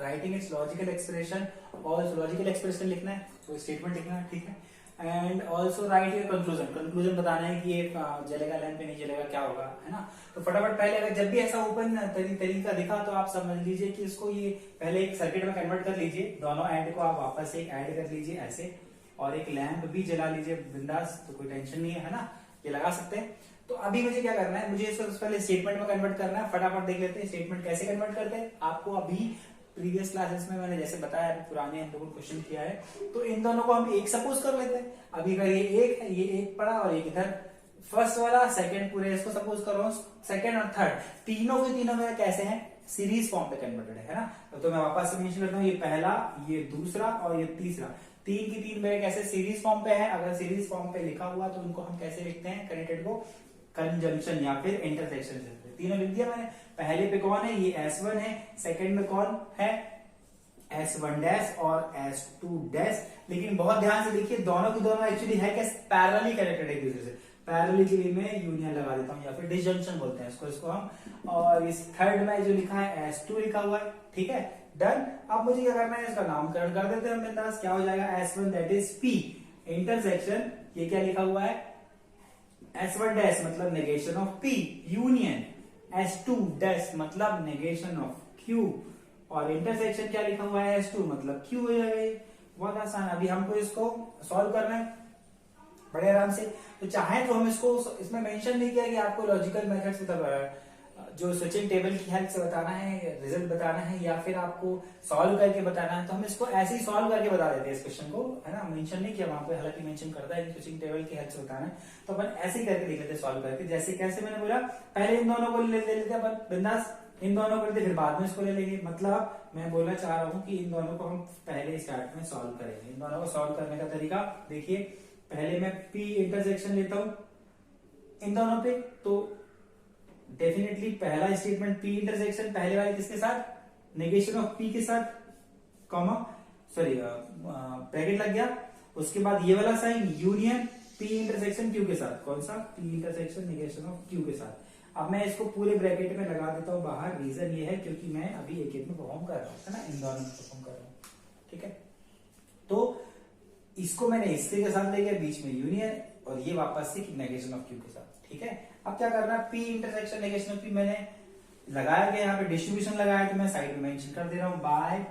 writing it's logical expression, और लॉजिकल एक्सप्रेशन लिखना है, तो स्टेटमेंट लिखना है, ठीक है। And also right your conclusion, conclusion बताना है कि ये जलेगा लैंप पे नहीं जलेगा, क्या होगा, है ना। तो फटाफट पहले अगर जब भी ऐसा ओपन तरीका दिखा तो आप समझ लीजिए कि इसको ये पहले एक सर्किट में कन्वर्ट कर लीजिए, दोनों एंड को आप वापस एक ऐड कर लीजिए ऐसे, और एक लैंप भी जला लीजिए बिंदास, तो कोई टेंशन नहीं है ना, ये लगा सकते हैं। तो अभी मुझे क्या करना है, मुझे इसको पहले स्टेटमेंट में कन्वर्ट करना है, फटाफट देख लेते हैं स्टेटमेंट कैसे कन्वर्ट करते हैं। आपको अभी प्रीवियस क्लासेस में मैंने जैसे बताया, अभी पुराने हम लोगों ने क्वेश्चन किया है, तो इन दोनों को हम एक सपोज कर लेते हैं। अभी अगर ये एक है, ये एक पड़ा और एक इधर, फर्स्ट वाला सेकंड पूरे इसको सपोज करो, सेकंड और थर्ड तीनों के तीनों में कैसे हैं, सीरीज फॉर्म पे कन्वर्टेड है ना। तो मैं वापस से मेंशन करता हूँ, ये पहला, ये दूसरा और ये तीसरा, तीन की तीन मेरे कैसे सीरीज फॉर्म पे है। अगर सीरीज फॉर्म पे लिखा हुआ तो उनको हम कैसे लिखते हैं, कनेक्टेड को कंजंक्शन या फिर इंटरसेक्शन से। तीनों लिख दिया मैंने। पहले पे कौन है, ये S1 है, सेकंड में कौन है, S1 डैश और S2 डैश। लेकिन बहुत ध्यान से देखिए, दोनों की दोनों एक्चुअली है क्या, पैरेलली कनेक्टेड है एक दूसरे से। पैरेलली के लिए मैं यूनियन लगा देता हूं या फिर डिसजंक्शन बोलते हैं इसको हम। और इस थर्ड में जो लिखा है S2 लिखा हुआ है, ठीक है, डन। अब मुझे क्या करना है, इसका नामकरण कर देते हैं हम बिंदास। क्या हो जाएगा, S1 that is P intersection, ये क्या लिखा हुआ है, S1 डैश मतलब negation of P union, S2 dash मतलब नेगेशन ऑफ Q, और इंटरसेक्शन क्या लिखा हुआ है, S2 मतलब Q हो जाएगा। बहुत आसान। अभी हमको इसको सॉल्व करना है बड़े आराम से। तो चाहे तो हम इसको, इसमें मेंशन नहीं किया कि आपको लॉजिकल मेथड से जो स्विचिंग टेबल की हेल्प से बताना है, रिजल्ट बताना है, या फिर आपको सॉल्व करके बताना है, तो हम इसको ऐसे ही सॉल्व करके बता देते हैं इस क्वेश्चन को, है ना। मेंशन नहीं किया वहां पे, हालांकि मेंशन करता है स्विचिंग टेबल की हेल्प से बताना है, तो अपन ऐसे ही करके देख लेते हैं सॉल्व करके। जैसे कैसे मैंने बोला, पहले इन दोनों को ले लेते हैं अपन बिंदास, इन दोनों को लेते फिर बाद में इसको ले लेंगे। मतलब मैं बोलना चाह रहा हूँ कि इन दोनों को हम पहले स्टार्ट में सॉल्व करेंगे। इन दोनों को सॉल्व करने का तरीका देखिए, पहले मैं P इंटरसेक्शन लेता हूं इन दोनों पे, तो डेफिनेटली पहला स्टेटमेंट P इंटरसेक्शन पहले वाले किसके साथ, नेगेशन ऑफ P के साथ, कॉमा सॉरी ब्रैकेट लग गया। उसके बाद ये वाला sign union P intersection Q के साथ, कौन सा, P intersection negation of Q के साथ। अब मैं इसको पूरे ब्रैकेट में लगा देता हूं बाहर। रीजन ये है क्योंकि मैं अभी एक में परफॉर्म कर रहा हूं, है ना, इन दोनों में परफॉर्म कर रहा हूं, ठीक है। तो इसको मैंने इसके के साथ ले गया, बीच में यूनियन, और ये वापस से नेगेशन ऑफ Q के साथ, ठीक है। अब क्या करना है, P intersection negation of P मैंने लगाया गया, यहाँ पे डिस्ट्रीब्यूशन लगाया, तो मैं साइड में मेंशन कर दे रहा हूं, बाय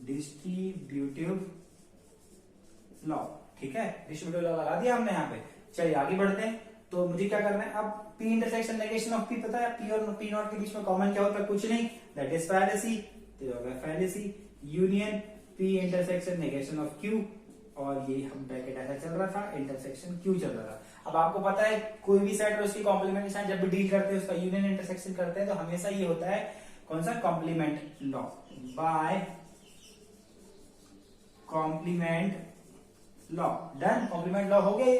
डिस्ट्रीब्यूटिव लॉ, ठीक है। डिस्ट्रीब्यूटिव लॉ लगा दिया हमने यहाँ पे। चलिए आगे बढ़ते हैं। तो मुझे क्या करना है, अब P intersection negation of P पता है, P और P नॉट के बीच में कॉमन क्या होता है, कुछ नहीं, that is fallacy. Fallacy union P intersection negation of Q, और ये हम ब्रैकेट ऐसा चल रहा था, इंटरसेक्शन Q चल रहा था। अब आपको पता है कोई भी सेट और उसकी कॉम्प्लीमेंट साइन जब भी डील करते हैं, उसका यूनियन इंटरसेक्शन करते हैं, तो हमेशा ये होता है कौन सा, complement law, by complement law. Done, complement law हो गए।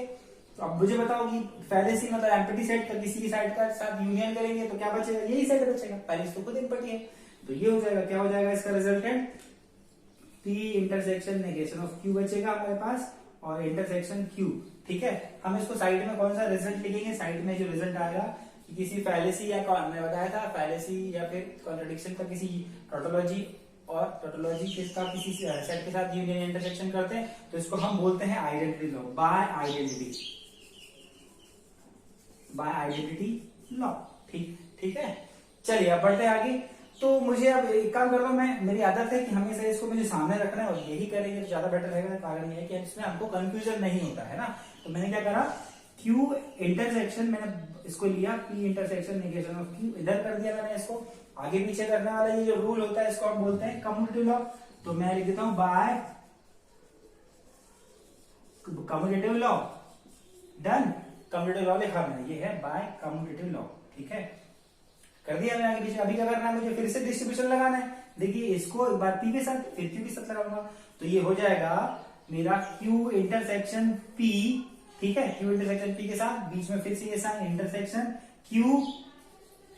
तो अब मुझे बताओ कि फैलेसी मतलब एम्प्टी सेट का किसी साइड का साथ यूनियन करेंगे तो क्या बचेगा, यही सेट बचेगा, पहले इसको खुद एम्प्टी है, तो ये हो जाएगा, क्या हो जाएगा इसका resultant, P intersection negation of Q बचेगा हमारे पास, और इंटरसेक्शन Q, ठीक है। हम इसको साइड में कौन सा रिजल्ट लिखेंगे, साइड में जो रिजल्ट आएगा कि किसी फैलेसी या हमने बताया था फैलेसी या फिर कॉन्ट्रडिक्शन का किसी टोटोलॉजी, और टोटोलॉजी किसका किसी सेट के साथ यूनियन इंटरसेक्शन करते हैं, तो इसको हम बोलते हैं identity law, by identity law, ठीक है। चलिए अब बढ़ते हैं आगे। तो मुझे अब एक काम कर रहा हूं मैं, मेरी आदत है कि हमेशा इसको मुझे सामने रखना है, और यही करेंगे तो ज्यादा बेटर रहेगा। कारण ये है कि इसमें हमको कंफ्यूजन नहीं होता है ना। तो मैंने क्या करा, Q इंटरसेक्शन मैंने इसको लिया, P intersection negation of Q इधर कर दिया मैंने इसको। आगे पीछे करने वाला ये जो रूल होता है इसको हम बोलते हैं कम्यूटेटिव लॉ। तो मैं लिख देता हूं by commutative law. Done, commutative law लिखा मैंने, ये है बाय कम्यूटेटिव लॉ, ठीक है, कर दिया मैंने आगे पीछे। अभी क्या करना है, मुझे फिर से डिस्ट्रीब्यूशन लगाना है। देखिए इसको एक बार पी के साथ फिर क्यू के साथ लगाऊंगा, तो ये हो जाएगा मेरा क्यू इंटरसेक्शन पी, ठीक है, क्यू इंटरसेक्शन पी के साथ बीच में फिर से ये साइन इंटरसेक्शन क्यू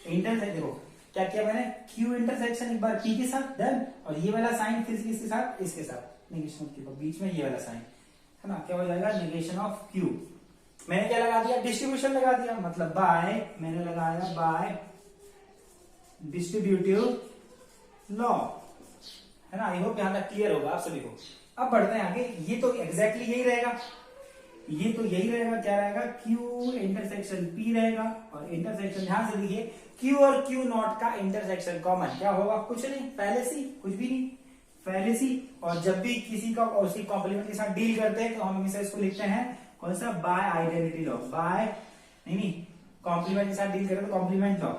इंटरसेक्शन, देखो क्या किया मैंने, क्यू इंटरसेक्शन एक बार पी के साथ डन, और ये वाला साइन फिर से किसके साथ, इसके साथ नेगेशन ऑफ क्यू, बीच में ये वाला साइन है ना, क्या हो जाएगा नेगेशन ऑफ क्यू। मैंने क्या लगा दिया, डिस्ट्रीब्यूशन लगा दिया, मतलब बाय, मैंने लगाया बाय डिस्ट्रीब्यूटिव लॉ, है ना। आई होप यहां तक क्लियर होगा आप सभी को। अब बढ़ते हैं आगे, ये तो एग्जैक्टली यही रहेगा, ये तो यही रहेगा, क्या रहेगा, Q इंटरसेक्शन P रहेगा, और इंटरसेक्शन ध्यान से देखिए Q और Q नॉट का इंटरसेक्शन कॉमन क्या होगा, कुछ नहीं, फैलेसी, कुछ भी नहीं, फैलेसी। और जब भी किसी का और उसकी कॉम्प्लीमेंट के साथ डील करते हैं तो हम हमेशा इसको लिखते हैं कौन सा, बाय आइडेंटिटी लॉ, बाय नहीं कॉम्प्लीमेंट के साथ डील करें तो कॉम्प्लीमेंट लॉ,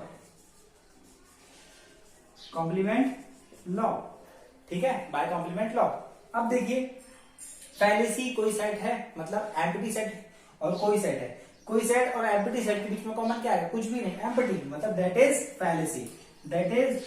कॉम्प्लीमेंट लॉ, ठीक है, बाय कॉम्प्लीमेंट लॉ। अब देखिए फैलेसी कोई सेट है, मतलब एम्प्टी सेट और कोई सेट है, कोई सेट और एम्प्टी सेट के बीच में कॉमन क्या है, कुछ भी नहीं, एम्प्टी, मतलब that is fallacy, that is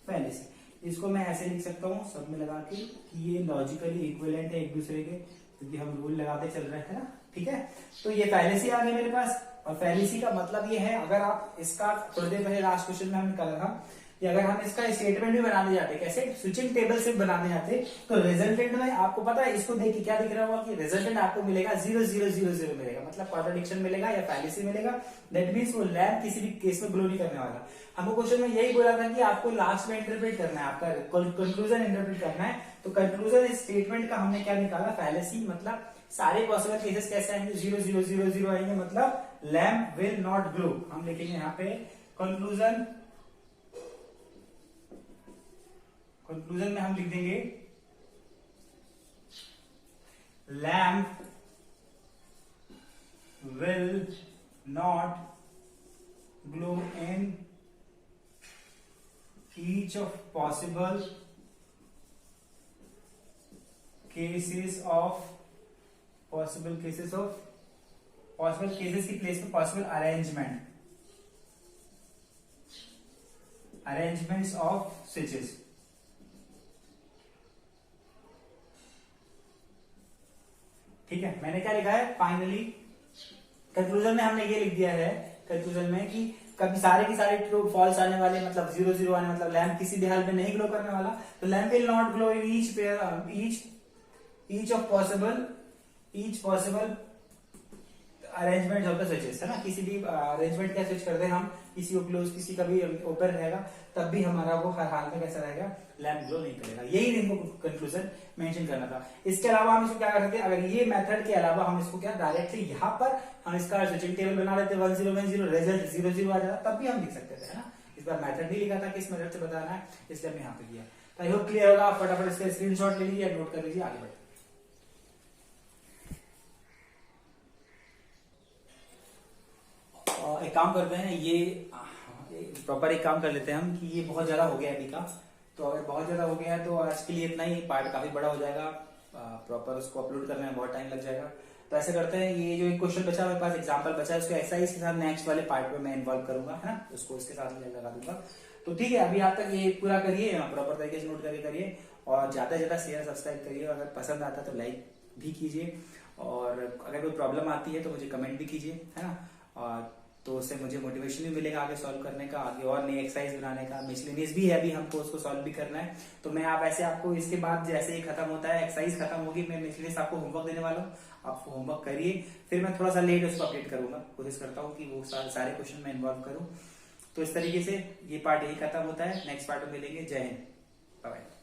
fallacy. इसको मैं ऐसे लिख सकता हूं सब में लगा के कि ये लॉजिकली इक्विवेलेंट है एक दूसरे के, क्योंकि हम रूल लगाते चल रहे हैं ना, ठीक है। तो ये फैलेसी आ गई मेरे पास, और फैलेसी का मतलब ये है, अगर आप इसका थोड़ी देर पहले लास्ट क्वेश्चन में हमने कहा था कि अगर हम इसका स्टेटमेंट भी बनाने जाते, कैसे स्विचिंग टेबल से बनाने जाते, तो रिजल्टेंट में आपको पता है, इसको देख के क्या दिख रहा होगा कि रिजल्टेंट आपको मिलेगा 0 0 0 0 मिलेगा, मतलब कॉन्ट्रडिक्शन मिलेगा या फैलेसी मिलेगा। दैट मींस वो लैम्प किसी भी केस में ग्लो नहीं करने वाला। हमको क्वेश्चन में यही बोला था कि आपको लास्ट में इंटरप्रेट करना है, आपका कंक्लूजन इंटरप्रेट करना है, तो कंक्लूजन स्टेटमेंट का हमने क्या निकाला, फैलेसी, मतलब सारे पॉसिबल केसेस कैसे आएंगे, 0 0 0 0 आएंगे, मतलब लैम्प विल नॉट ग्लो। हम लिखेंगे यहाँ पे कंक्लूजन, कंक्लूजन में हम लिख देंगे lamp will not glow in each of possible cases of, possible cases of, possible cases की प्लेस में possible arrangement, arrangements of switches, ठीक है। मैंने क्या लिखा है, फाइनली कंक्लूजन में हमने ये लिख दिया है, कंक्लूजन में कि कभी सारे के सारे ट्रू फॉल्स आने वाले, मतलब 0 0 आने, मतलब लैम्प किसी भी हाल में नहीं ग्लो करने वाला, तो lamp will not glow in each pair, each of possible, each possible arrangement of the switches, है ना। किसी भी अरेंजमेंट का स्विच करते हैं हम, किसी को क्लोज किसी का भी ओपन रहेगा, तब भी हमारा वो हर हाल में कैसा रहेगा, लैम्प ग्लो नहीं करेगा। यही इनको कंक्लूजन मेंशन करना था। इसके अलावा हम इसको क्या कर सकते हैं, अगर ये मेथड के अलावा हम इसको क्या डायरेक्टली यहाँ पर हम इसका स्विचिंग टेबल बना लेते, 1 0 1 0 रिजल्ट 0 0 आ जाता, तब भी हम लिख सकते थे, है ना। इस बार मेथड नहीं लिखा था, किस मेथड से बताना है, इसलिए हमने यहाँ पे किया। तो आई होप क्लियर होगा। आप फटाफट इसका स्क्रीनशॉट ले लीजिए, नोट कर लीजिए, आगे बढ़ते। एक काम करते हैं, ये प्रॉपर एक काम कर लेते हैं हम कि ये बहुत ज्यादा हो गया अभी का, तो अगर बहुत ज्यादा हो गया है तो आज के लिए इतना ही, पार्ट काफी बड़ा हो जाएगा, प्रॉपर उसको अपलोड करने में बहुत टाइम लग जाएगा। तो ऐसे करते हैं, ये जो एक क्वेश्चन बचा मेरे पास एग्जांपल बचा है, उसको एक्सरसाइज के साथ नेक्स्ट वाले पार्ट में मैं इन्वॉल्व करूंगा, है ना, उसको इसके साथ लगा दूंगा। तो ठीक है, अभी आप तक ये पूरा करिए, प्रॉपर तरीके से नोट करके करिए, और ज्यादा से ज्यादा शेयर सब्सक्राइब करिए, अगर पसंद आता है तो लाइक भी कीजिए, और अगर कोई प्रॉब्लम आती है तो मुझे कमेंट भी कीजिए, है ना। और तो उससे मुझे मोटिवेशन भी मिलेगा आगे सॉल्व करने का, आगे और नई एक्सरसाइज बनाने का। मिसलेनियस भी है अभी हमको, उसको सॉल्व भी करना है। तो मैं आप ऐसे आपको इसके बाद जैसे ही खत्म होता है, एक्सरसाइज खत्म होगी, मैं मिसलेनियस आपको होमवर्क देने वाला हूँ, आप होमवर्क करिए, फिर मैं थोड़ा सा लेट उसको अपडेट करूंगा, कोशिश करता हूँ कि वो सारे क्वेश्चन में इन्वॉल्व करूँ। तो इस तरीके से ये पार्ट यही खत्म होता है, नेक्स्ट पार्ट में मिलेंगे। जय हिंद, बाय बाय।